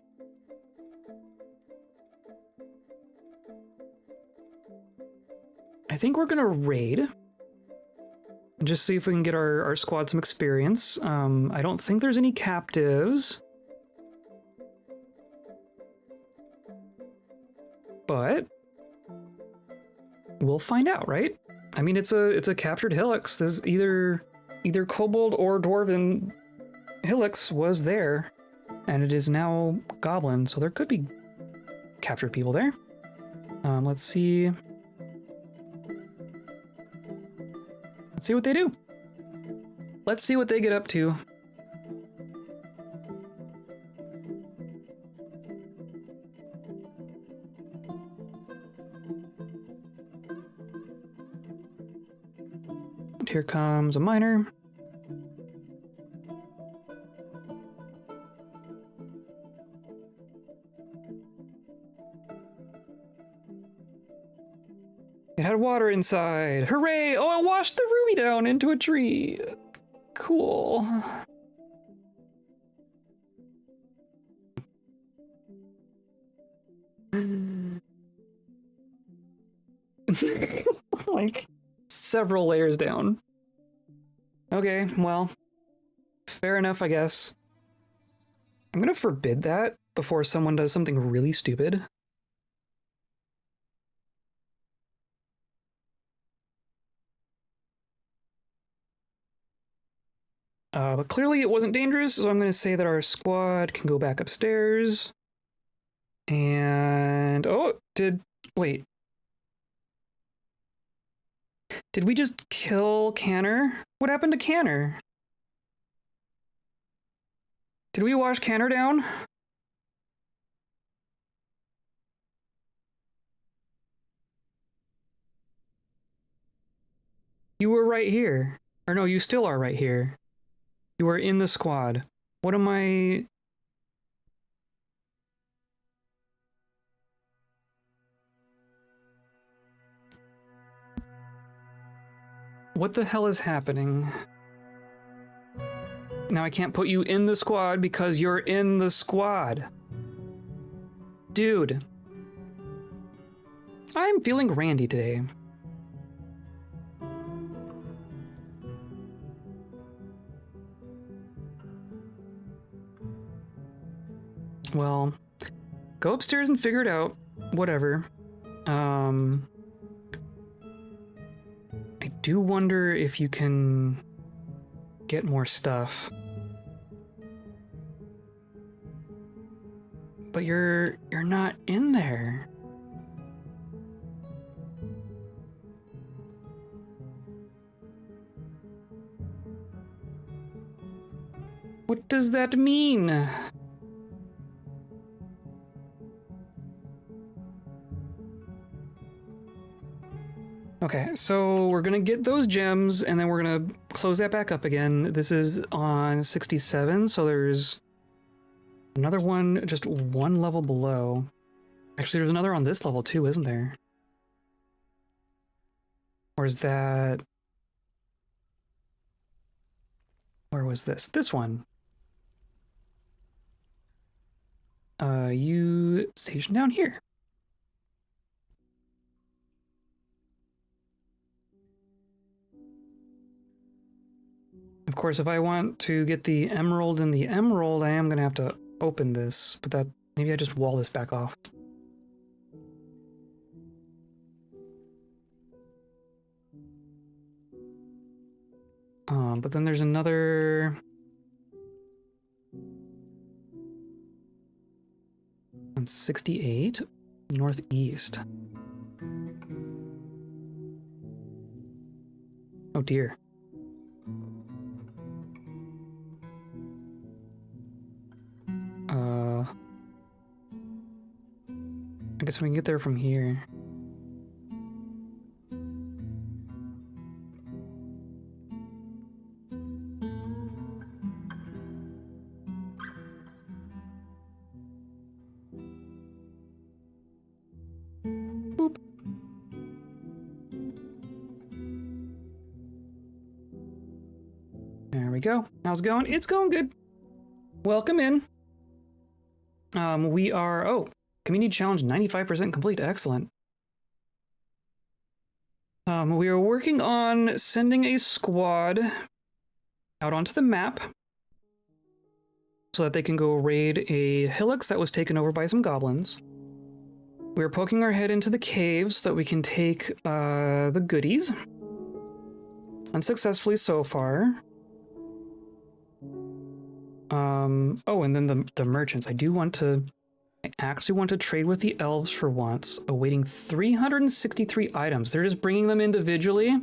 I think we're gonna raid. Just see if we can get our squad some experience. I don't think there's any captives. But we'll find out, right? I mean, it's a captured hillocks. There's either kobold or dwarven hillocks was there, and it is now goblin, so there could be captured people there. Let's see. Let's see what they do. Let's see what they get up to. Here comes a miner. It had water inside. Hooray! Oh, I washed the ruby down into a tree. Cool. Like, several layers down. Okay, well, fair enough, I guess. I'm gonna forbid that before someone does something really stupid. But clearly it wasn't dangerous, so I'm going to say that our squad can go back upstairs. And... oh, wait. Did we just kill Canner? What happened to Canner? Did we wash Canner down? You were right here. Or no, you still are right here. You are in the squad. What am I... What the hell is happening? Now I can't put you in the squad because you're in the squad. Dude. I'm feeling randy today. Well, go upstairs and figure it out. Whatever. I do wonder if you can get more stuff. But you're not in there. What does that mean? Okay, so we're gonna get those gems, and then we're gonna close that back up again. This is on 67, so there's another one just one level below. Actually, there's another on this level too, isn't there? Or is that... where was this? This one. You station down here. Of course, if I want to get the emerald and the emerald, I am going to have to open this, but that maybe I just wall this back off. But then there's another... on 68 northeast. Oh dear. I guess we can get there from here. Boop. There we go. How's it going? It's going good. Welcome in. We are... oh, community challenge 95% complete. Excellent. We are working on sending a squad out onto the map so that they can go raid a hillocks that was taken over by some goblins. We're poking our head into the caves so that we can take the goodies. Unsuccessfully so far. Oh, and then the merchants. I actually want to trade with the elves for once, awaiting 363 items. They're just bringing them individually.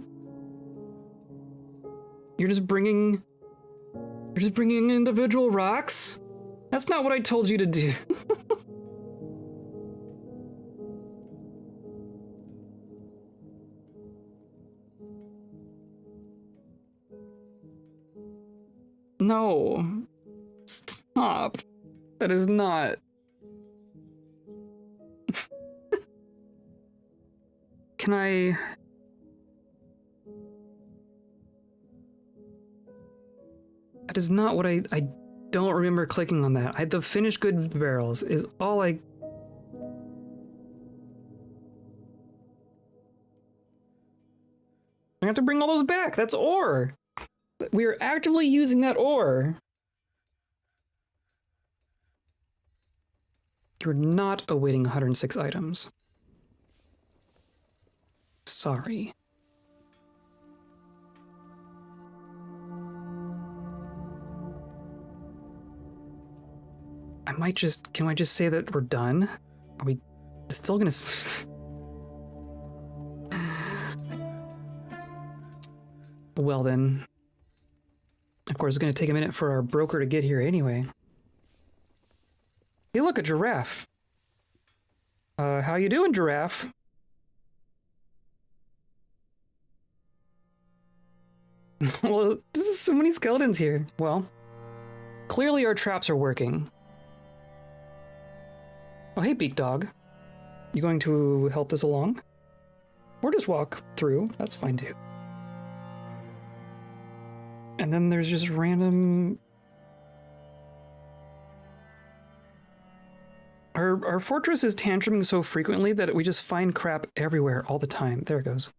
You're just bringing individual rocks? That's not what I told you to do. No. Stop. That is not... Can I... That is not what I don't remember clicking on that. The finished good barrels is all I... I have to bring all those back. That's ore. We are actively using that ore. You're not awaiting 106 items. Sorry. Can I just say that we're done? Are we still gonna... Well then. Of course, it's gonna take a minute for our broker to get here anyway. Hey, look, a giraffe. How you doing, giraffe? Well, there's so many skeletons here. Well, clearly our traps are working. Oh, hey, Beak Dog. You going to help this along? Or just walk through. That's fine, too. And then there's just random... Our fortress is tantruming so frequently that we just find crap everywhere all the time. There it goes.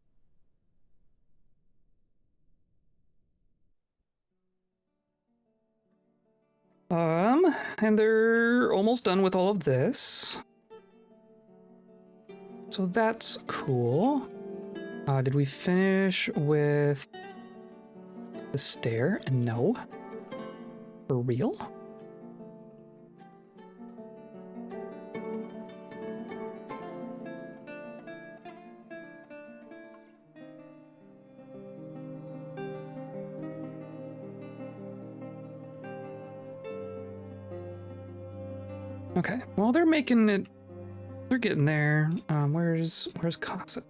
And they're almost done with all of this. So that's cool. Did we finish with the stair? No. For real? Okay, well, they're making it... They're getting there. Where's Casa?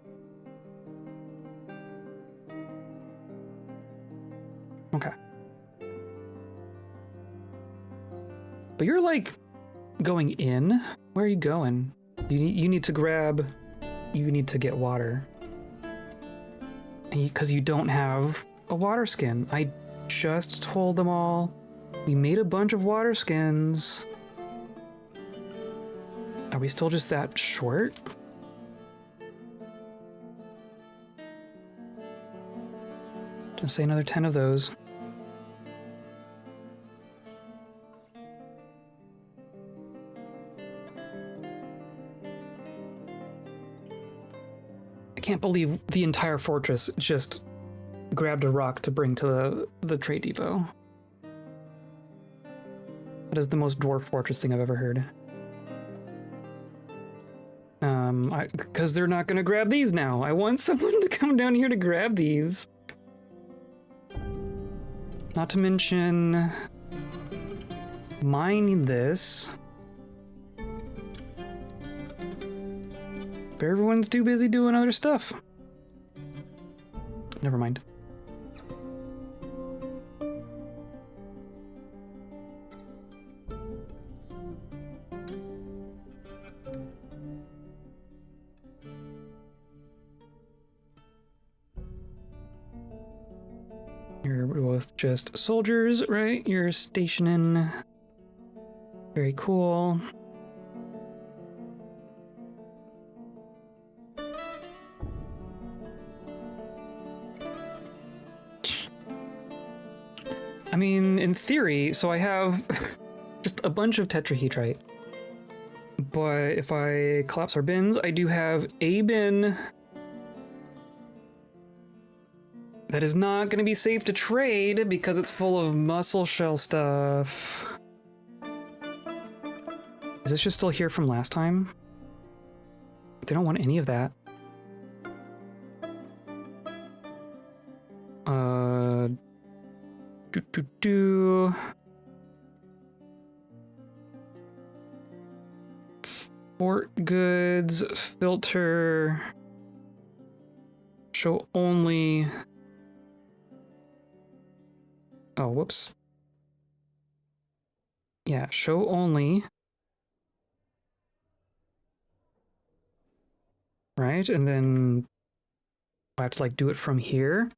Okay. But you're, like, going in? Where are you going? You need to grab... You need to get water. Because you don't have a water skin. I just told them all. We made a bunch of water skins. Are we still just that short? Just say another 10 of those. can't believe the entire fortress just grabbed a rock to bring to the trade depot. That is the most Dwarf Fortress thing I've ever heard. Because they're not gonna grab these now. I want someone to come down here to grab these. Not to mention, mine this. But everyone's too busy doing other stuff. Never mind. You're both just soldiers, right? You're stationing. Very cool. I mean, in theory, so I have just a bunch of tetrahedrite. But if I collapse our bins, I do have a bin that is not going to be safe to trade because it's full of mussel shell stuff. Is this just still here from last time? They don't want any of that. Sport goods, filter, show only. Oh, whoops. Yeah, show only. Right, and then I have to like do it from here.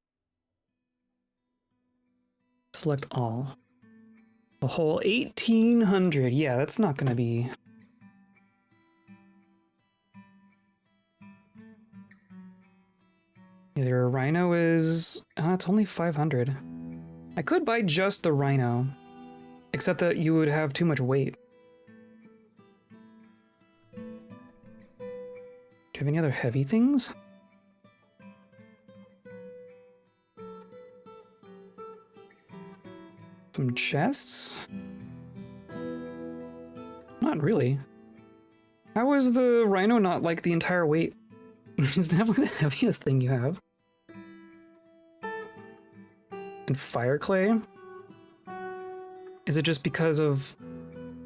Select all. The whole 1800. Yeah, that's not gonna be. Either a rhino is. It's only 500. I could buy just the rhino, except that you would have too much weight. Do you have any other heavy things? Some chests? Not really. How is the rhino not like the entire weight? It's definitely the heaviest thing you have. And fire clay? Is it just because of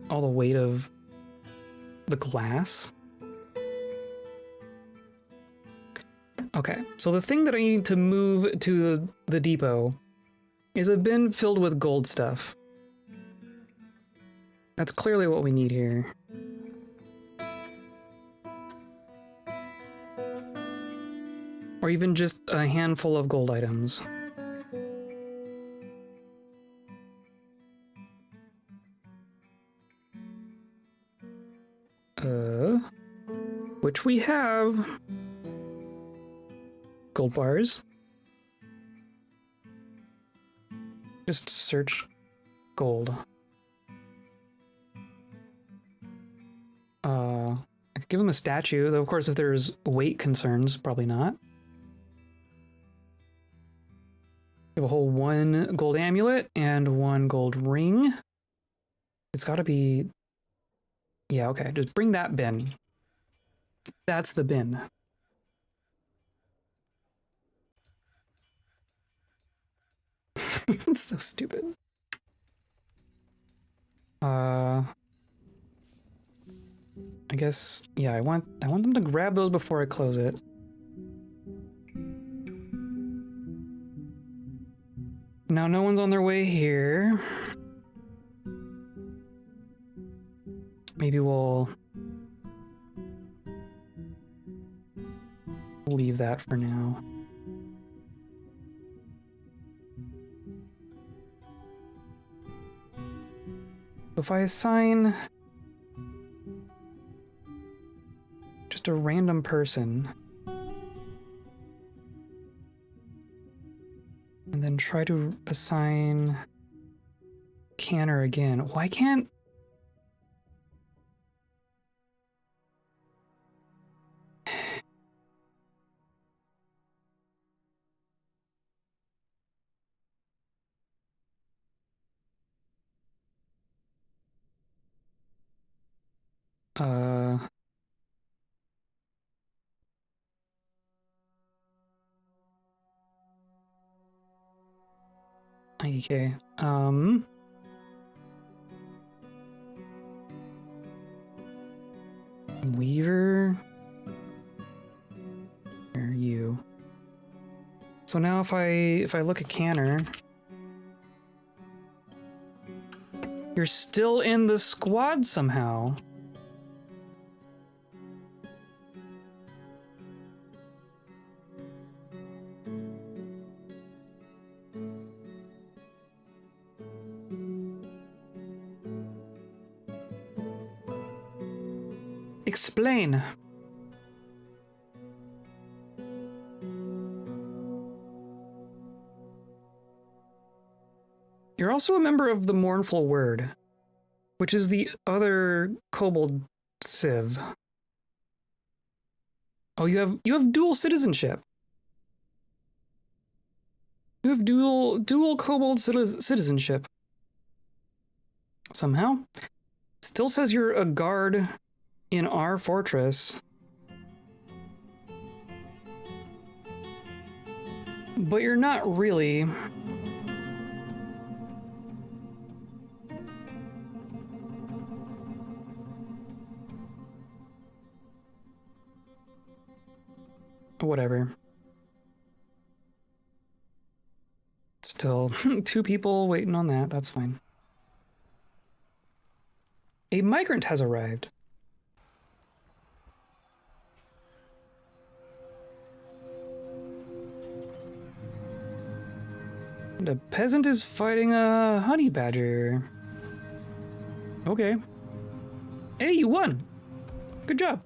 all the weight of the glass? Okay, so the thing that I need to move to the depot is a bin filled with gold stuff. That's clearly what we need here. Or even just a handful of gold items. Which we have. Gold bars. Just search gold. I could give him a statue, though of course if there's weight concerns, probably not. We have a whole 1 gold amulet and 1 gold ring. It's gotta be... Yeah, okay, just bring that bin. That's the bin. It's so stupid. I guess, yeah, I want them to grab those before I close it. Now no one's on their way here. Maybe we'll leave that for now. If I assign just a random person and then try to assign Canner again, why can't... Uh... Okay. Weaver. Where are you? So now if I look at Canner, you're still in the squad somehow. Explain. You're also a member of the Mournful Word, which is the other kobold civ. Oh, you have dual citizenship. You have dual kobold citizenship. Somehow. Still says you're a guard in our fortress. But you're not really. Whatever. Still, 2 people waiting on that. That's fine. A migrant has arrived. And a peasant is fighting a honey badger. Okay. Hey, you won! Good job.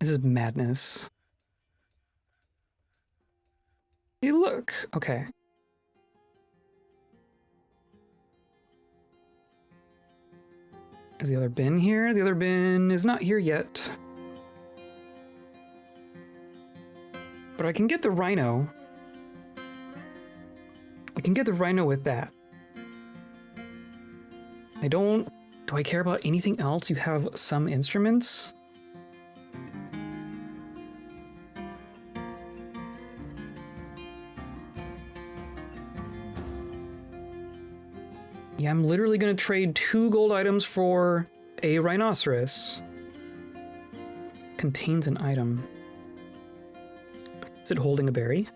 This is madness. Hey, look. Okay. Is the other bin here? The other bin is not here yet. But I can get the rhino. I can get the rhino with that. Do I care about anything else? You have some instruments? Yeah, I'm literally gonna trade 2 gold items for a rhinoceros. Contains an item. Is it holding a berry?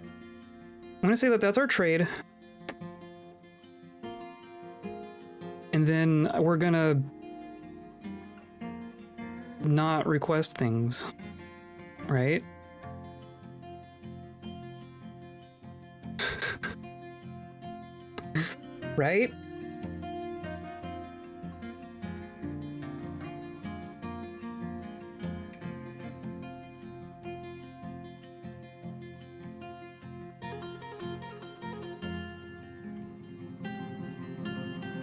I'm gonna say that that's our trade. And then we're gonna not request things, right? Right?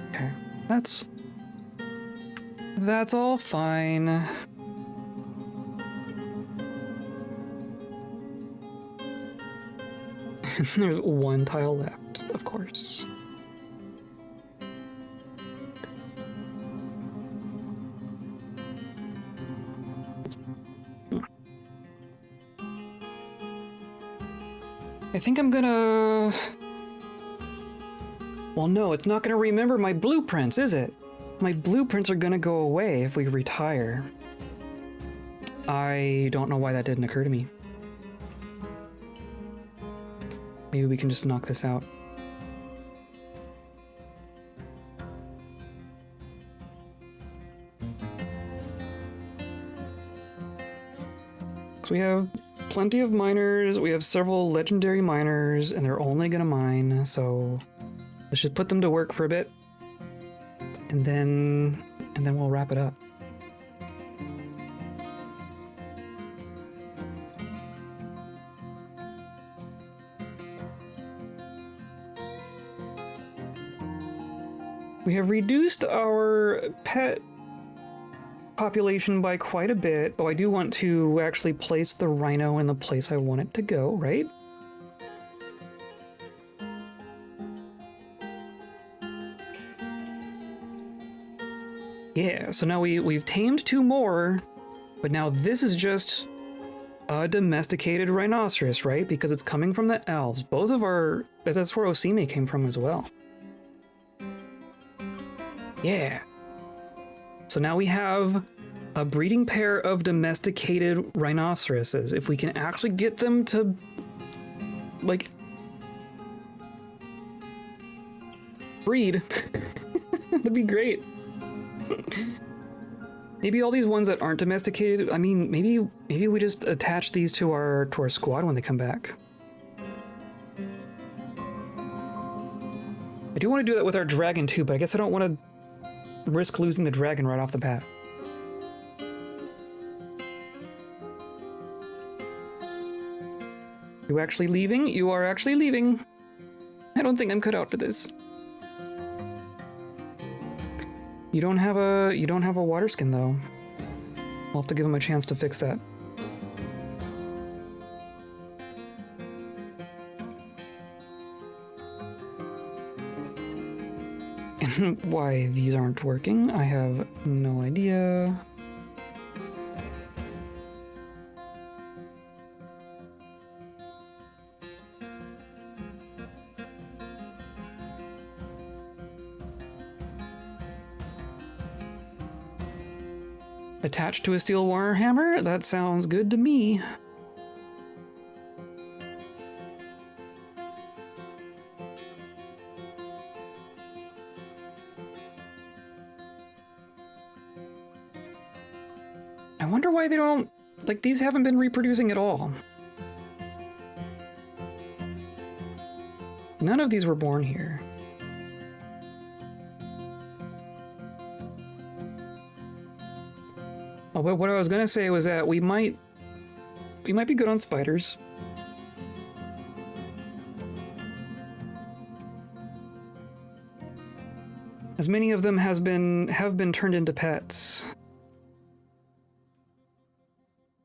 Okay, that's all fine. There's 1 tile left, of course. I think I'm gonna... Well, no, it's not gonna remember my blueprints, is it? My blueprints are gonna go away if we retire. I don't know why that didn't occur to me. Maybe we can just knock this out. So we have plenty of miners, we have several legendary miners, and they're only gonna mine, so let's just put them to work for a bit, and then we'll wrap it up. We have reduced our pet population by quite a bit. Oh, I do want to actually place the rhino in the place I want it to go, right? Yeah, so now we've tamed 2 more, but now this is just a domesticated rhinoceros, right? Because it's coming from the elves. Both of our... That's where Osime came from as well. Yeah. So now we have a breeding pair of domesticated rhinoceroses. If we can actually get them to, like, breed, that'd be great. Maybe all these ones that aren't domesticated, I mean, maybe we just attach these to our squad when they come back. I do want to do that with our dragon too, but I guess I don't want to risk losing the dragon right off the bat. You actually leaving? You are actually leaving. I don't think I'm cut out for this. You don't have a water skin though. I'll have to give him a chance to fix that. And why these aren't working, I have no idea. Attached to a steel warhammer? That sounds good to me. I wonder why they don't... Like, these haven't been reproducing at all. None of these were born here. Oh, but what I was gonna say was that we might be good on spiders. As many of them have been turned into pets.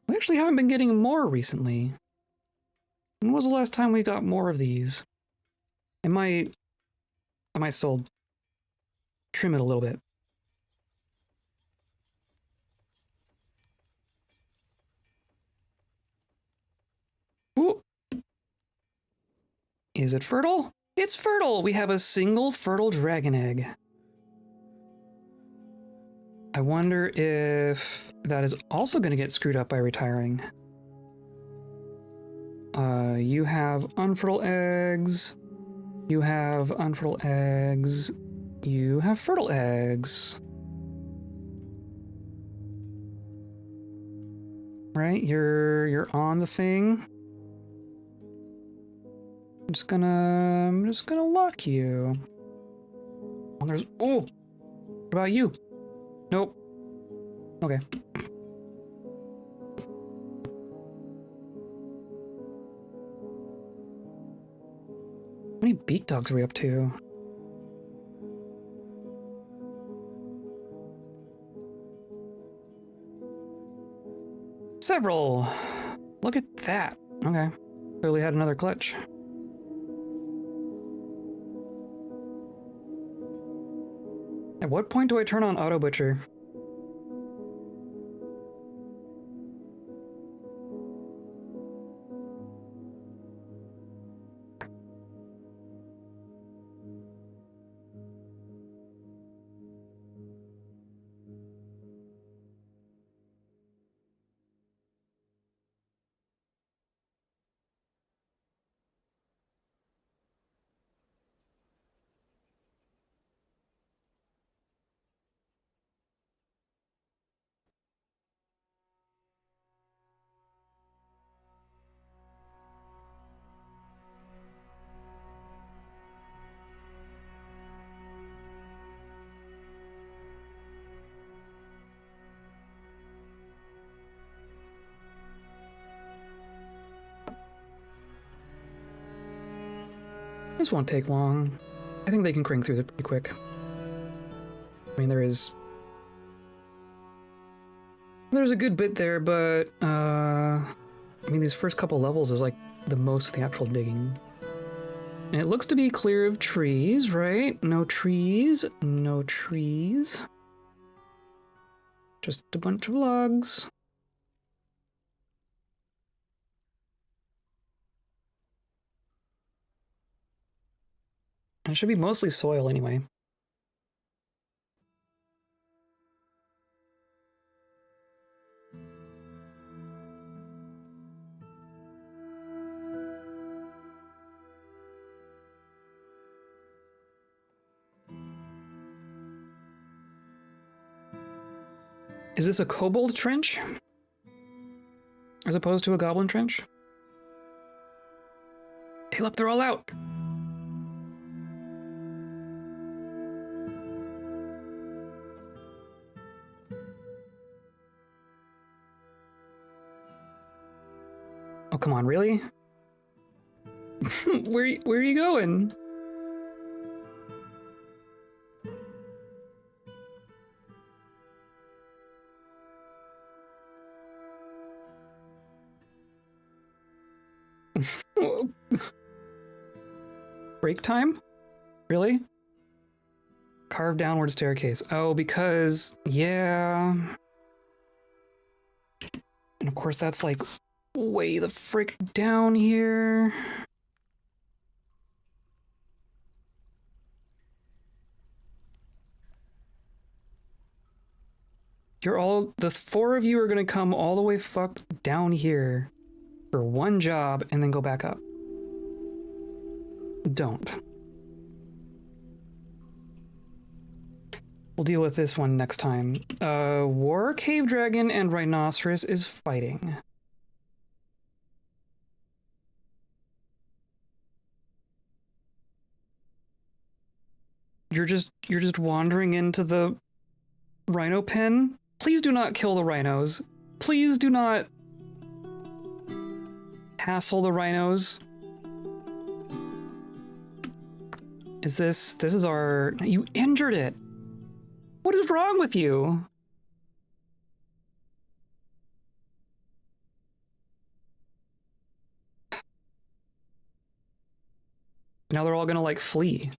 We actually haven't been getting more recently. When was the last time we got more of these? I might still trim it a little bit. Ooh. Is it fertile? It's fertile! We have a single fertile dragon egg. I wonder if that is also going to get screwed up by retiring. You have unfertile eggs. You have unfertile eggs. You have fertile eggs. Right, you're on the thing. I'm just gonna lock you. Oh, there's... Oh! What about you? Nope. Okay. How many beak dogs are we up to? Several! Look at that. Okay. Clearly had another clutch. At what point do I turn on Auto Butcher? This won't take long. I think they can crank through it pretty quick. I mean, there is There's a good bit there, but I mean, these first couple levels is like the most of the actual digging. And it looks to be clear of trees, right? No trees, no trees. Just a bunch of logs. And it should be mostly soil anyway. Is this a kobold trench? As opposed to a goblin trench? Hey, look, they're all out! Oh, come on, really? Where are you going? Break time? Really? Carved downward staircase. Oh, because... yeah... And of course that's like way the frick down here. You're all... the four of you are gonna come all the way fucked down here for one job and then go back up. Don't. We'll deal with this one next time. War cave dragon and rhinoceros is fighting. You're just wandering into the rhino pen? Please do not kill the rhinos. Please do not hassle the rhinos. This is our... You injured it! What is wrong with you? Now they're all gonna, like, flee.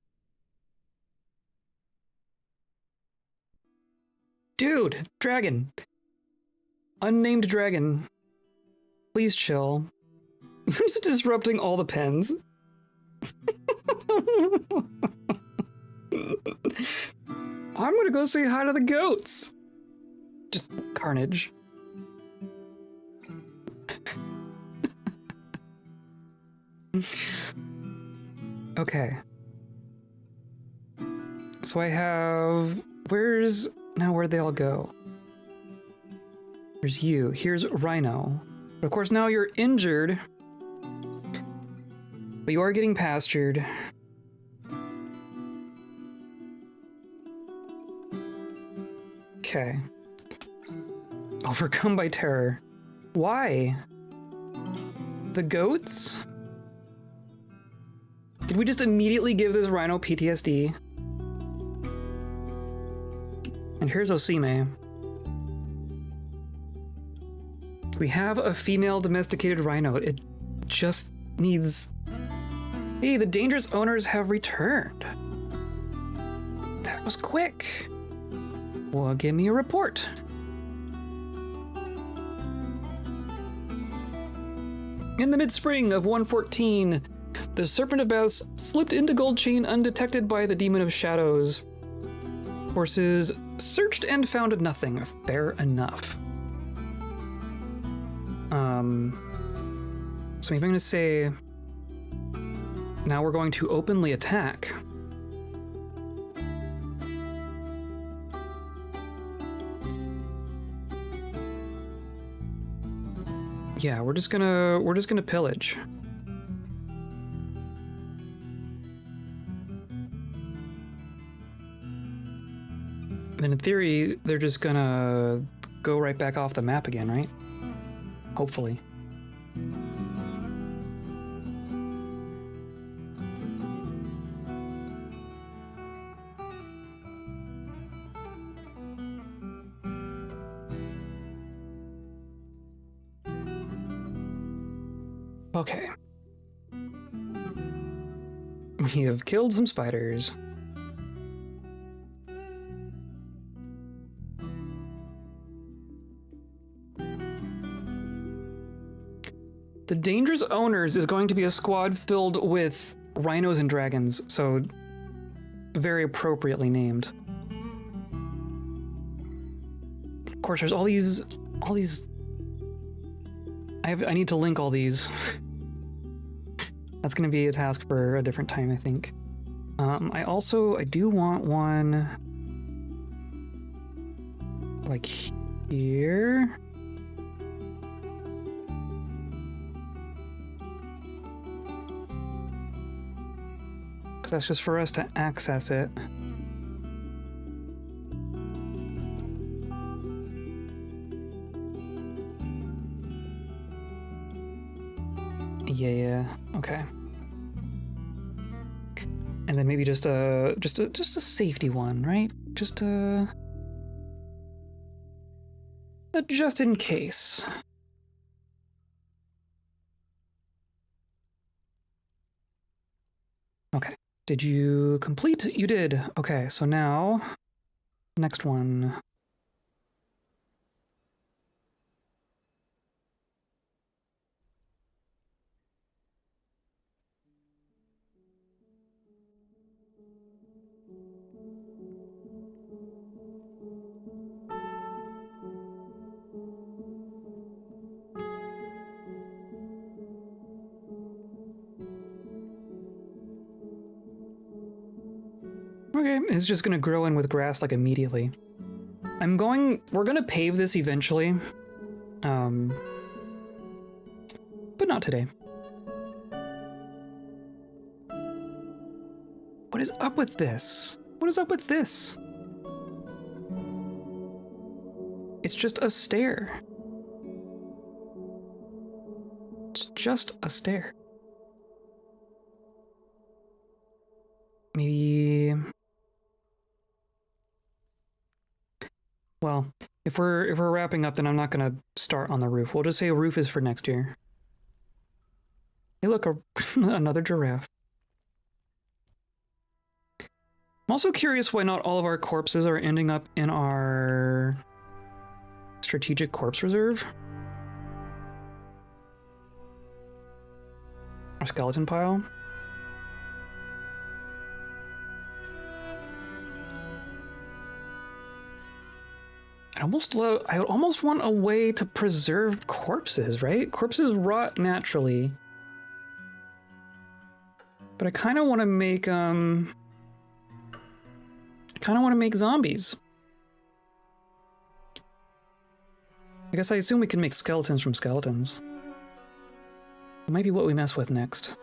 Dude! Dragon! Unnamed dragon. Please chill. You're just disrupting all the pens. I'm gonna go say hi to the goats. Just carnage. Okay. So I have... where'd they all go? There's you. Here's Rhino. But of course now you're injured. But you are getting pastured. Okay. Overcome by terror. Why? The goats? Did we just immediately give this rhino PTSD? And here's Osime. We have a female domesticated rhino. It just needs... Hey, the dangerous owners have returned. That was quick. Well, give me a report. In the mid-spring of 114, the Serpent of Baths slipped into Gold Chain undetected by the Demon of Shadows. Forces searched and found nothing. Fair enough. So I'm going to say... Now we're going to openly attack. Yeah, we're just gonna pillage. Then in theory, they're just gonna go right back off the map again, right? Hopefully. Okay. We have killed some spiders. The Dangerous Owners is going to be a squad filled with rhinos and dragons, so very appropriately named. Of course, there's all these I need to link all these. That's gonna be a task for a different time, I think. I do want one like here. Because that's just for us to access it. Yeah, okay. And then maybe just a safety one, right? Just in case. Okay. Did you complete? You did. Okay, so now next one. Okay, it's just gonna grow in with grass like immediately. We're gonna pave this eventually. But not today. What is up with this? What is up with this? It's just a stair. It's just a stair. Maybe... Well, if we're wrapping up, then I'm not gonna start on the roof. We'll just say a roof is for next year. Hey, look, another giraffe. I'm also curious why not all of our corpses are ending up in our strategic corpse reserve. Our skeleton pile. I almost want a way to preserve corpses, right? Corpses rot naturally. But I kind of want to make zombies. I guess I assume we can make skeletons from skeletons. It might be what we mess with next.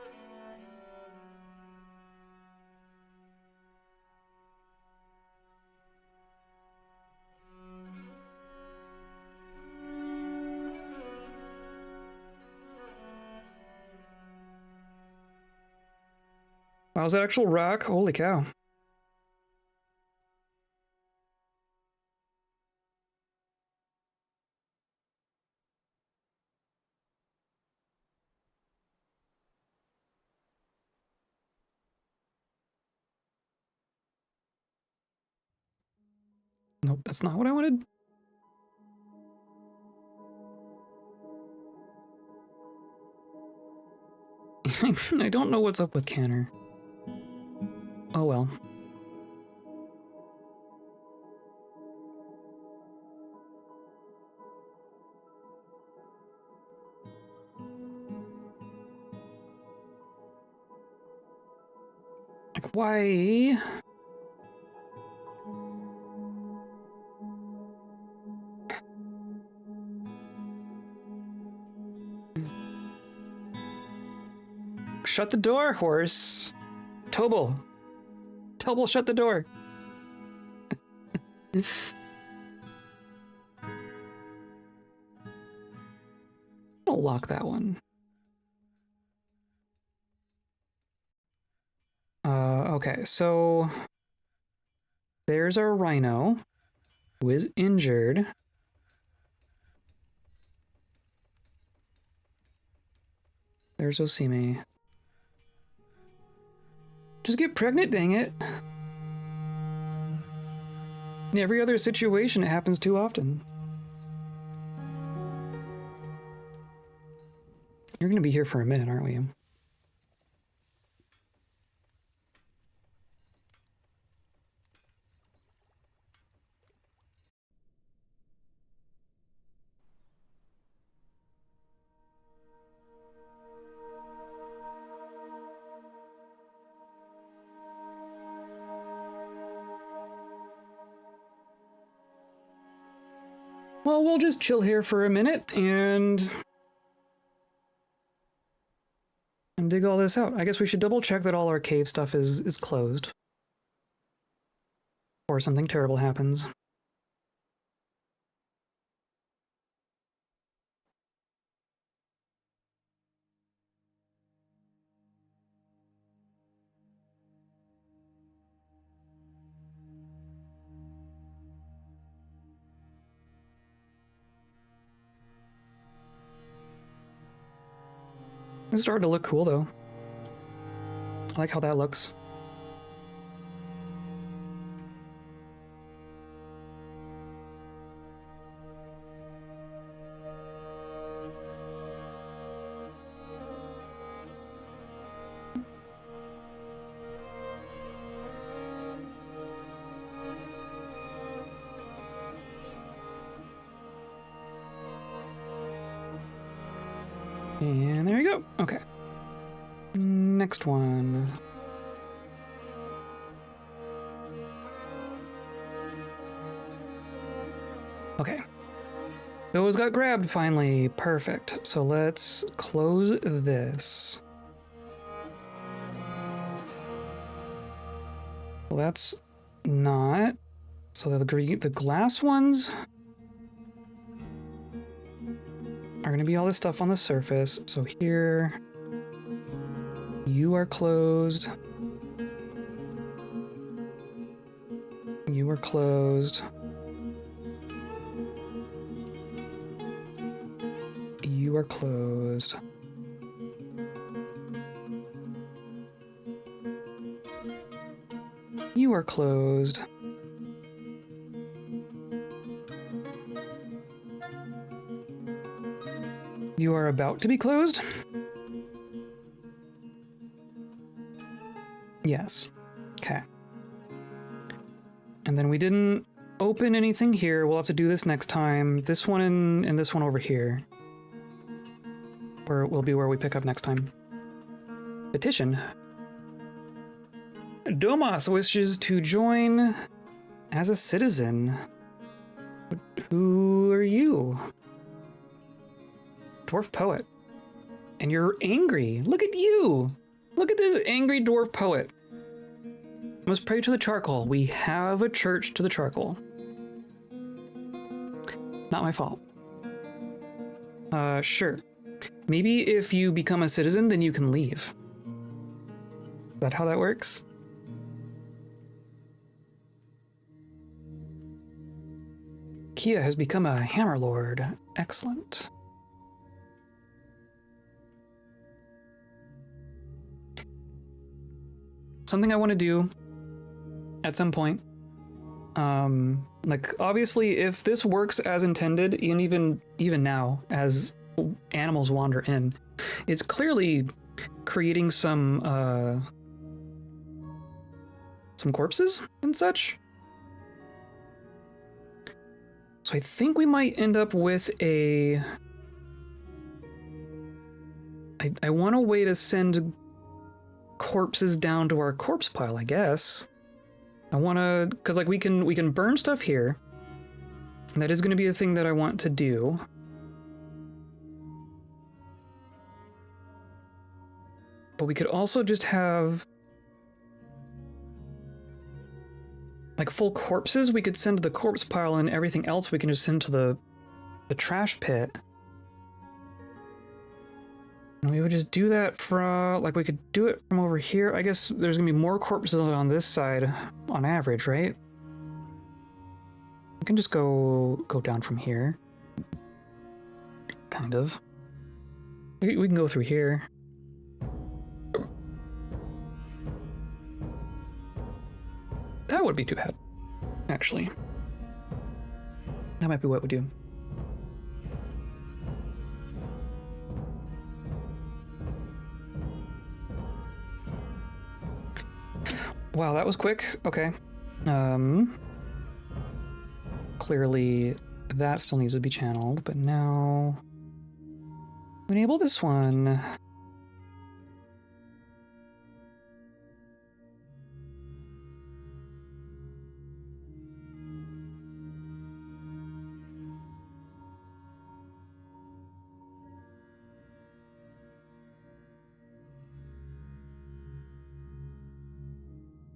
Wow, is that actual rock? Holy cow. Nope, that's not what I wanted. I don't know what's up with Canner. Oh well. Like, why? Shut the door, horse. Tobel, shut the door. I'll lock that one. Okay, so there's our rhino who is injured. There's Osime. Just get pregnant, dang it. In every other situation, it happens too often. You're gonna be here for a minute, aren't we? Well, we'll just chill here for a minute and dig all this out. I guess we should double check that all our cave stuff is closed. Or something terrible happens. It's starting to look cool, though. I like how that looks. And there you go. Okay. Next one. Okay. Those got grabbed finally. Perfect. So let's close this. Well, that's not. So the glass ones are gonna be all this stuff on the surface. So here, you are closed. You are closed. You are closed. You are closed. You are about to be closed? Yes. Okay. And then we didn't open anything here. We'll have to do this next time. This one and this one over here. Or will be where we pick up next time. Petition. Domas wishes to join as a citizen. Who are you? Dwarf poet. And you're angry. Look at you. Look at this angry dwarf poet. Must pray to the charcoal. We have a church to the charcoal. Not my fault. Sure. Maybe if you become a citizen, then you can leave. Is that how that works? Kia has become a hammer lord. Excellent. Something I want to do at some point. Like obviously if this works as intended, and even now as animals wander in, it's clearly creating some corpses and such. So I think we might end up with a... I want a way to send corpses down to our corpse pile, I guess. I want to... Because like we can burn stuff here. And that is going to be a thing that I want to do. But we could also just have... like full corpses we could send to the corpse pile, and everything else we can just send to the trash pit. And we would just do that from, like we could do it from over here. I guess there's gonna be more corpses on this side on average, right? We can just go down from here. Kind of. We can go through here. That would be too bad, actually. That might be what we do. Wow, that was quick. Okay. Clearly that still needs to be channeled, but now enable this one.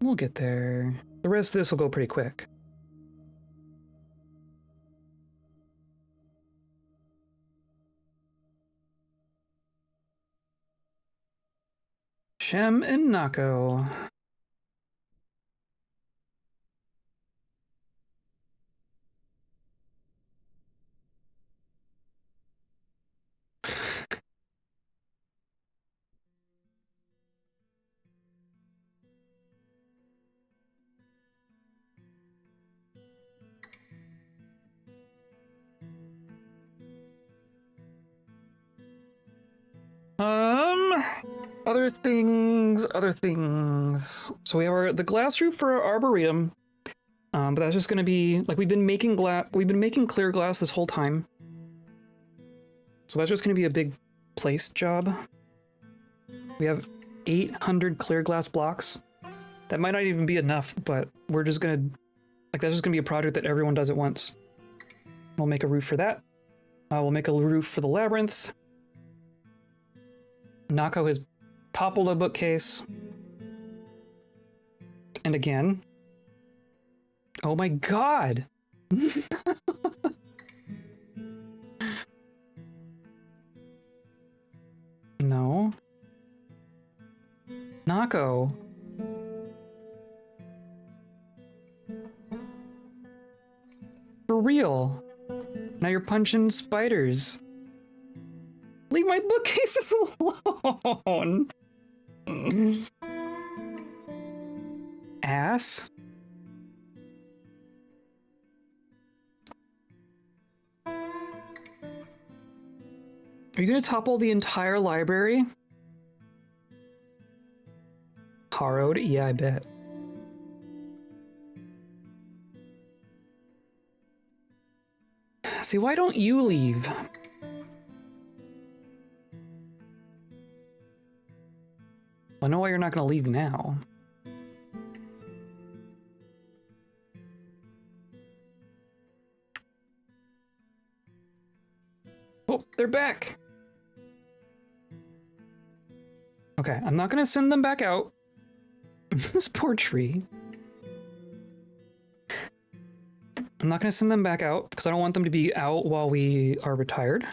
We'll get there. The rest of this will go pretty quick. Shem and Nako. Other things. So we have the glass roof for our arboretum. But that's just gonna be, like, we've been making clear glass this whole time. So that's just gonna be a big place job. We have 800 clear glass blocks. That might not even be enough, but we're just gonna, like, that's just gonna be a project that everyone does at once. We'll make a roof for that. We'll make a roof for the labyrinth. Nako has toppled a bookcase. And again. Oh my god! No. Nako. For real. Now you're punching spiders. Leave my bookcases alone! Ass? Are you gonna topple the entire library? Harrowed? Yeah, I bet. See, why don't you leave? I know why you're not gonna leave now. Oh, they're back! Okay, I'm not gonna send them back out. This poor tree. I'm not gonna send them back out because I don't want them to be out while we are retired.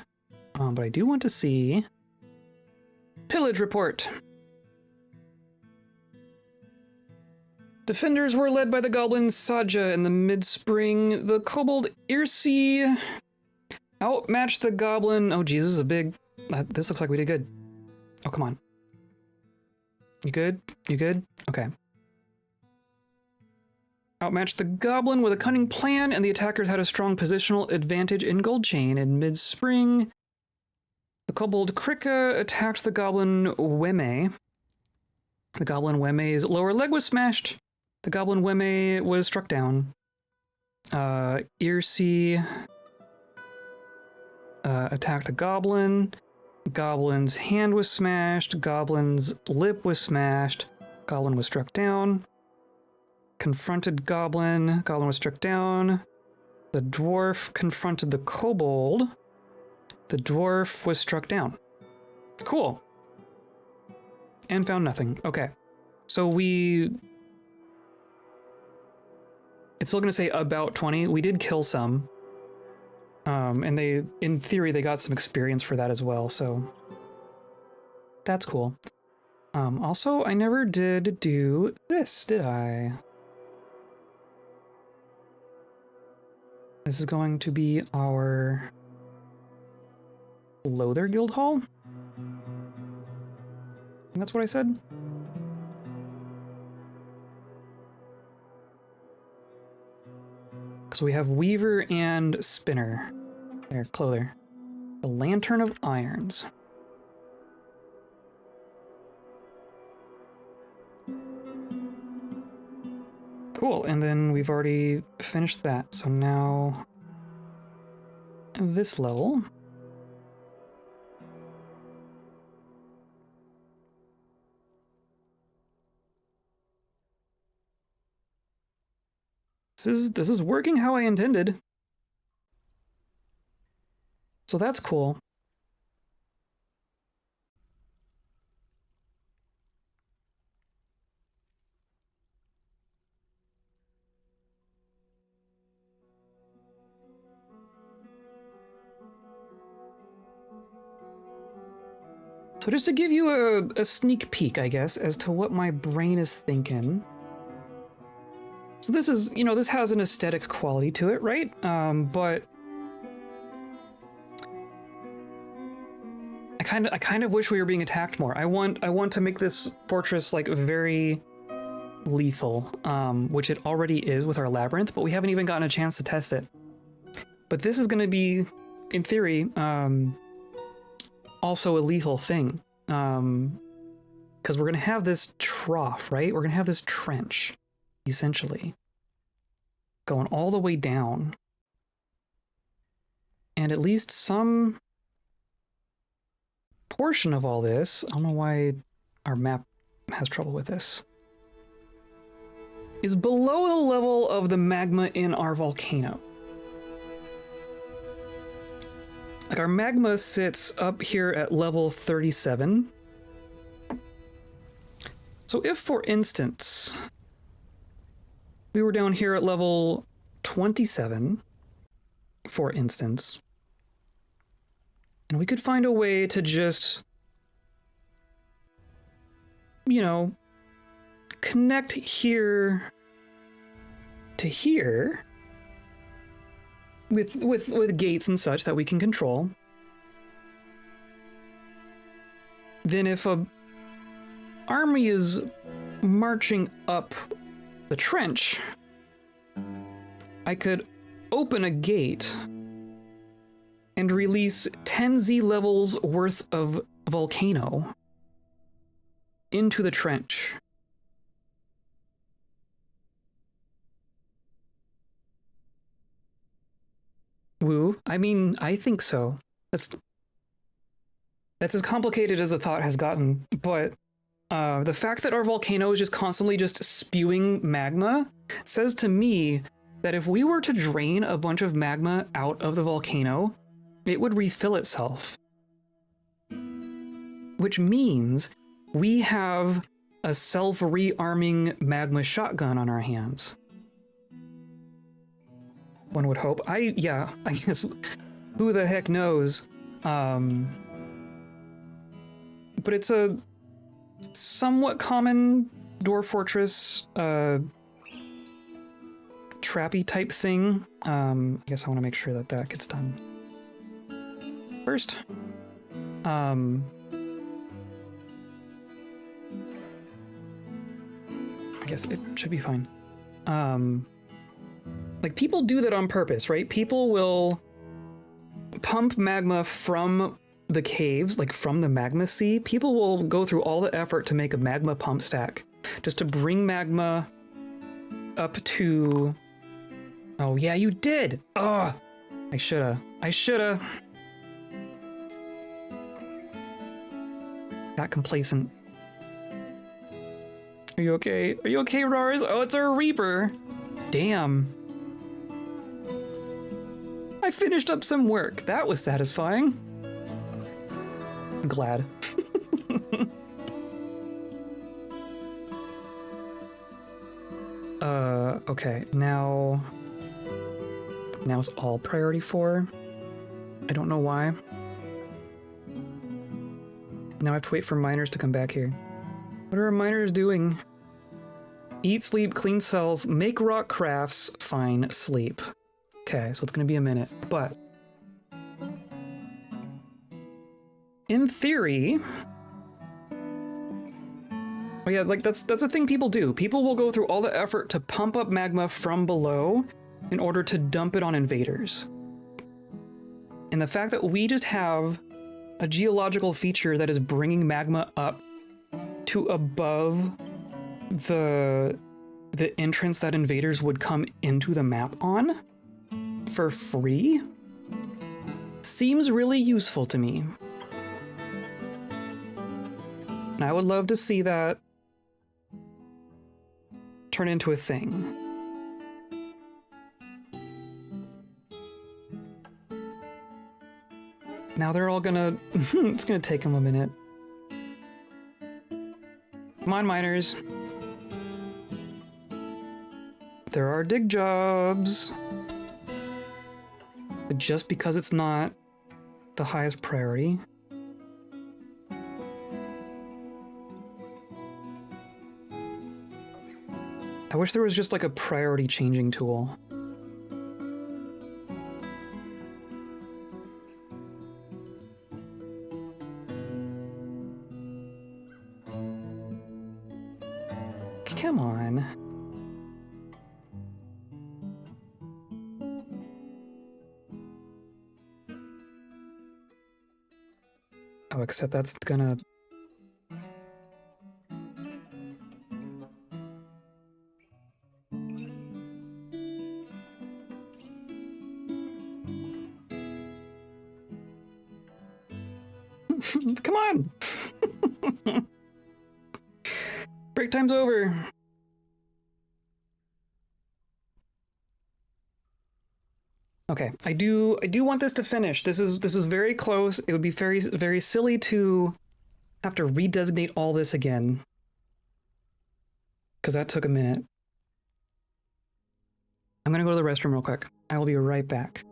But I do want to see... Pillage report. Defenders were led by the goblin Saja in the mid-spring. The kobold Irsi outmatched the goblin... Oh, geez, this is a big... This looks like we did good. Oh, come on. You good? You good? Okay. Outmatched the goblin with a cunning plan, and the attackers had a strong positional advantage in Gold Chain. In mid-spring, the kobold Krika attacked the goblin Weme. The goblin Weme's lower leg was smashed. The goblin Weme was struck down. Irsi attacked a goblin. Goblin's hand was smashed. Goblin's lip was smashed. Goblin was struck down. Confronted Goblin. Goblin was struck down. The dwarf confronted the kobold. The dwarf was struck down. Cool. And found nothing. Okay. So we... It's still going to say about 20. We did kill some. And they, in theory, they got some experience for that as well, so... That's cool. Also, I never did do this, did I? This is going to be our Loather Guild Hall? That's what I said? Because we have weaver and spinner. There, clother. The lantern of irons. Cool, and then we've already finished that. So now this level. This is working how I intended. So that's cool. So just to give you a sneak peek, I guess, as to what my brain is thinking. So this is, you know, this has an aesthetic quality to it, right? But I kind of wish we were being attacked more. I want to make this fortress like very lethal, which it already is with our labyrinth, but we haven't even gotten a chance to test it. But this is going to be, in theory, also a lethal thing, because we're going to have this trough, right? We're going to have this trench, essentially, going all the way down. And at least some portion of all this, I don't know why our map has trouble with this, is below the level of the magma in our volcano. Like, our magma sits up here at level 37. So if, for instance, we were down here at level 27, for instance, and we could find a way to just, you know, connect here to here, with gates and such that we can control, then if a army is marching up the trench, I could open a gate and release 10 Z levels worth of volcano into the trench. Woo. I mean, I think so. That's as complicated as the thought has gotten, but the fact that our volcano is just constantly just spewing magma says to me that if we were to drain a bunch of magma out of the volcano, it would refill itself. Which means we have a self-rearming magma shotgun on our hands. One would hope. I guess who the heck knows? But it's a somewhat common Dwarf Fortress trappy type thing. I guess I want to make sure that that gets done first. I guess it should be fine. Like, people do that on purpose, right? People will pump magma from the caves, like from the magma sea. People will go through all the effort to make a magma pump stack just to bring magma up to... Oh, yeah, you did! Oh, I shoulda. Got complacent. Are you okay? Are you okay, Rars? Oh, it's a Reaper! Damn. I finished up some work. That was satisfying. I'm glad. Okay, now it's all priority 4. I don't know why. Now I have to wait for miners to come back here. What are our miners doing? Eat, sleep, clean self, make rock crafts, fine, sleep. Okay, so it's gonna be a minute, but in theory, oh yeah, like that's a thing people do. People will go through all the effort to pump up magma from below in order to dump it on invaders. And the fact that we just have a geological feature that is bringing magma up to above the entrance that invaders would come into the map on for free seems really useful to me. And I would love to see that turn into a thing. Now they're all gonna... it's gonna take them a minute. Come on, miners. There are dig jobs. But just because it's not the highest priority. I wish there was just like a priority changing tool. Come on. Oh, except that's gonna... Come on! Break time's over. Okay, I do want this to finish. This is very close. It would be very silly to have to redesignate all this again, because that took a minute. I'm gonna go to the restroom real quick. I will be right back.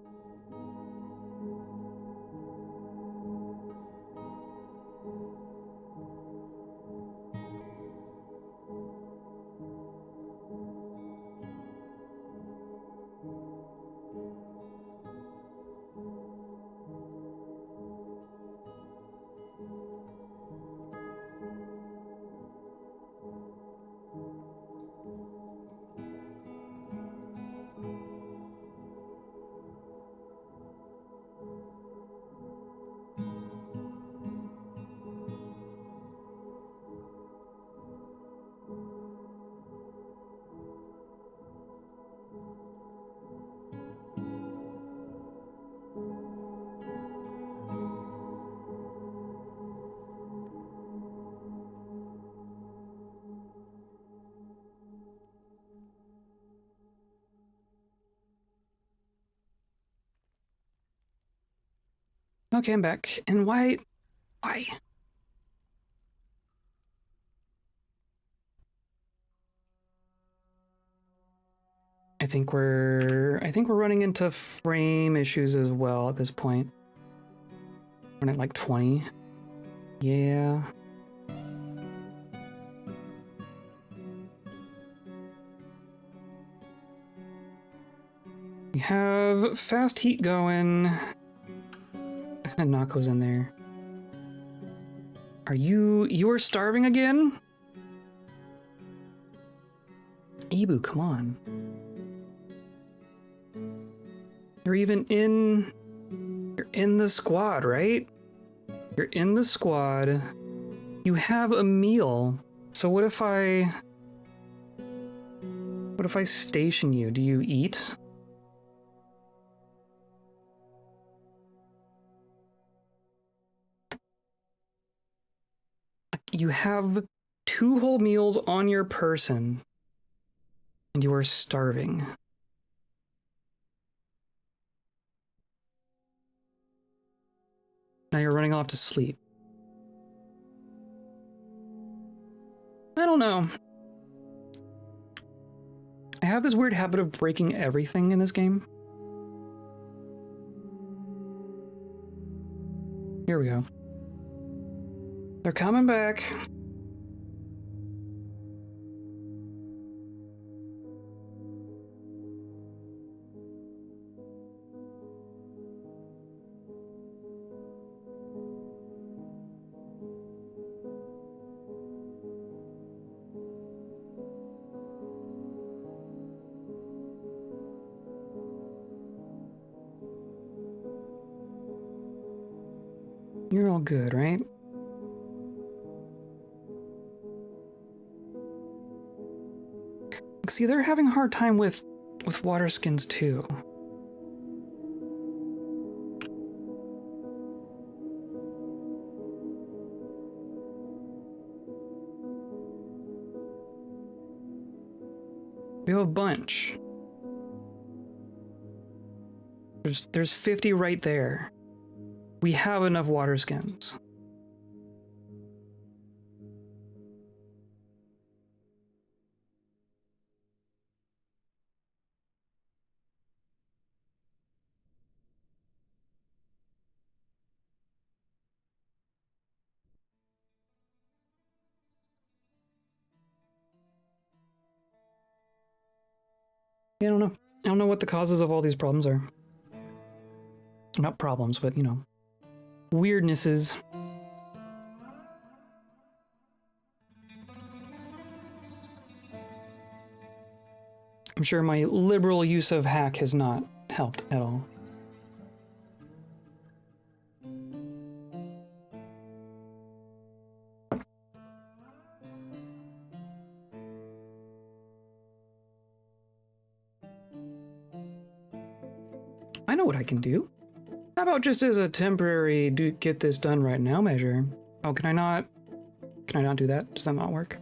Okay, I'm back. And why? Why? I think we're running into frame issues as well at this point. We're at like 20. Yeah. We have fast heat going. And knock goes in there. Are you are starving again? Ibu, come on. You're in the squad, right? You're in the squad. You have a meal. So what if I station you? Do you eat? You have 2 whole meals on your person, and you are starving. Now you're running off to sleep. I don't know. I have this weird habit of breaking everything in this game. Here we go. They're coming back. You're all good, right? See, they're having a hard time with water skins too. We have a bunch. There's 50 right there. We have enough water skins. Yeah, I don't know. I don't know what the causes of all these problems are. Not problems, but, you know, weirdnesses. I'm sure my liberal use of hack has not helped at all. I know what I can do. How about just as a temporary get this done right now measure? Oh, can I not do that? Does that not work?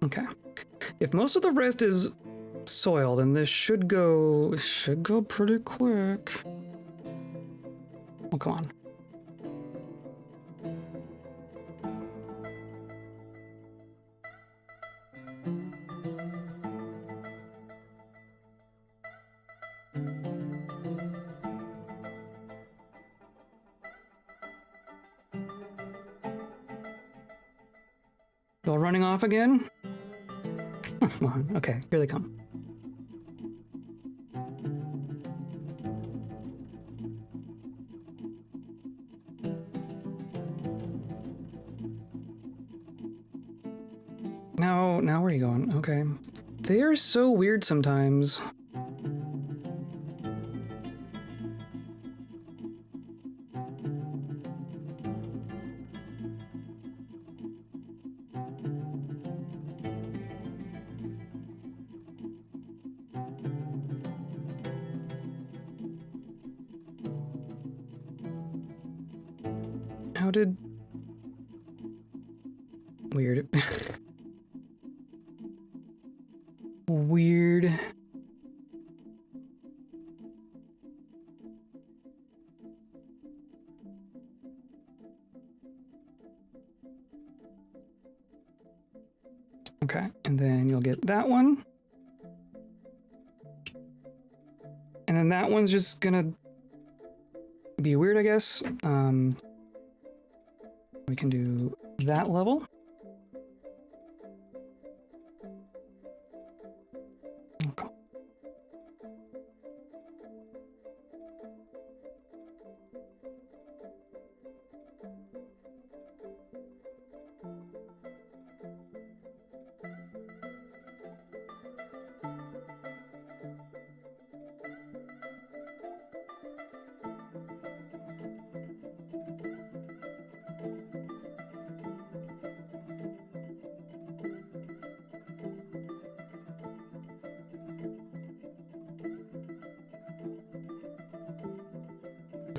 Okay. If most of the rest is soil, then this should go pretty quick. Oh, come on. Y'all running off again? Come on. Okay, here they come. Now where are you going? Okay. They are so weird sometimes. How did... Weird. Weird. Okay, and then you'll get that one. And then that one's just gonna be weird, I guess. We can do that level. Okay.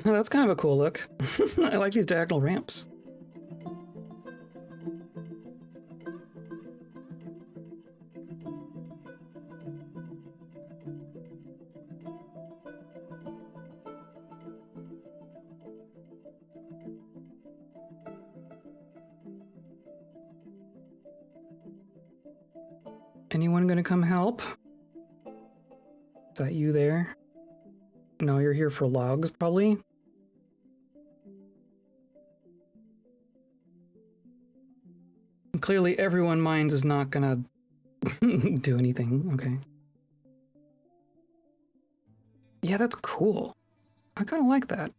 That's kind of a cool look. I like these diagonal ramps. Anyone gonna come help? Is that you there? No, you're here for logs, probably. Clearly, everyone mines is not gonna do anything. Okay. Yeah, that's cool. I kind of like that.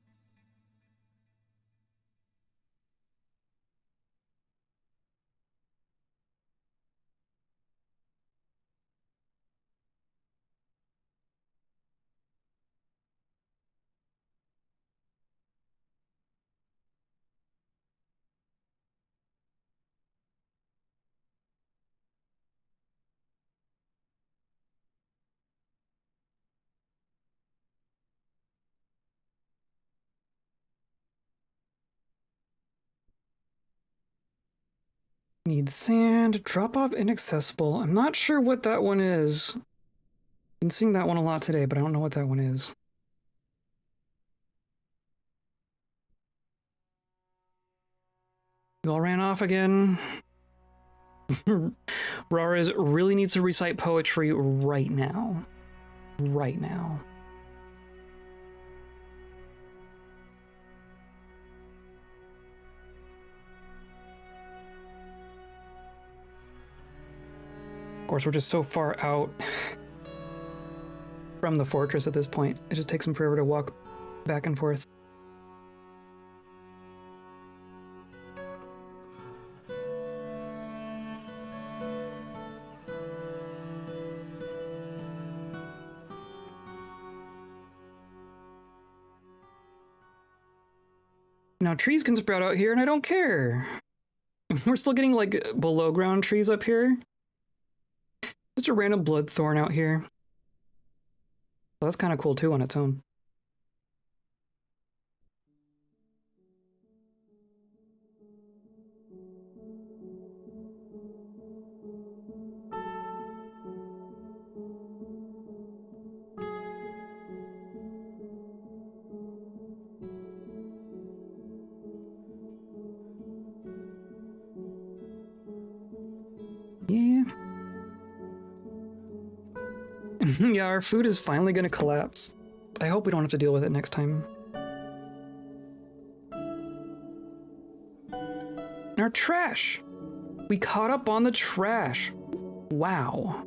Need sand. Drop off inaccessible. I'm not sure what that one is. Been seeing that one a lot today, but I don't know what that one is. You all ran off again. Rares really needs to recite poetry right now. Right now. Of course, we're just so far out from the fortress at this point. It just takes him forever to walk back and forth. Now trees can sprout out here and I don't care. We're still getting like below ground trees up here. Just a random bloodthorn out here. Well, that's kind of cool too on its own. Yeah. Yeah, our food is finally gonna collapse. I hope we don't have to deal with it next time. And our trash! We caught up on the trash! Wow.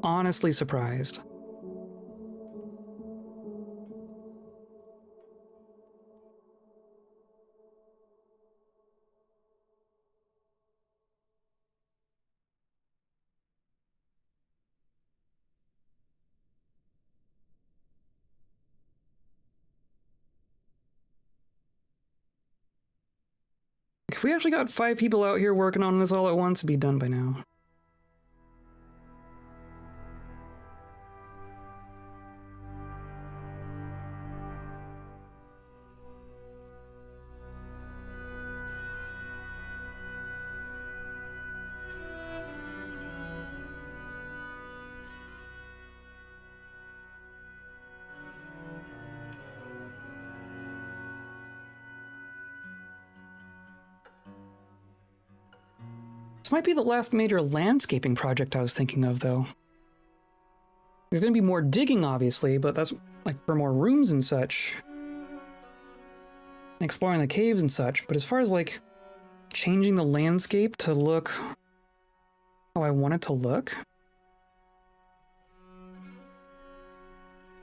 Honestly surprised. If we actually got 5 people out here working on this all at once, it'd be done by now. This might be the last major landscaping project I was thinking of, though. There's gonna be more digging, obviously, but that's like for more rooms and such. And exploring the caves and such, but as far as like changing the landscape to look how I want it to look,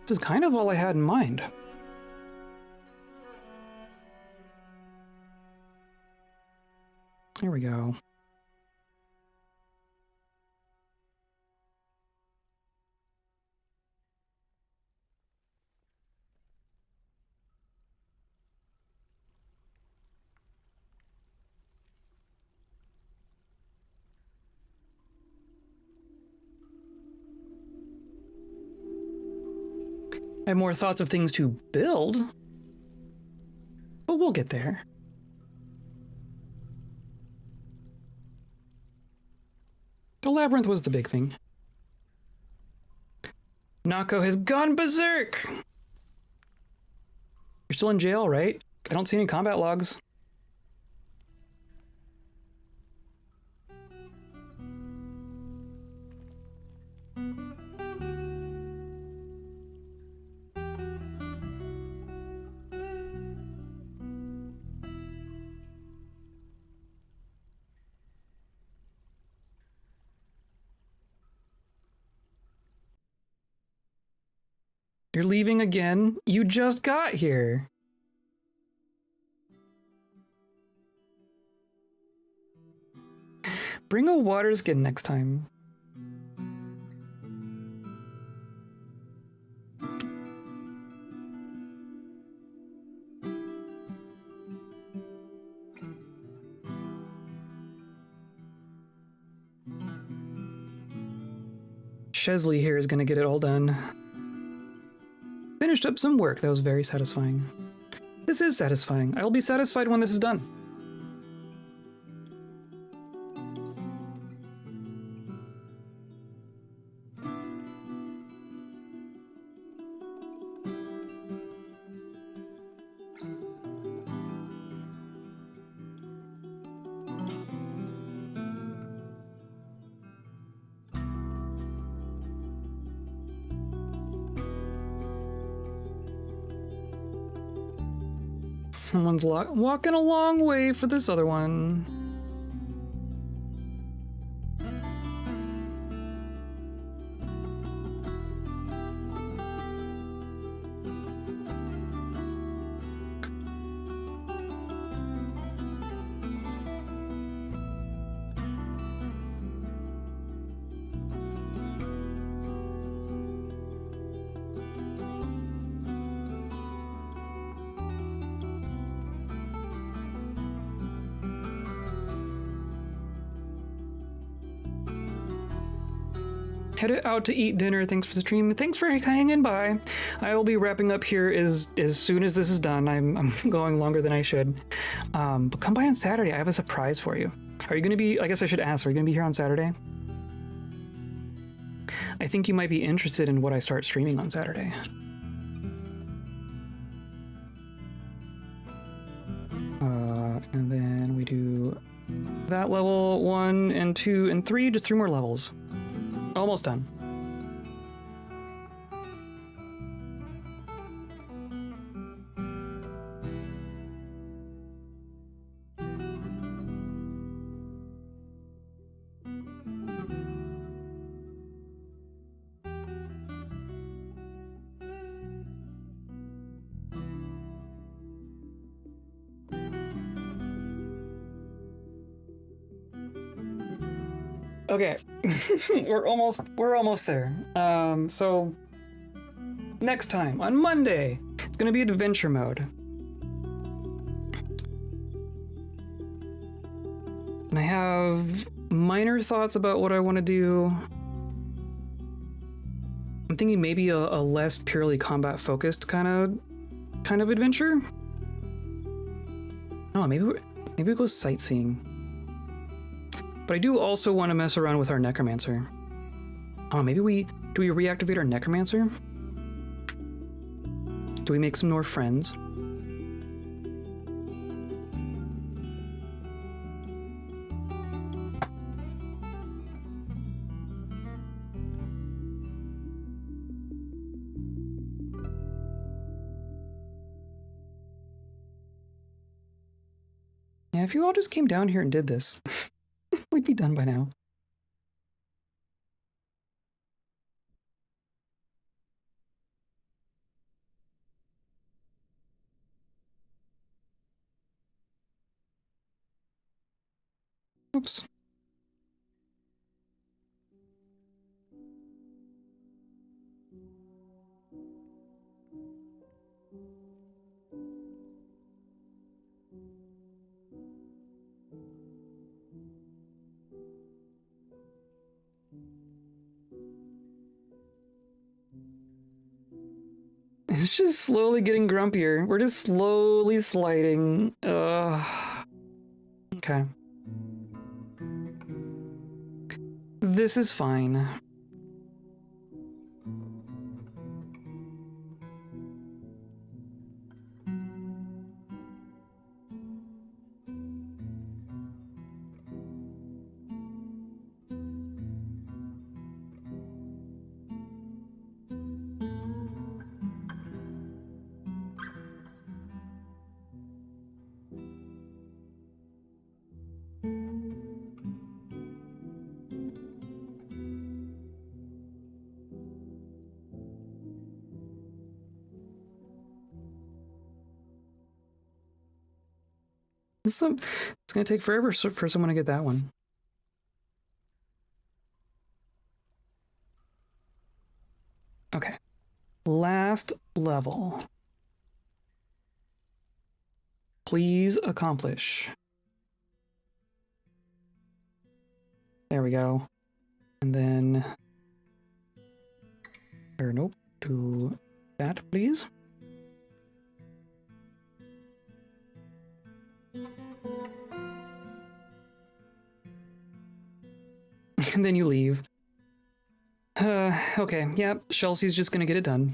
this is kind of all I had in mind. There we go. I have more thoughts of things to build, but we'll get there. The labyrinth was the big thing. Nako has gone berserk! You're still in jail, right? I don't see any combat logs. You're leaving again? You just got here. Bring a water skin next time. Chesley here is gonna get it all done. Finished up some work. That was very satisfying. This is satisfying. I will be satisfied when this is done. Someone's walking a long way for this other one. Headed out to eat dinner. Thanks for the stream. Thanks for hanging by. I will be wrapping up here as soon as this is done. I'm going longer than I should. But come by on Saturday. I have a surprise for you. Are you going to be, I guess I should ask, are you going to be here on Saturday? I think you might be interested in what I start streaming on Saturday. And then we do that level 1 and 2 and 3, just 3 more levels. Almost done. Okay, we're almost there. So next time on Monday, it's gonna be adventure mode. And I have minor thoughts about what I want to do. I'm thinking maybe a less purely combat focused kind of adventure. Oh, maybe we go sightseeing. But I do also want to mess around with our necromancer. Oh, maybe do we reactivate our necromancer? Do we make some more friends? Yeah, if you all just came down here and did this, we'd be done by now. Oops. It's just slowly getting grumpier. We're just slowly sliding. Okay. This is fine. It's gonna take forever for someone to get that one. Okay. Last level. Please accomplish. There we go. And then... Or nope. Do that, please. And then you leave. Okay, yeah, Chelsea's just gonna get it done.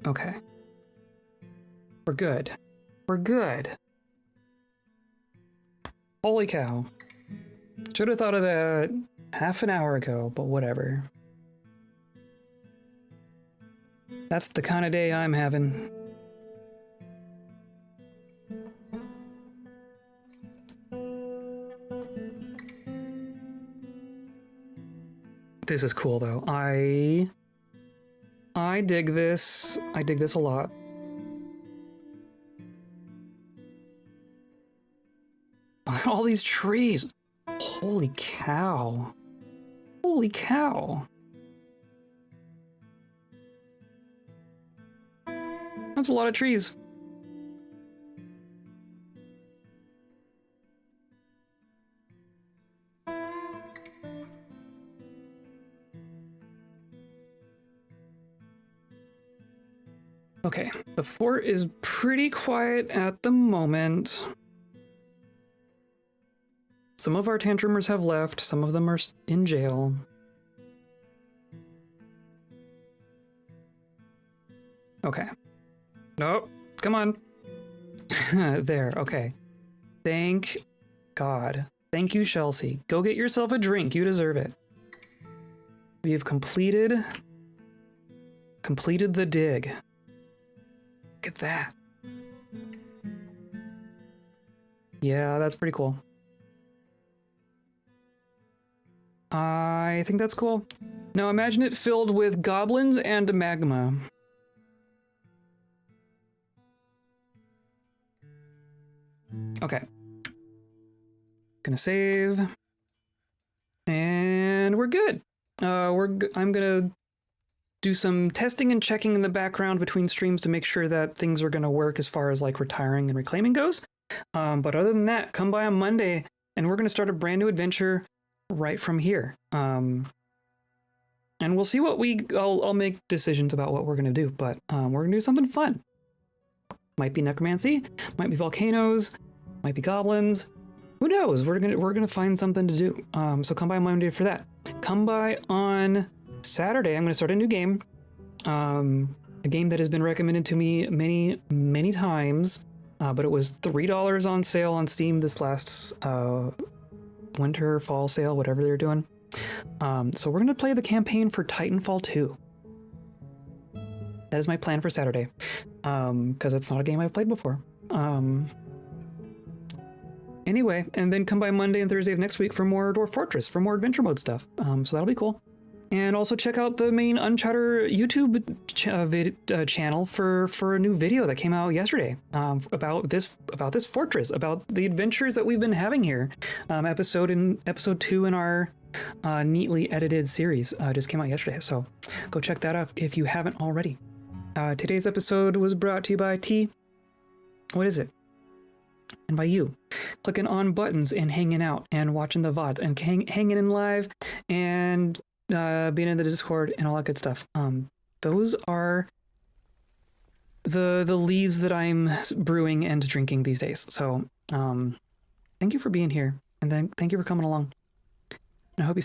Okay. We're good. We're good. Holy cow. Should have thought of that half an hour ago, but whatever. That's the kind of day I'm having. This is cool though. I dig this. I dig this a lot. All these trees. Holy cow. Holy cow. That's a lot of trees. Okay, the fort is pretty quiet at the moment. Some of our tantrumers have left, some of them are in jail. Okay. Nope, come on. There, okay. Thank God. Thank you, Chelsea. Go get yourself a drink, you deserve it. We have completed the dig. Look at that. Yeah, that's pretty cool. I think that's cool. Now imagine it filled with goblins and magma. Okay. Gonna save. And we're good. I'm gonna do some testing and checking in the background between streams to make sure that things are gonna work as far as like retiring and reclaiming goes. But other than that, come by on Monday and we're gonna start a brand new adventure right from here. And we'll see what I'll make decisions about what we're gonna do, but we're gonna do something fun. Might be necromancy, might be volcanoes, might be goblins. Who knows? We're gonna find something to do. So come by Monday for that. Come by on Saturday. I'm gonna start a new game. A game that has been recommended to me many times, but it was $3 on sale on Steam this last winter, fall sale, whatever they're doing. So we're gonna play the campaign for Titanfall 2. That is my plan for Saturday, because it's not a game I've played before. Anyway, and then come by Monday and Thursday of next week for more Dwarf Fortress, for more adventure mode stuff. So that'll be cool. And also check out the main Unchatter YouTube channel for a new video that came out yesterday about this fortress, about the adventures that we've been having here. Episode 2 in our neatly edited series just came out yesterday. So go check that out if you haven't already. Today's episode was brought to you by T. What is it? And by you, clicking on buttons and hanging out and watching the VODs and hanging in live and being in the Discord and all that good stuff. Those are the leaves that I'm brewing and drinking these days. So thank you for being here, and then thank you for coming along. And I hope you